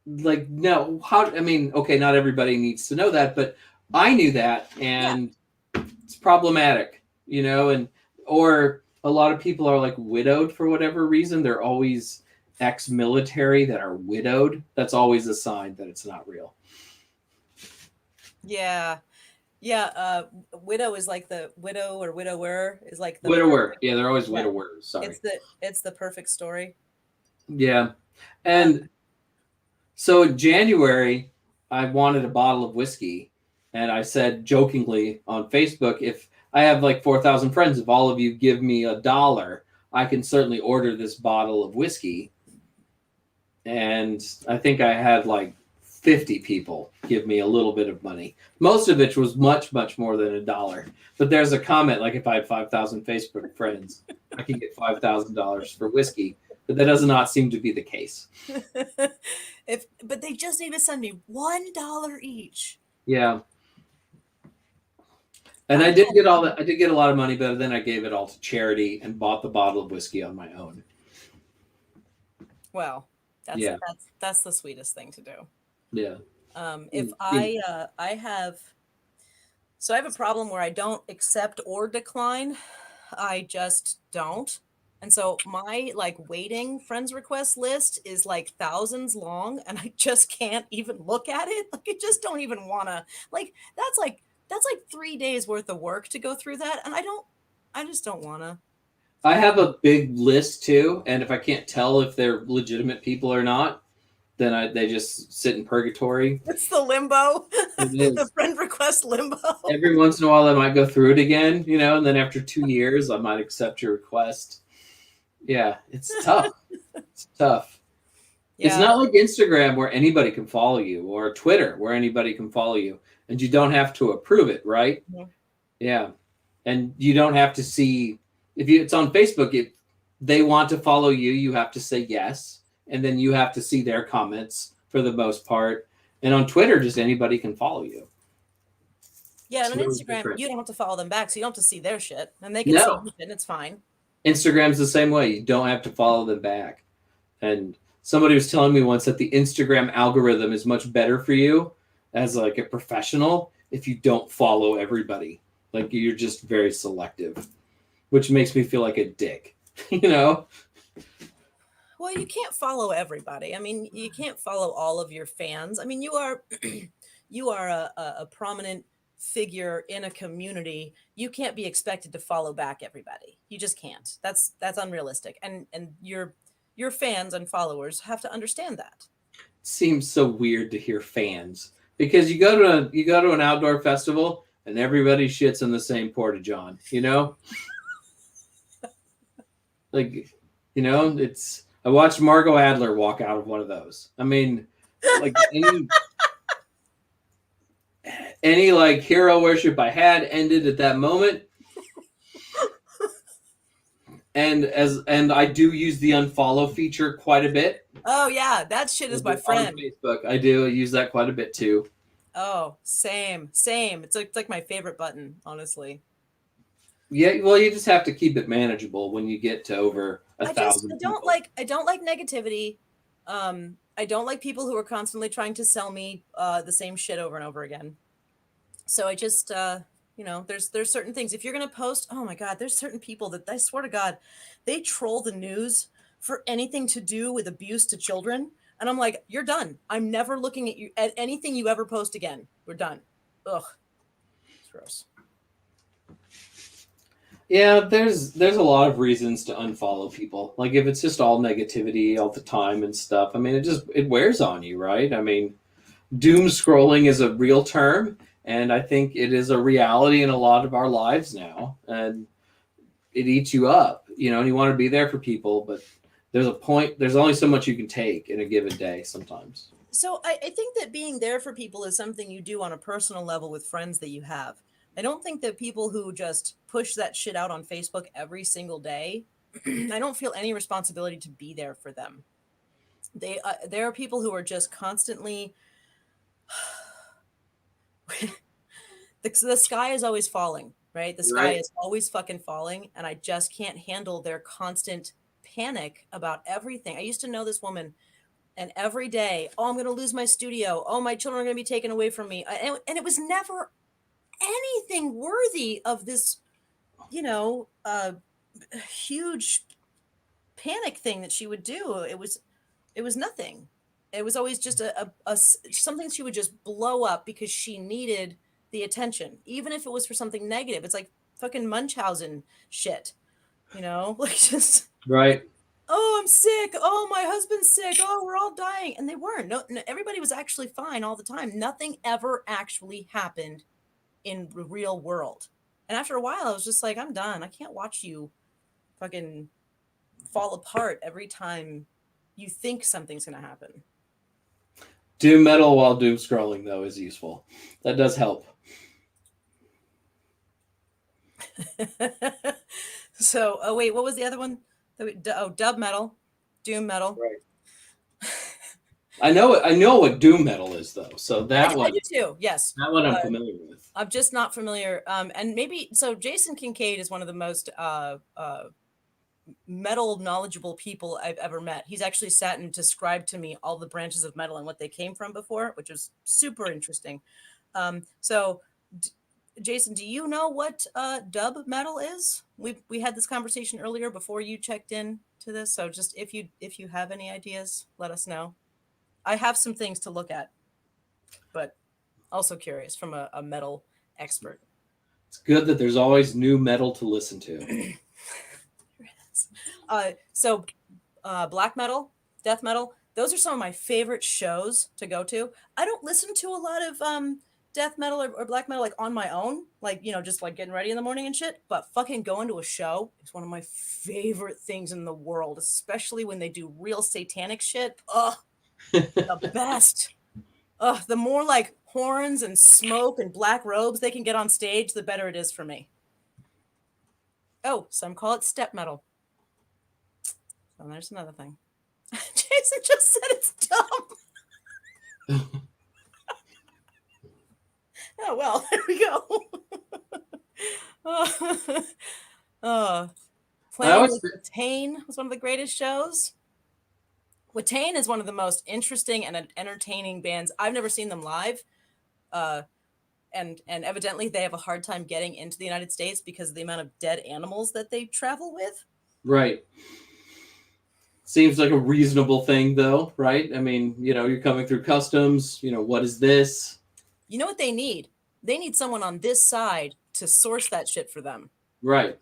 Like, no. Okay, not everybody needs to know that, but I knew that, and it's problematic, or a lot of people are like widowed for whatever reason. They're always ex-military that are widowed. That's always a sign that it's not real. Yeah. Widow is like the widow or widower is like the Widower. Yeah, they're always widowers. Sorry. It's the perfect story. Yeah. And so in January, I wanted a bottle of whiskey, and I said jokingly on Facebook, if I have like 4,000 friends, if all of you give me $1, I can certainly order this bottle of whiskey. And I think I had like 50 people give me a little bit of money. Most of it was much, much more than $1. But there's a comment like, if I had 5,000 Facebook friends, I can get $5,000 for whiskey. But that does not seem to be the case. But they just need to send me $1 each. Yeah. And I did get all that. I did get a lot of money, but then I gave it all to charity and bought the bottle of whiskey on my own. Well, that's the sweetest thing to do. Yeah. If I have a problem where I don't accept or decline. I just don't. And so my like waiting friends request list is like thousands long, and I just can't even look at it. Like I just don't even want to. Like that's like 3 days worth of work to go through that, and I just don't want to. I have a big list too, and if I can't tell if they're legitimate people or not, then they just sit in purgatory. It's the limbo. It is. The friend request limbo. Every once in a while, I might go through it again, and then after 2 years, I might accept your request. Yeah, it's tough. It's tough. Yeah. It's not like Instagram where anybody can follow you, or Twitter where anybody can follow you, and you don't have to approve it, right? Mm-hmm. Yeah, and you don't have to see it's on Facebook. If they want to follow you, you have to say yes, and then you have to see their comments for the most part. And on Twitter, just anybody can follow you. Yeah, and on Instagram, you don't have to follow them back, so you don't have to see their shit, and they can see your shit, and it's fine. Instagram's the same way. You don't have to follow them back. And somebody was telling me once that the Instagram algorithm is much better for you as like a professional if you don't follow everybody. Like you're just very selective, which makes me feel like a dick, Well, you can't follow everybody. I mean, you can't follow all of your fans. I mean, you are a prominent figure in a community, you can't be expected to follow back everybody. You just can't. That's unrealistic. And your fans and followers have to understand that. Seems so weird to hear fans because you go to an outdoor festival and everybody shits in the same porta john, you know? Like, you know, it's I watched Margot Adler walk out of one of those. I mean, like any like hero worship I had ended at that moment. And I do use the unfollow feature quite a bit. Oh yeah, that shit is my friend. On Facebook, I do use that quite a bit too. Oh, same. It's like my favorite button, honestly. Yeah, well, you just have to keep it manageable when you get to over a thousand. I don't like negativity. I don't like people who are constantly trying to sell me the same shit over and over again. So I just there's certain things. If you're gonna post, oh my god, there's certain people that I swear to God, they troll the news for anything to do with abuse to children. And I'm like, you're done. I'm never looking at anything you ever post again. We're done. Ugh. It's gross. Yeah, there's a lot of reasons to unfollow people. Like if it's just all negativity all the time and stuff. I mean, it wears on you, right? I mean, doom scrolling is a real term, and I think it is a reality in a lot of our lives now. And it eats you up, you know, and you want to be there for people, but there's a point, there's only so much you can take in a given day sometimes. So I think that being there for people is something you do on a personal level with friends that you have. I don't think that people who just push that shit out on Facebook every single day, I don't feel any responsibility to be there for them. There are people who are just constantly the sky is always falling, right? The sky Right. is always fucking falling, and I just can't handle their constant panic about everything. I used to know this woman, and every day, oh, I'm going to lose my studio. Oh, my children are going to be taken away from me. And it was never anything worthy of this, huge panic thing that she would do. It was nothing. It was always just something she would just blow up because she needed the attention, even if it was for something negative. It's like fucking Munchausen shit, like just Right. oh, I'm sick. Oh, my husband's sick. Oh, we're all dying. And they weren't. No, everybody was actually fine all the time. Nothing ever actually happened in the real world. And after a while, I was just like, I'm done. I can't watch you fucking fall apart every time you think something's going to happen. Doom metal while doom scrolling, though, is useful. That does help. So, oh, wait, what was the other one? Dub metal, doom metal. Right. I know what doom metal is, though. So that one, I do too. Yes, that one I'm familiar with. I'm just not familiar. And maybe so. Jason Kincaid is one of the most metal knowledgeable people I've ever met. He's actually sat and described to me all the branches of metal and what they came from before, which is super interesting. Jason, do you know what dub metal is? We had this conversation earlier before you checked in to this. So just if you have any ideas, let us know. I have some things to look at, but also curious from a metal expert. It's good that there's always new metal to listen to. Black metal, death metal, those are some of my favorite shows to go to. I don't listen to a lot of death metal or black metal like on my own, like just like getting ready in the morning and shit, but fucking going to a show is one of my favorite things in the world, especially when they do real satanic shit. Ugh, the best. Ugh, the more like horns and smoke and black robes they can get on stage, the better it is for me. Oh, some call it step metal. So there's another thing. Jason just said it's dumb. Oh, well, there we go. Playing with Watain was one of the greatest shows. Watain is one of the most interesting and entertaining bands. I've never seen them live. And evidently they have a hard time getting into the United States because of the amount of dead animals that they travel with. Right. Seems like a reasonable thing, though, right? I mean, you're coming through customs. What is this? You know what they need? They need someone on this side to source that shit for them. Right.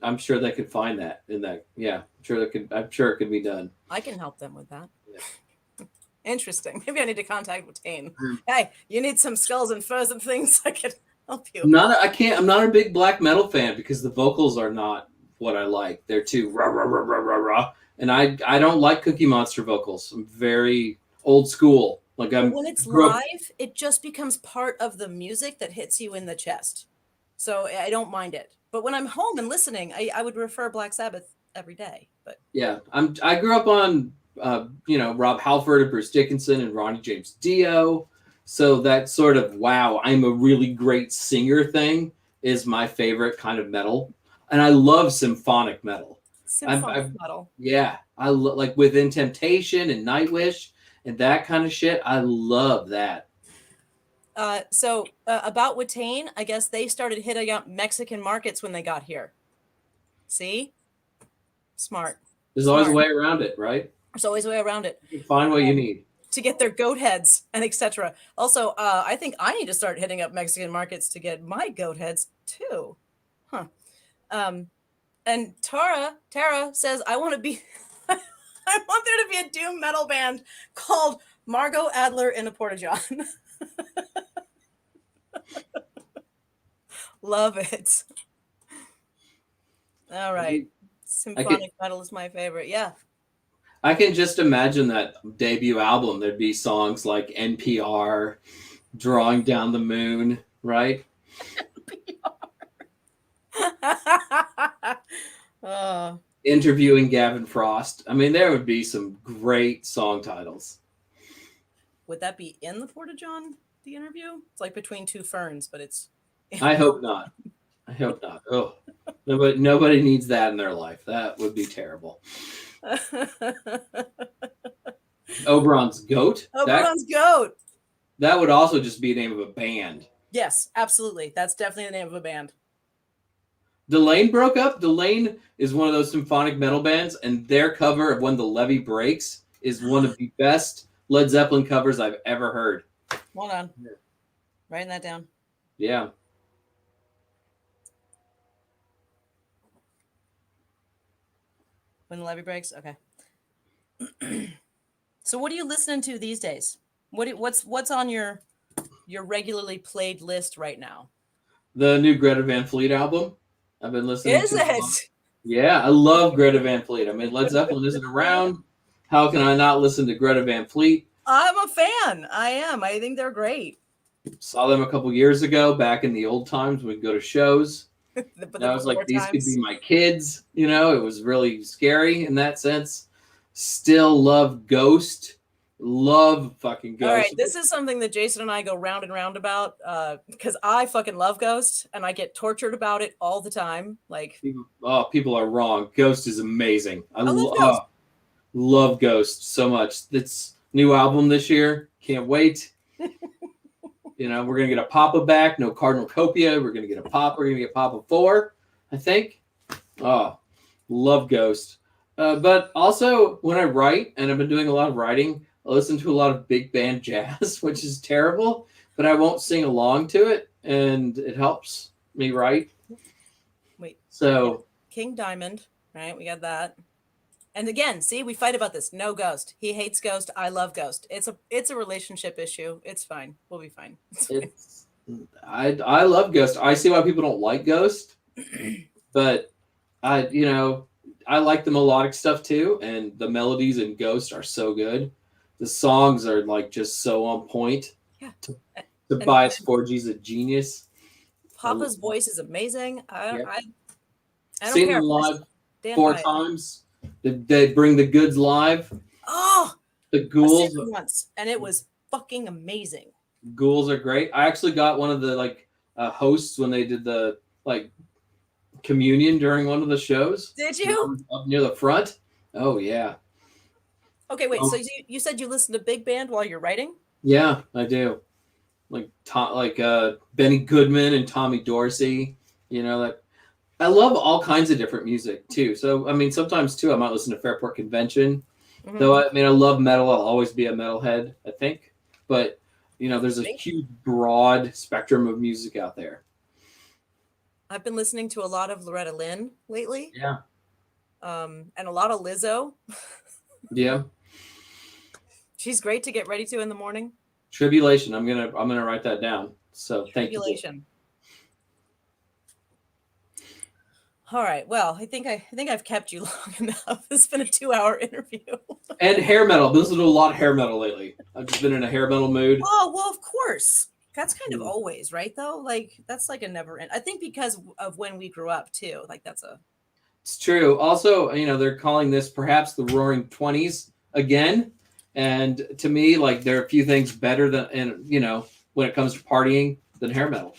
I'm sure they could find that in that. Yeah, I'm sure it could be done. I can help them with that. Yeah. Interesting. Maybe I need to contact Watain. Hmm. Hey, you need some skulls and furs and things. I could help you. I'm not a big black metal fan because the vocals are not what I like. They're too rah rah rah rah rah rah, and I don't like Cookie Monster vocals. I'm very old school. Like But when it's live, it just becomes part of the music that hits you in the chest. So I don't mind it. But when I'm home and listening, I would prefer Black Sabbath every day. But yeah, I grew up on Rob Halford and Bruce Dickinson and Ronnie James Dio. So that sort of wow, I'm a really great singer thing is my favorite kind of metal, and I love symphonic metal. symphonic metal. Yeah, like Within Temptation and Nightwish and that kind of shit. I love that. So about Watain, I guess they started hitting up Mexican markets when they got here. See? Smart. There's always a way around it, right? There's always a way around it. You find what you need To get their goat heads and etc. Also, I think I need to start hitting up Mexican markets to get my goat heads too. Huh. And Tara says, I want to be, I want there to be a doom metal band called Margot Adler in a Porta-John. Love it. All right. Symphonic metal is my favorite. Yeah. I can just imagine that debut album. There'd be songs like NPR, Drawing Down the Moon, right? Interviewing Gavin Frost. I mean, there would be some great song titles. Would that be in the Porta-John, the interview? It's like Between Two Ferns, but it's... I hope not. I hope not. Oh, nobody needs that in their life. That would be terrible. Oberon's Goat? Oberon's Goat! That would also just be the name of a band. Yes, absolutely. That's definitely the name of a band. Delane broke up. Delane is one of those symphonic metal bands, and their cover of When the Levee Breaks is one of the best Led Zeppelin covers I've ever heard. Hold on. Writing that down. Yeah. When the Levee Breaks? Okay. So what are you listening to these days? What's on your regularly played list right now? The new Greta Van Fleet album. I've been listening to. Is it? Yeah, I love Greta Van Fleet. I mean, Led Zeppelin isn't around. How can I not listen to Greta Van Fleet? I'm a fan. I am. I think they're great. Saw them a couple years ago, back in the old times. We'd go to shows. I was like, these could be my kids. You know, it was really scary in that sense. Still love Ghost. Love fucking Ghost. All right, this is something that Jason and I go round and round about because I fucking love Ghost and I get tortured about it all the time. Like, people are wrong. Ghost is amazing. I love Ghost so much. It's new album this year. Can't wait. You know, we're gonna get a Papa back. No Cardinal Copia. We're gonna get a Papa. We're gonna get Papa 4, I think. Oh, love Ghost. But also when I write, and I've been doing a lot of writing, I listen to a lot of big band jazz, which is terrible, but I won't sing along to it, and it helps me write. Wait. So King Diamond, right? We got that. And again, see, we fight about this. No Ghost. He hates Ghost. I love Ghost. It's a relationship issue. It's fine. We'll be fine. I love Ghost. I see why people don't like Ghost, but I like the melodic stuff too, and the melodies in Ghost are so good. The songs are like just so on point. Yeah. Tobias Forge's a genius. Papa's voice is amazing. I don't Seen care. them live 4 times. They bring the goods live. Oh, the Ghouls once, and it was fucking amazing. Ghouls are great. I actually got one of the hosts when they did the communion during one of the shows. Did you? Up near the front. Oh yeah. Okay, wait. So you said you listen to big band while you're writing? Yeah, I do. Like Benny Goodman and Tommy Dorsey. You know, I love all kinds of different music too. So I mean, sometimes too, I might listen to Fairport Convention. Mm-hmm. Though I love metal. I'll always be a metalhead, I think. But there's a Me? huge, broad spectrum of music out there. I've been listening to a lot of Loretta Lynn lately, Yeah. and a lot of Lizzo. Yeah. She's great to get ready to in the morning. Tribulation. I'm gonna write that down. So thank you. Tribulation. All right. Well, I think I've kept you long enough. It's been a 2-hour interview. And hair metal. This is a lot of hair metal lately. I've just been in a hair metal mood. Oh, well, of course. That's kind of always, right, though? Like, that's like a never end. I think because of when we grew up, too. Like, that's a... It's true. Also, they're calling this perhaps the Roaring Twenties again. And to me, like, there are a few things better than, when it comes to partying than hair metal.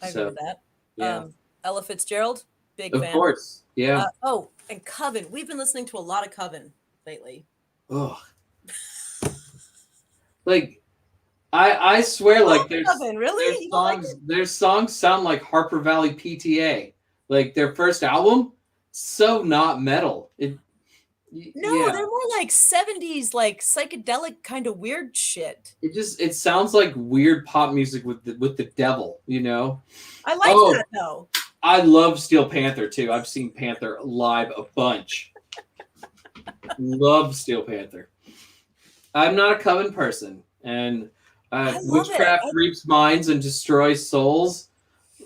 I agree with that. Yeah. Ella Fitzgerald, big Of fan. course. Yeah. Oh, and Coven. We've been listening to a lot of Coven lately. Ugh. Like, I swear, like, Coven, really? their songs sound like Harper Valley PTA. Like, their first album, so not metal. No, they're more like 70s, like psychedelic kind of weird shit. It sounds like weird pop music with the devil, I like that, though. I love Steel Panther, too. I've seen Panther live a bunch. Love Steel Panther. I'm not a Coven person, and witchcraft reaps minds and destroys souls.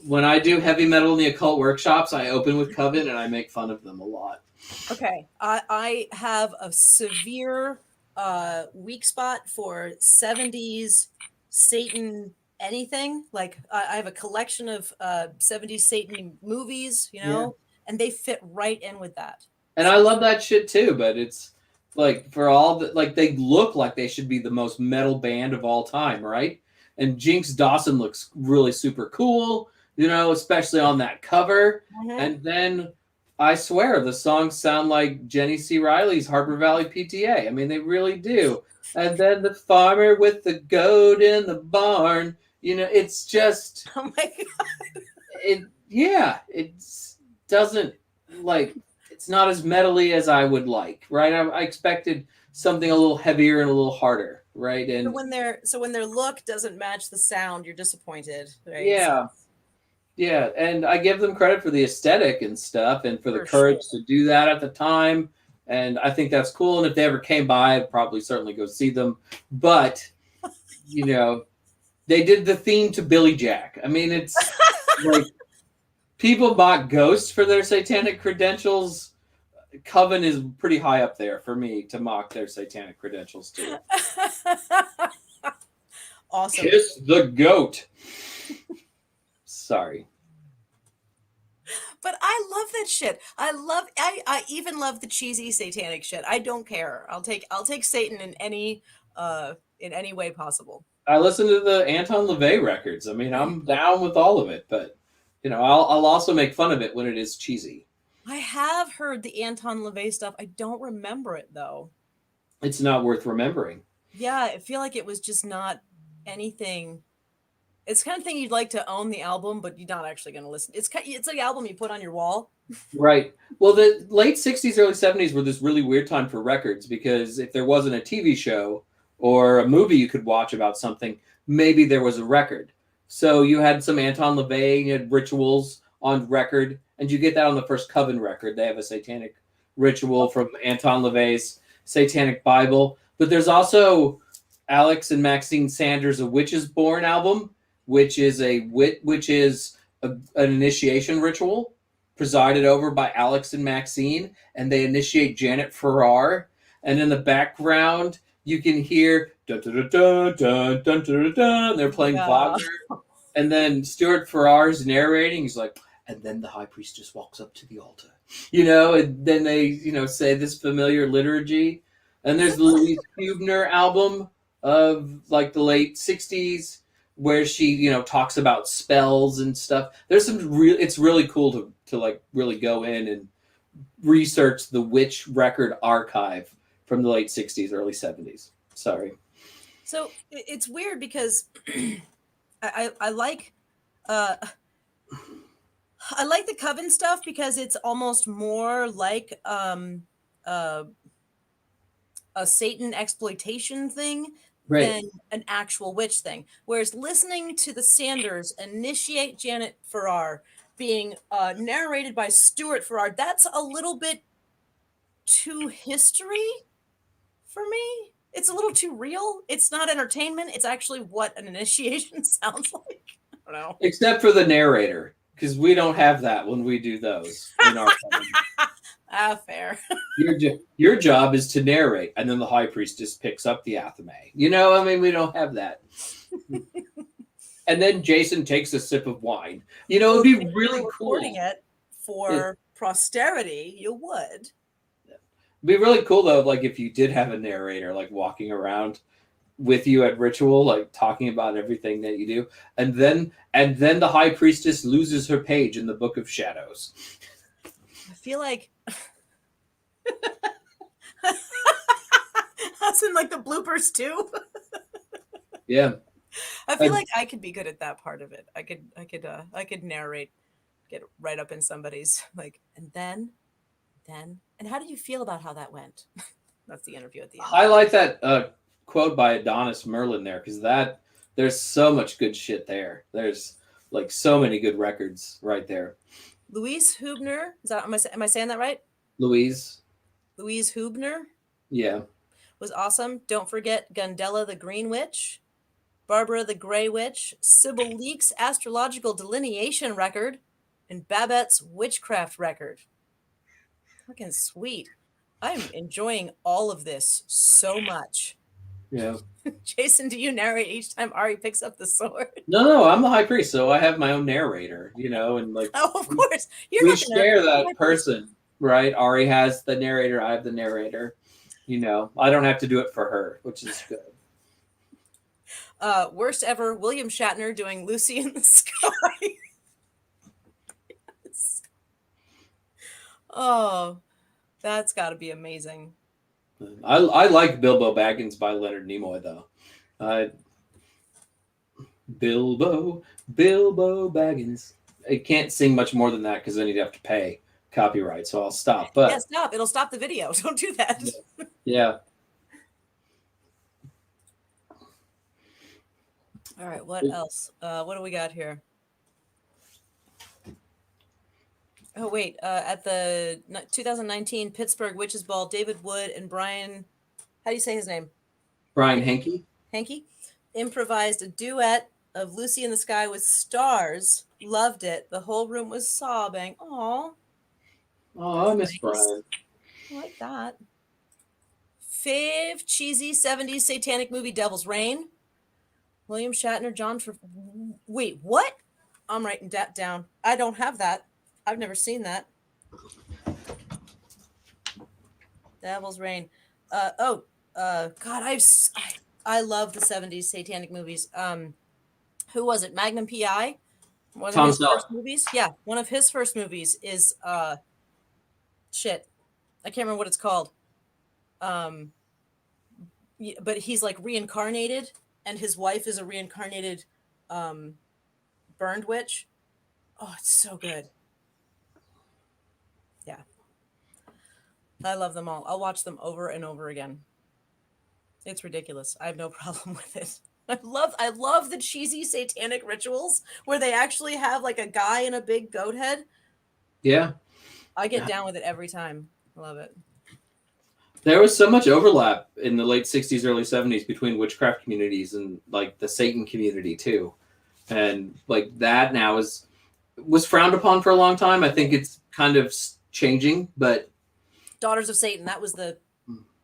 When I do heavy metal in the occult workshops, I open with Coven, and I make fun of them a lot. Okay, I have a severe weak spot for 70s Satan anything. Like, I have a collection of 70s Satan movies, and they fit right in with that. And I love that shit too, but it's like, for all that, like, they look like they should be the most metal band of all time, right? And Jinx Dawson looks really super cool, especially on that cover. Mm-hmm. And then I swear the songs sound like Jenny C. Riley's Harper Valley PTA. I mean, they really do. And then the farmer with the goat in the barn, it's just... Oh my God. It doesn't, like... It's not as metally as I would like, right? I expected something a little heavier and a little harder, right? And so when their look doesn't match the sound, you're disappointed, right? Yeah, and I give them credit for the aesthetic and stuff, and for the courage to do that at the time. And I think that's cool. And if they ever came by, I'd probably certainly go see them. But they did the theme to Billy Jack. I mean, it's like, people mock Ghosts for their satanic credentials. Coven is pretty high up there for me to mock their satanic credentials too. Awesome. Kiss the goat. Sorry. But I love that shit. I even love the cheesy satanic shit. I don't care. I'll take Satan in any way possible. I listen to the Anton LaVey records. I mean, I'm down with all of it, but I'll also make fun of it when it is cheesy. I have heard the Anton LaVey stuff. I don't remember it, though. It's not worth remembering. Yeah, I feel like it was just not anything. It's the kind of thing you'd like to own the album, but you're not actually going to listen. It's like an album you put on your wall. Right. Well, the late 60s, early 70s were this really weird time for records, because if there wasn't a TV show or a movie you could watch about something, maybe there was a record. So you had some Anton LaVey, you had rituals on record, and you get that on the first Coven record. They have a satanic ritual from Anton LaVey's Satanic Bible. But there's also Alex and Maxine Sanders' A Witch is Born album, which is an initiation ritual presided over by Alex and Maxine, and they initiate Janet Farrar. And in the background, you can hear dun dun dun dun dun dun dun. They're playing Wagner, and then Stuart Farrar's narrating. He's like, and then the high priest just walks up to the altar, and then they, say this familiar liturgy. And there's the Louise Huebner album of like the late 60s, where she, talks about spells and stuff. There's it's really cool to like really go in and research the witch record archive from the late 60s, early 70s. Sorry. So it's weird because I like the Coven stuff because it's almost more like a Satan exploitation thing Right. than an actual witch thing. Whereas listening to the Sanders initiate Janet Farrar being narrated by Stuart Farrar, that's a little bit too history for me. It's a little too real. It's not entertainment. It's actually what an initiation sounds like. I don't know. Except for the narrator, because we don't have that when we do those in our family. Fair. Your job is to narrate, and then the high priest just picks up the athame. I mean, we don't have that. And then Jason takes a sip of wine. It'd be really cool. Recording it for posterity, you would. It'd be really cool though, like if you did have a narrator, like walking around with you at ritual, like talking about everything that you do, and then the high priestess loses her page in the Book of Shadows. I feel like that's in like the bloopers too. Yeah. I feel like I could be good at that part of it. I could narrate, get right up in somebody's like, and then, and how did you feel about how that went? That's the interview at the end. I like that quote by Adonis Merlin there, because there's so much good shit there. There's like so many good records right there. Louise Hubner, am I saying that right? Louise Hubner? Yeah. Was awesome. Don't forget Gundella the Green Witch, Barbara the Grey Witch, Sybil Leek's astrological delineation record, and Babette's witchcraft record. Fucking sweet. I'm enjoying all of this so much. Yeah. Jason, do you narrate each time Ari picks up the sword? No, I'm the high priest, so I have my own narrator, and like Oh, of course. we share that person, right? Ari has the narrator, I have the narrator. I don't have to do it for her, which is good. Worst ever, William Shatner doing Lucy in the Sky. Yes. Oh, that's got to be amazing. I like Bilbo Baggins by Leonard Nimoy, though. Bilbo Baggins. I can't sing much more than that because then you'd have to pay copyright, so I'll stop. But yeah, stop. It'll stop the video. Don't do that. Yeah. All right, what else? What do we got here? Oh, wait. At the 2019 Pittsburgh Witches Ball, David Wood and Brian, how do you say his name? Brian Hankey. Hankey improvised a duet of Lucy in the Sky with stars. Loved it. The whole room was sobbing. Aww. Oh, I miss Brian. I like that. Fave cheesy 70s satanic movie Devil's Reign. William Shatner, Wait, what? I'm writing that down. I don't have that. I've never seen that. Devil's Reign. God, I love the 70s satanic movies. Who was it? Magnum PI? One of his first movies? Yeah, one of his first movies is shit. I can't remember what it's called. But he's like reincarnated, and his wife is a reincarnated burned witch. Oh, it's so good. Yeah. I love them all. I'll watch them over and over again. It's ridiculous. I have no problem with it. I love the cheesy satanic rituals where they actually have like a guy in a big goat head. Yeah. I get down with it every time. I love it. There was so much overlap in the late 60s, early 70s between witchcraft communities and like the Satan community too. And like that now was frowned upon for a long time. I think it's kind of changing, but Daughters of Satan, that was the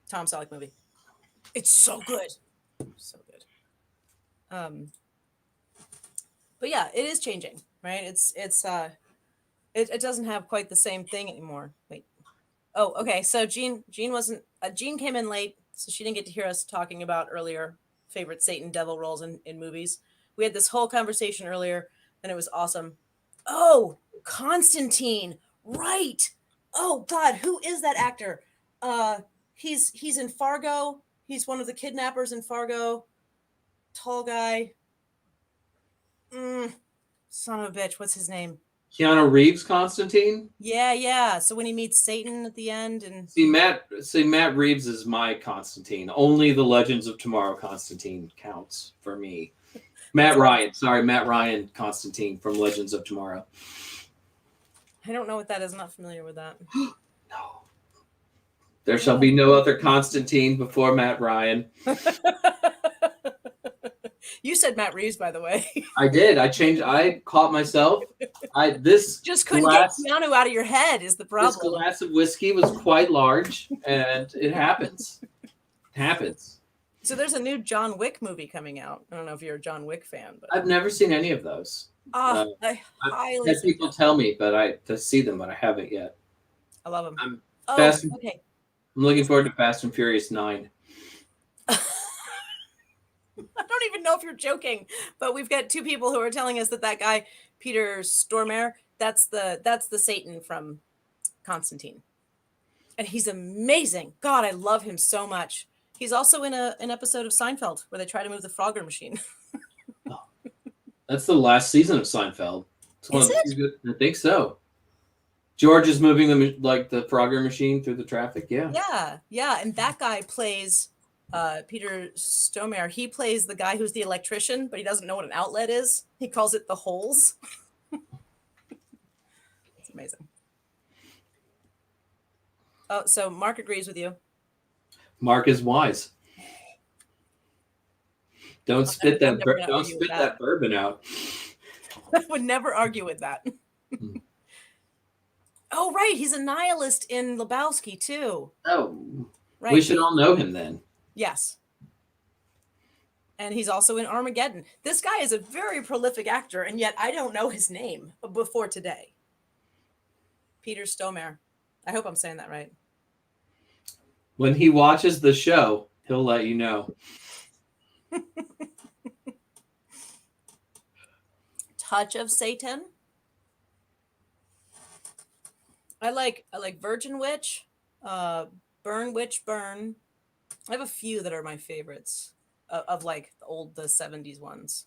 Tom Selleck movie. It's so good. So good. But yeah, it is changing, right? It doesn't have quite the same thing anymore. Wait. Oh, okay. So Jean came in late, so she didn't get to hear us talking about earlier favorite Satan devil roles in movies. We had this whole conversation earlier, and it was awesome. Oh, Constantine, right? Oh God, who is that actor? He's in Fargo. He's one of the kidnappers in Fargo. Tall guy. Son of a bitch. What's his name? Keanu Reeves Constantine. Yeah. So when he meets Satan at the end, and Matt Reeves is my Constantine. Only the Legends of Tomorrow Constantine counts for me. Matt Ryan Constantine from Legends of Tomorrow. I don't know what that is. I'm not familiar with that. No. There shall be no other Constantine before Matt Ryan. You said Matt Reeves, by the way. I did. I caught myself. Just couldn't get Keanu out of your head is the problem. This glass of whiskey was quite large, and it happens. It happens. So there's a new John Wick movie coming out. I don't know if you're a John Wick fan, but I've never seen any of those. I I've had people tell me, to see them, but I haven't yet. I love them. I'm okay. I'm looking forward to Fast and Furious 9. I don't even know if you're joking, but we've got two people who are telling us that guy, Peter Stormare, that's the Satan from Constantine. And he's amazing. God, I love him so much. He's also in an episode of Seinfeld where they try to move the Frogger machine. That's the last season of Seinfeld. Is it? I think so. George is moving the Frogger machine through the traffic. Yeah. Yeah. And that guy plays Peter Stormare. He plays the guy who's the electrician, but he doesn't know what an outlet is. He calls it the holes. It's amazing. Oh, so Mark agrees with you. Mark is wise. Don't spit that bourbon out. I would never argue with that. Oh, right. He's a nihilist in Lebowski, too. Oh, right. We should all know him then. Yes. And he's also in Armageddon. This guy is a very prolific actor, and yet I don't know his name before today. Peter Stormare. I hope I'm saying that right. When he watches the show, he'll let you know. Touch of Satan. I like Virgin Witch, Burn Witch Burn. I have a few that are my favorites of like the 70s ones.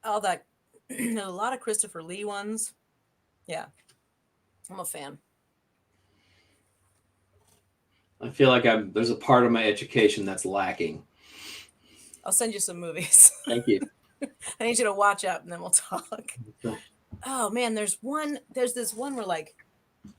All that, a lot of Christopher Lee ones. Yeah, I'm a fan. I feel like there's a part of my education that's lacking. I'll send you some movies. Thank you. I need you to watch up and then we'll talk. Oh man, there's this one where like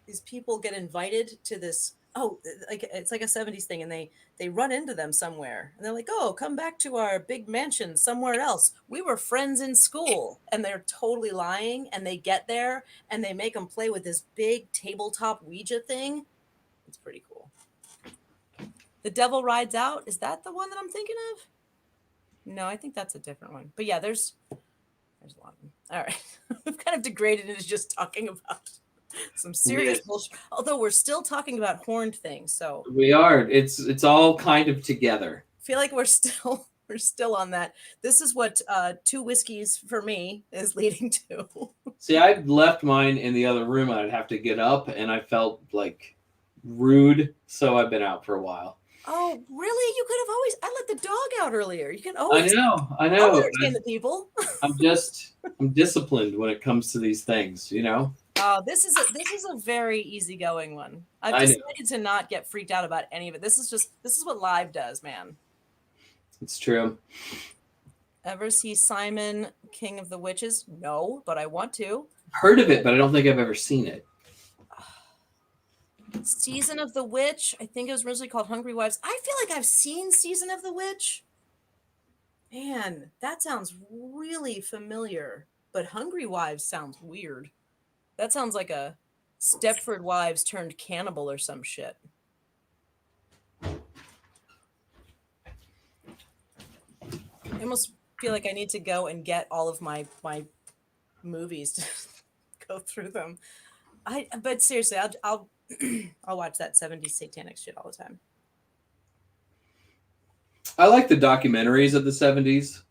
these people get invited to this, it's like a 70s thing, and they run into them somewhere and they're like, oh, come back to our big mansion somewhere else. We were friends in school. And they're totally lying, and they get there and they make them play with this big tabletop Ouija thing. It's pretty cool. The Devil Rides Out. Is that the one that I'm thinking of? No, I think that's a different one. But yeah, there's a lot of them. All right. We've kind of degraded into just talking about some serious bullshit. Although we're still talking about horned things. So we are. It's all kind of together. I feel like we're still on that. This is what 2 whiskeys for me is leading to. See, I left mine in the other room and I'd have to get up, and I felt like rude. So I've been out for a while. Oh, really? You could have always. I let the dog out earlier. You can always. I know. I'll entertain the people. I'm disciplined when it comes to these things, you know. This is a very easygoing one. I've decided to not get freaked out about any of it. This is what live does, man. It's true. Ever see Simon, King of the Witches? No, but I want to. Heard of it, but I don't think I've ever seen it. Season of the Witch. I think it was originally called Hungry Wives. I feel like I've seen Season of the Witch. Man, that sounds really familiar. But Hungry Wives sounds weird. That sounds like a Stepford Wives turned cannibal or some shit. I almost feel like I need to go and get all of my movies to go through them. But seriously, I'll watch that 70s satanic shit all the time. I like the documentaries of the 70s.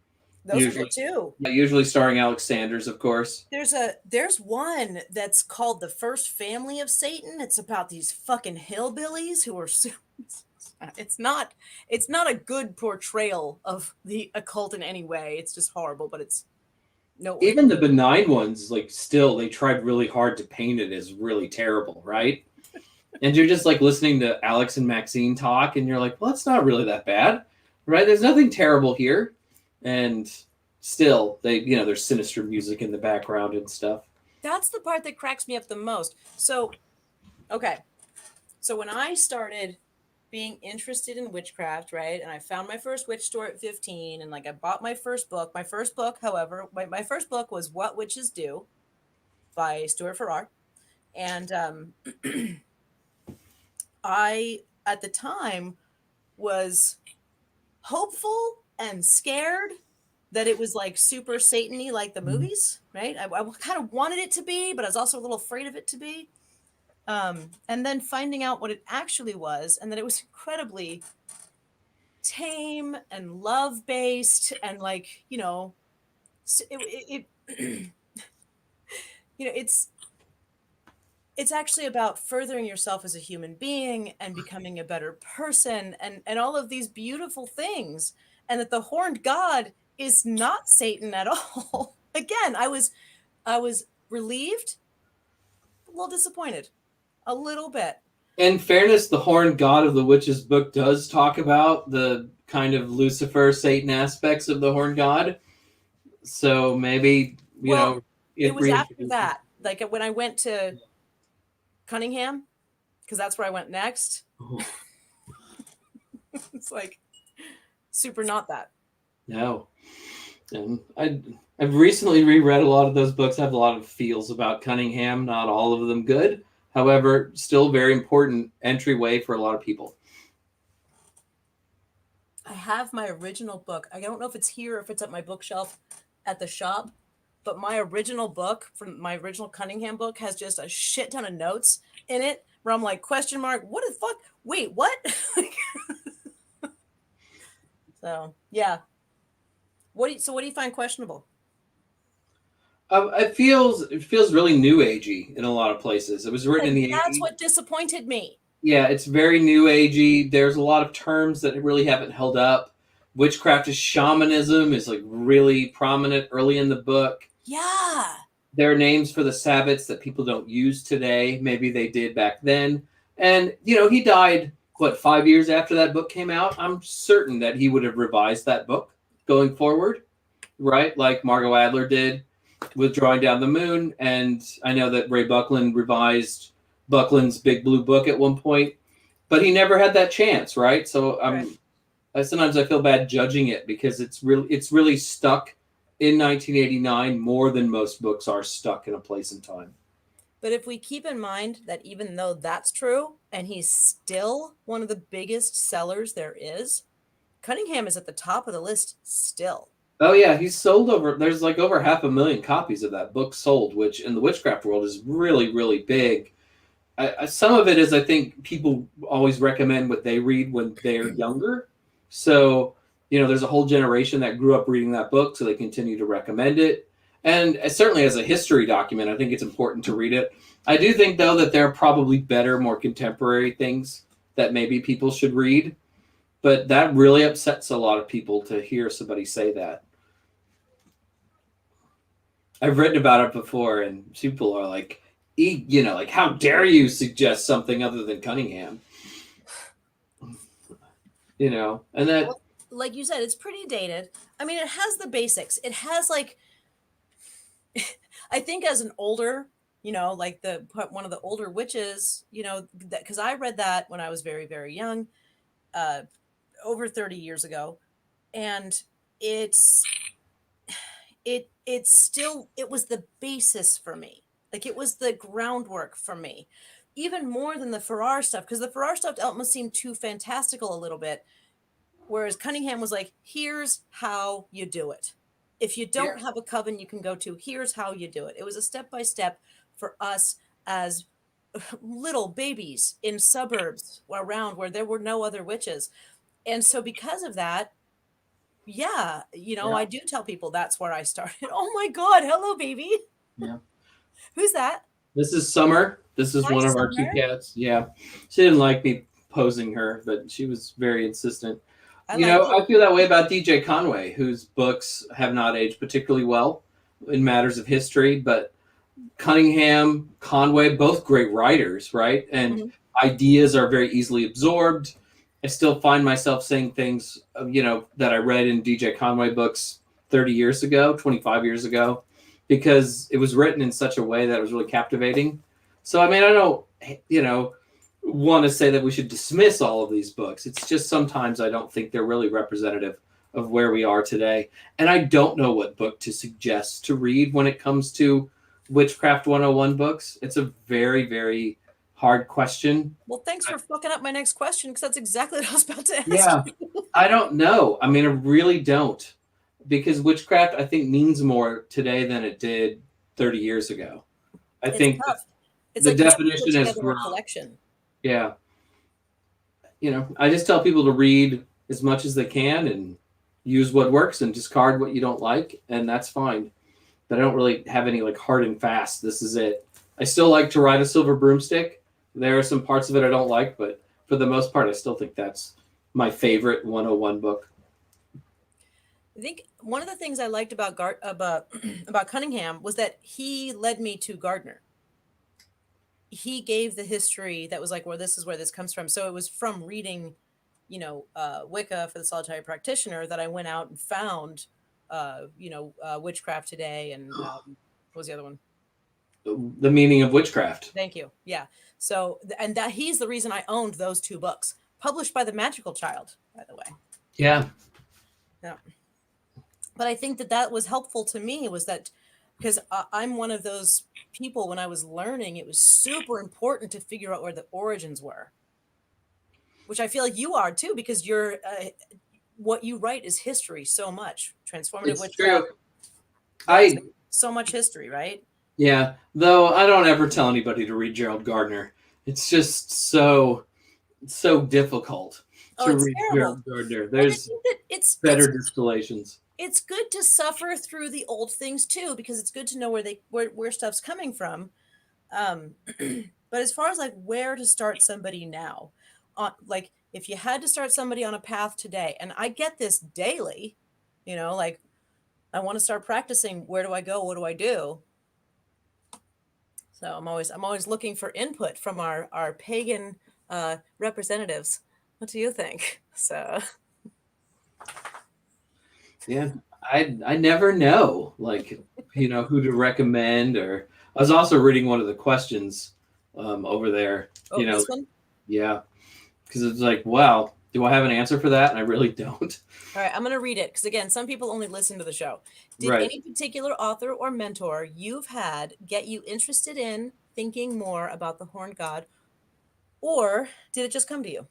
Those are good too. Usually starring Alex Sanders, of course. There's one that's called The First Family of Satan. It's about these fucking hillbillies who are it's not a good portrayal of the occult in any way. It's just horrible, but it's No way. Even the benign ones, like still, they tried really hard to paint it as really terrible, right? And you're just like listening to Alex and Maxine talk, and you're like, well, it's not really that bad, right? There's nothing terrible here. And still, there's sinister music in the background and stuff. That's the part that cracks me up the most. So, okay. So when I started being interested in witchcraft, right? And I found my first witch store at 15, and like I bought my first book. My first book, however, my first book was What Witches Do by Stuart Farrar. And I, at the time, was hopeful and scared that it was like super Satan-y like the movies, right? I kind of wanted it to be, but I was also a little afraid of it to be. And then finding out what it actually was, and that it was incredibly tame and love-based, and like, it's actually about furthering yourself as a human being and becoming a better person, and all of these beautiful things, and that the horned god is not Satan at all. Again, I was relieved, a little disappointed, a little bit. In fairness, the horned god of the witches book does talk about the kind of Lucifer, Satan aspects of the horned god. So maybe, it was after that, like when I went to Cunningham, because that's where I went next. Oh. It's like super not that. No. And I've recently reread a lot of those books. I have a lot of feels about Cunningham, not all of them good. However, still very important entryway for a lot of people. I have my original book. I don't know if it's here or if it's at my bookshelf at the shop, but my original book from my original Cunningham book has just a shit ton of notes in it where I'm like, question mark, what the fuck? Wait, what? So, yeah. What do you find questionable? It feels really new agey in a lot of places. It was written in the 80s. That's what disappointed me. Yeah, it's very new agey. There's a lot of terms that really haven't held up. Witchcraft is shamanism is like really prominent early in the book. Yeah. There are names for the Sabbats that people don't use today. Maybe they did back then. And, he died, 5 years after that book came out? I'm certain that he would have revised that book going forward, right? Like Margot Adler did with Drawing Down the Moon. And I know that Ray Buckland revised Buckland's Big Blue Book at one point, but he never had that chance, right? So sometimes I feel bad judging it because it's really stuck in 1989 more than most books are stuck in a place and time. But if we keep in mind that even though that's true, and he's still one of the biggest sellers there is, Cunningham is at the top of the list still. Oh yeah, he's sold there's like over 500,000 copies of that book sold, which in the witchcraft world is really, really big. Some of it is, I think, people always recommend what they read when they're younger. So, there's a whole generation that grew up reading that book, so they continue to recommend it. And certainly as a history document, I think it's important to read it. I do think, though, that there are probably better, more contemporary things that maybe people should read. But that really upsets a lot of people to hear somebody say that. I've written about it before, and people are like, like, how dare you suggest something other than Cunningham? And that... Well, like you said, it's pretty dated. I mean, it has the basics. It has like, I think as an older, like one of the older witches, because I read that when I was very, very young, over 30 years ago. And it was the basis for me. Like it was the groundwork for me, even more than the Farrar stuff, because the Farrar stuff almost seemed too fantastical a little bit. Whereas Cunningham was like, here's how you do it. If you don't have a coven you can go to, here's how you do it. It was a step-by-step for us as little babies in suburbs around where there were no other witches. And so because of that, I do tell people that's where I started. Oh my God. Hello, baby. Yeah. Who's that? This is Summer. This is one of our two cats. Yeah. She didn't like me posing her, but she was very insistent. I feel that way about DJ Conway, whose books have not aged particularly well. in matters of history, but Cunningham, Conway, both great writers, right? And ideas are very easily absorbed. I still find myself saying things, that I read in DJ Conway books 30 years ago, 25 years ago, because it was written in such a way that was really captivating. So, I mean, I don't, want to say that we should dismiss all of these books. It's just sometimes I don't think they're really representative of where we are today. And I don't know what book to suggest to read when it comes to Witchcraft 101 books. It's a very, very hard question. Well, thanks for fucking up my next question, because that's exactly what I was about to ask. Yeah, I don't know. I mean, I really don't. Because witchcraft, I think, means more today than it did 30 years ago. I think tough. It's the like definition has a grown. collection. Yeah. I just tell people to read as much as they can and use what works and discard what you don't like, and that's fine. But I don't really have any like hard and fast, this is it. I still like to ride a silver broomstick. There are some parts of it I don't like, but for the most part, I still think that's my favorite 101 book. I think one of the things I liked about about Cunningham was that he led me to Gardner. He gave the history that was like, well, this is where this comes from. So it was from reading, Wicca for the Solitary Practitioner that I went out and found, Witchcraft Today and what was the other one? The Meaning of Witchcraft. Thank you. Yeah. So, and that he's the reason I owned those two books, published by the Magical Child, by the way. Yeah. Yeah. But I think that was helpful to me, was that because I'm one of those people, when I was learning, it was super important to figure out where the origins were, which I feel like you are too, because you're what you write is history so much. Transformative witchcraft. So much history, right? Yeah, though I don't ever tell anybody to read Gerald Gardner. It's just so difficult to read terrible. Gerald Gardner. There's better distillations. It's good to suffer through the old things too, because it's good to know where stuff's coming from. But as far as like where to start somebody now, like if you had to start somebody on a path today, and I get this daily, like I want to start practicing. Where do I go? What do I do? So I'm always looking for input from our pagan representatives. What do you think? So. Yeah, I never know, like, who to recommend. Or I was also reading one of the questions over there. Oh, this one? Yeah, because it's like, wow, do I have an answer for that? And I really don't. All right, I'm going to read it because, again, some people only listen to the show. Did any particular author or mentor you've had get you interested in thinking more about the Horned God, or did it just come to you?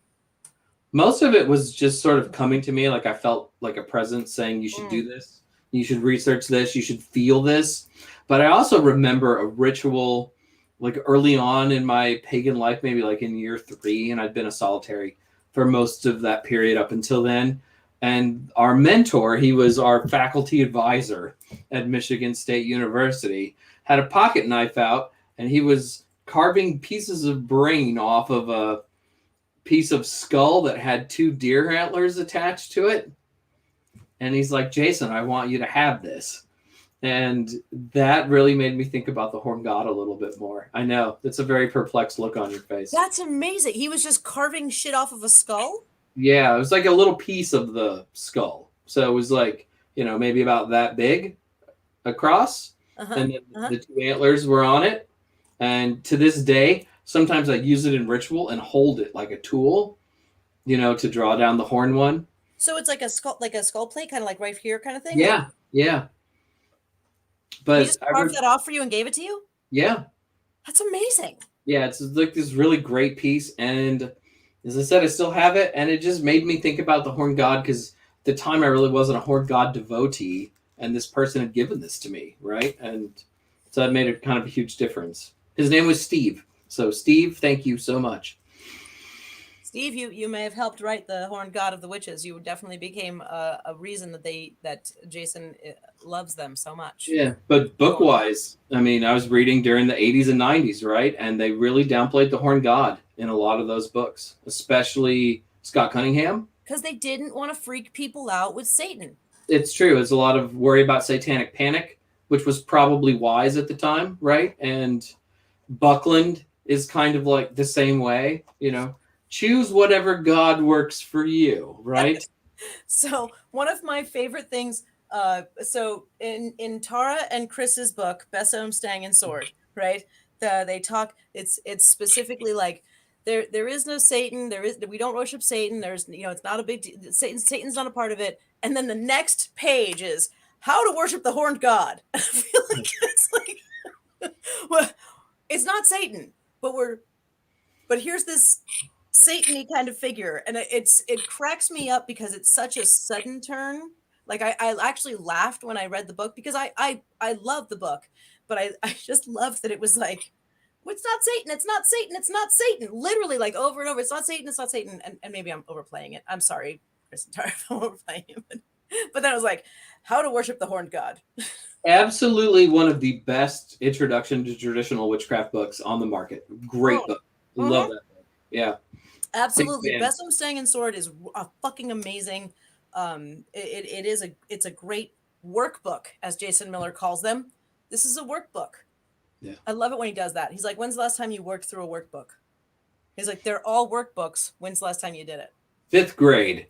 Most of it was just sort of coming to me. Like I felt like a presence saying, you should do this. You should research this. You should feel this. But I also remember a ritual like early on in my pagan life, maybe like in year 3, and I'd been a solitary for most of that period up until then. And our mentor, he was our faculty advisor at Michigan State University, had a pocket knife out, and he was carving pieces of brain off of a piece of skull that had 2 deer antlers attached to it. And he's like, Jason, I want you to have this. And that really made me think about the Horned God a little bit more. I know, it's a very perplexed look on your face. That's amazing. He was just carving shit off of a skull? Yeah, it was like a little piece of the skull. So it was like, maybe about that big across. And then the 2 antlers were on it. And to this day, sometimes I use it in ritual and hold it like a tool, to draw down the horn one. So it's like a skull plate, kind of like right here kind of thing? Yeah, yeah. But he just carved that off for you and gave it to you? Yeah. That's amazing. Yeah, it's like this really great piece. And as I said, I still have it. And it just made me think about the Horned God, because at the time I really wasn't a Horned God devotee. And this person had given this to me, right? And so that made it kind of a huge difference. His name was Steve. So, Steve, thank you so much. Steve, you may have helped write the Horned God of the Witches. You definitely became a reason that Jason loves them so much. Yeah, but book-wise, I mean, I was reading during the 80s and 90s, right? And they really downplayed the Horned God in a lot of those books, especially Scott Cunningham. Because they didn't want to freak people out with Satan. It's true. It's a lot of worry about satanic panic. which was probably wise at the time, right? And Buckland is kind of like the same way, choose whatever God works for you, right? So one of my favorite things, so in Tara and Chris's book, Besom, Stang, and Sword, right? They talk. It's specifically like there is no Satan. We don't worship Satan. There's it's not a big deal. Satan's not a part of it. And then the next page is how to worship the horned god. I feel like it's like, well, it's not Satan, but here's this Satan-y kind of figure, and it cracks me up because it's such a sudden turn. Like I actually laughed when I read the book because I love the book, but I just loved that it was like, well, it's not Satan, it's not Satan, it's not Satan. Literally, like over and over, it's not Satan, it's not Satan. And maybe I'm overplaying it. I'm sorry, Chris and Tara, if I'm overplaying it. But then I was like, how to worship the horned god. Absolutely one of the best introduction to traditional witchcraft books on the market. Great book. Love that book. Yeah. Absolutely. Besom, Stang, and Sword is a fucking amazing. It's a great workbook, as Jason Miller calls them. This is a workbook. Yeah. I love it when he does that. He's like, when's the last time you worked through a workbook? He's like, they're all workbooks. When's the last time you did it? 5th grade.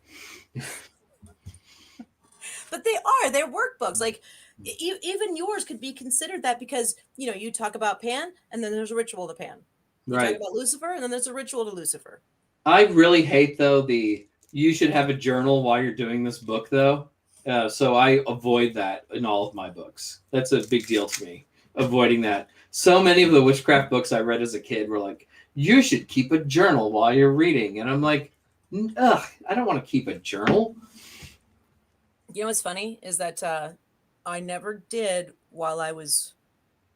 But they're workbooks. Like even yours could be considered that because, you talk about Pan and then there's a ritual to Pan. You talk about Lucifer and then there's a ritual to Lucifer. I really hate though you should have a journal while you're doing this book though. So I avoid that in all of my books. That's a big deal to me, avoiding that. So many of the witchcraft books I read as a kid were like, you should keep a journal while you're reading. And I'm like, ugh, I don't want to keep a journal. You know what's funny is that I never did while I was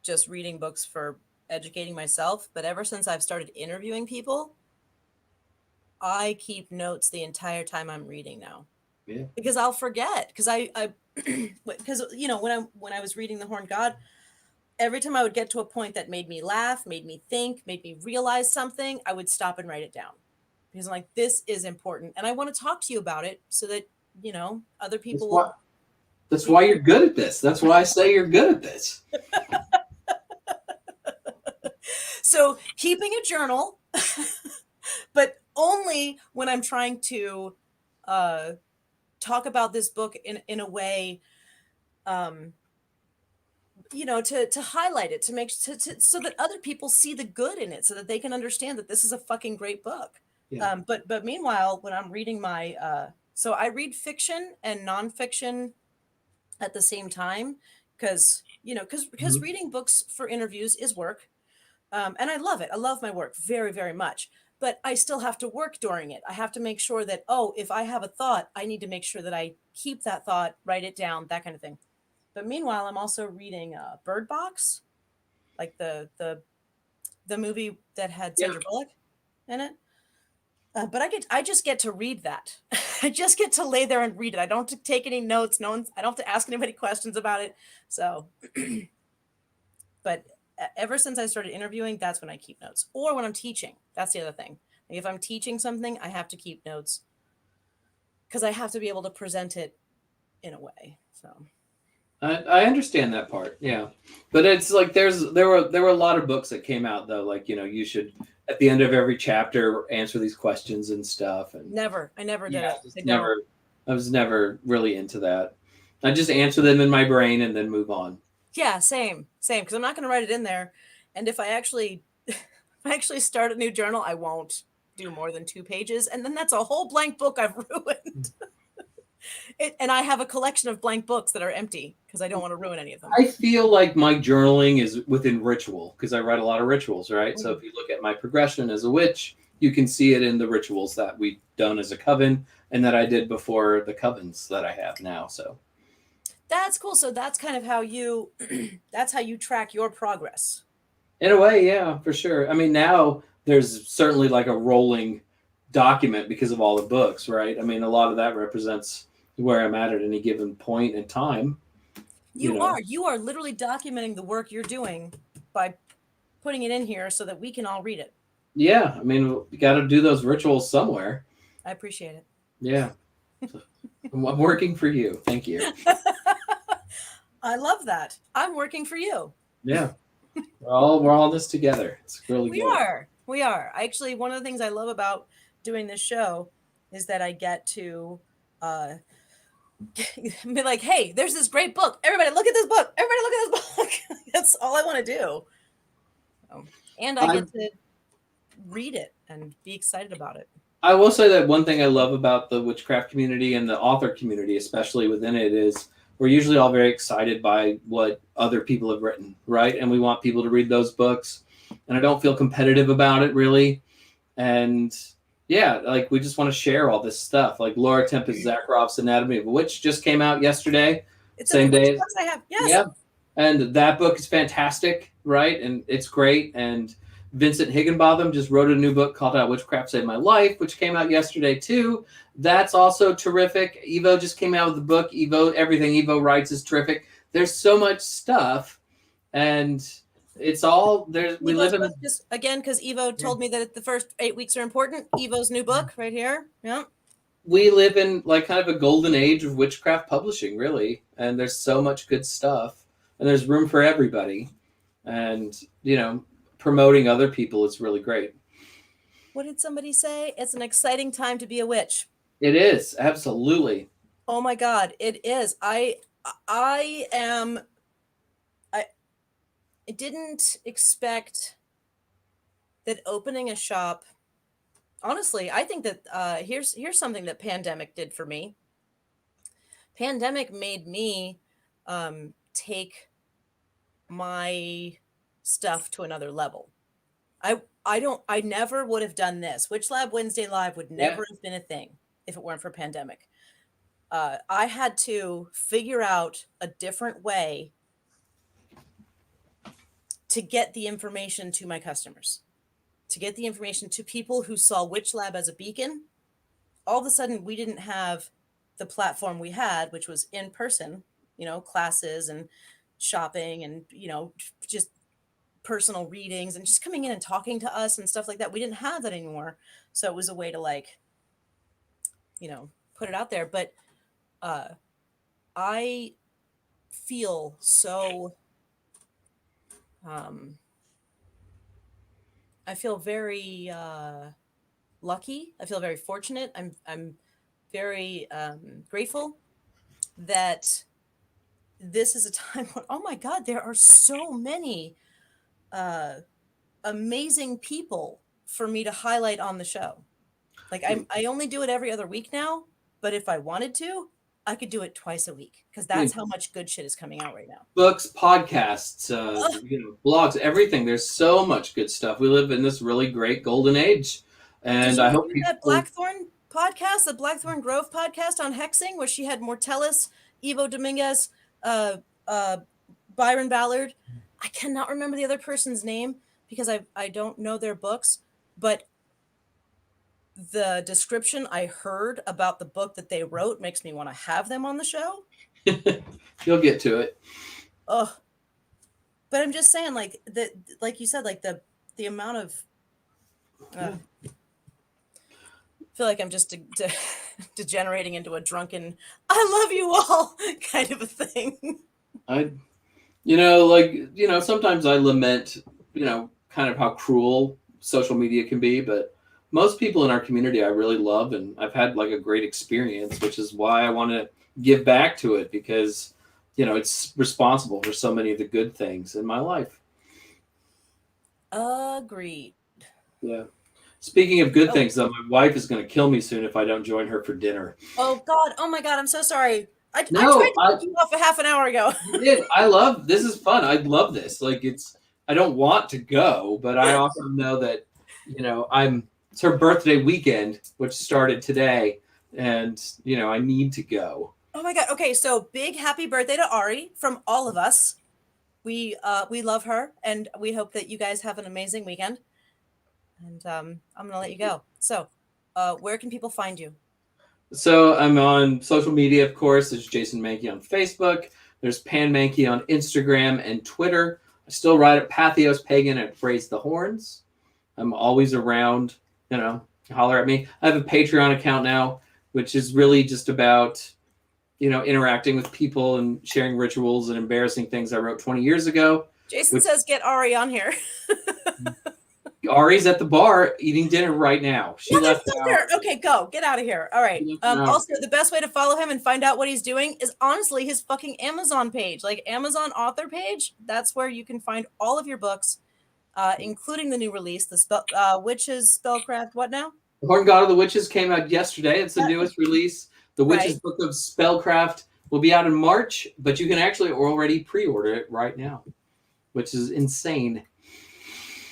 just reading books for educating myself. But ever since I've started interviewing people, I keep notes the entire time I'm reading now. Yeah. Because I'll forget. Because because when I was reading The Horned God, every time I would get to a point that made me laugh, made me think, made me realize something, I would stop and write it down. Because I'm like, this is important, and I want to talk to you about it so that other people. That's why you're good at this. That's why I say you're good at this. So keeping a journal, but only when I'm trying to talk about this book in a way, to highlight it, to make so that other people see the good in it, so that they can understand that this is a fucking great book. Yeah. But meanwhile, when I'm reading my so I read fiction and nonfiction at the same time because reading books for interviews is work. And I love it. I love my work very, very much. But I still have to work during it. I have to make sure that, if I have a thought, I need to make sure that I keep that thought, write it down, that kind of thing. But meanwhile, I'm also reading Bird Box, like the movie that had Sandra Bullock in it. But I just get to read that. I just get to lay there and read it. I don't have to take any notes. I don't have to ask anybody questions about it. So, but ever since I started interviewing, that's when I keep notes. Or when I'm teaching. That's the other thing. Like if I'm teaching something, I have to keep notes because I have to be able to present it in a way. So I understand that part. Yeah. But it's like there were a lot of books that came out though, like, you should at the end of every chapter answer these questions and stuff. And I never did it. I was never really into that. I just answer them in my brain and then move on. Yeah, same. Because I'm not going to write it in there. And if I actually start a new journal, I won't do more than 2 pages. And then that's a whole blank book I've ruined. And I have a collection of blank books that are empty because I don't want to ruin any of them. I feel like my journaling is within ritual because I write a lot of rituals, right? Mm-hmm. So if you look at my progression as a witch, you can see it in the rituals that we've done as a coven and that I did before the covens that I have now. So that's cool. So that's kind of how you track your progress. In a way, yeah, for sure. I mean, now there's certainly like a rolling document because of all the books, right? I mean, a lot of that represents where I'm at any given point in time. You are literally documenting the work you're doing by putting it in here so that we can all read it. Yeah. I mean, we got to do those rituals somewhere. I appreciate it. Yeah. I'm working for you. Thank you. I love that. I'm working for you. Yeah. We're all in this together. It's really We good. are. We are. Actually, one of the things I love about doing this show is that I get to uh, be like, hey, there's this great book. Everybody look at this book. Everybody look at this book. That's all I want to do. And I I get to read it and be excited about it. I will say that one thing I love about the witchcraft community and the author community, especially within it, is we're usually all very excited by what other people have written, right? And we want people to read those books. And I don't feel competitive about it really. And yeah, like we just want to share all this stuff. Like Laura Tempest Zakharov's Anatomy of a Witch just came out yesterday, It's same in the day. books I have. Yes. Yeah. And that book is fantastic, right? And it's great. And Vincent Higginbotham just wrote a new book called Witchcraft Saved My Life, which came out yesterday too. That's also terrific. Evo just came out with the book. Everything Evo writes is terrific. There's so much stuff, and it's all there. We live in just again because Evo told me that the first 8 weeks are important. Evo's new book right here. Yeah. We live in like kind of a golden age of witchcraft publishing, really, and there's so much good stuff, and there's room for everybody, and promoting other people is really great. What did somebody say? It's an exciting time to be a witch. It is, absolutely. Oh my God, it is. I didn't expect that opening a shop. Honestly, I think that here's something that pandemic did for me. Pandemic made me take my stuff to another level. I never would have done this. Witch Lab Wednesday Live would never have been a thing if it weren't for pandemic. I had to figure out a different way to get the information to my customers, to get the information to people who saw Witch Lab as a beacon. All of a sudden, we didn't have the platform we had, which was in person, classes and shopping and, just personal readings and just coming in and talking to us and stuff like that. We didn't have that anymore. So it was a way to put it out there. But I feel so I feel very lucky. I feel very fortunate. I'm very grateful that this is a time when, oh my God, there are so many amazing people for me to highlight on the show. Like I only do it every other week now, but if I wanted to, I could do it twice a week because that's how much good shit is coming out right now. Books, podcasts, blogs, everything. There's so much good stuff. We live in this really great golden age, and I hope that Blackthorn podcast, the Blackthorn Grove podcast on hexing, where she had Mortellus, Evo Dominguez, Byron Ballard. I cannot remember the other person's name because I don't know their books, but the description I heard about the book that they wrote makes me want to have them on the show. You'll get to it. Oh, but I'm just saying, like you said, like the amount of. I feel like I'm just degenerating into a drunken "I love you all" kind of a thing. Sometimes I lament, kind of how cruel social media can be, but most people in our community I really love, and I've had like a great experience, which is why I want to give back to it because, it's responsible for so many of the good things in my life. Agreed. Yeah. Speaking of good things, though, my wife is going to kill me soon if I don't join her for dinner. Oh God! Oh my God! I'm so sorry. I tried to cut you off a half an hour ago. You did. This is fun. I love this. I don't want to go, but I also know that, it's her birthday weekend, which started today, and, I need to go. Oh my God. Okay. So big happy birthday to Ari from all of us. We love her, and we hope that you guys have an amazing weekend. And I'm going to let you go. So where can people find you? So I'm on social media, of course. There's Jason Mankey on Facebook. There's Pan Mankey on Instagram and Twitter. I still write at Patheos Pagan and Praise the Horns. I'm always around, holler at me. I have a Patreon account now, which is really just about interacting with people and sharing rituals and embarrassing things I wrote 20 years ago. Jason says get Ari on here. Ari's at the bar eating dinner right now. She left an hour. Okay, go. Get out of here. All right. Also, the best way to follow him and find out what he's doing is honestly his fucking Amazon page, like Amazon author page. That's where you can find all of your books, including the new release, the Witches Spellcraft. What now? The Horn God of the Witches came out yesterday. It's the newest release. The Witches Book of Spellcraft will be out in March, but you can actually already pre-order it right now, which is insane.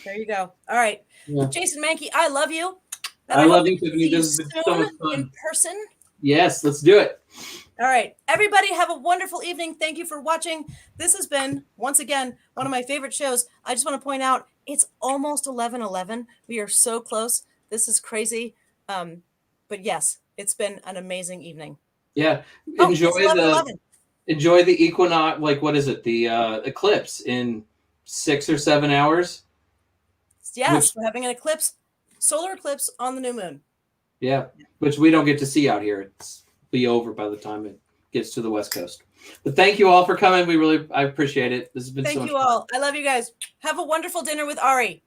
There you go. All right. Yeah. Jason Mankey, I love you. I love you, Tiffany. This has been so much fun. In person. Yes, let's do it. All right. Everybody have a wonderful evening. Thank you for watching. This has been, once again, one of my favorite shows. I just want to point out, it's almost 11:11. We are so close. This is crazy. But yes, it's been an amazing evening. Yeah. Enjoy the equinox, like what is it? The eclipse in 6 or 7 hours. Yes, we're having an eclipse, solar eclipse on the new moon. Yeah, which we don't get to see out here. It's be over by the time it gets to the West Coast. But thank you all for coming. I appreciate it. This has been so much fun. Thank you all. I love you guys. Have a wonderful dinner with Ari.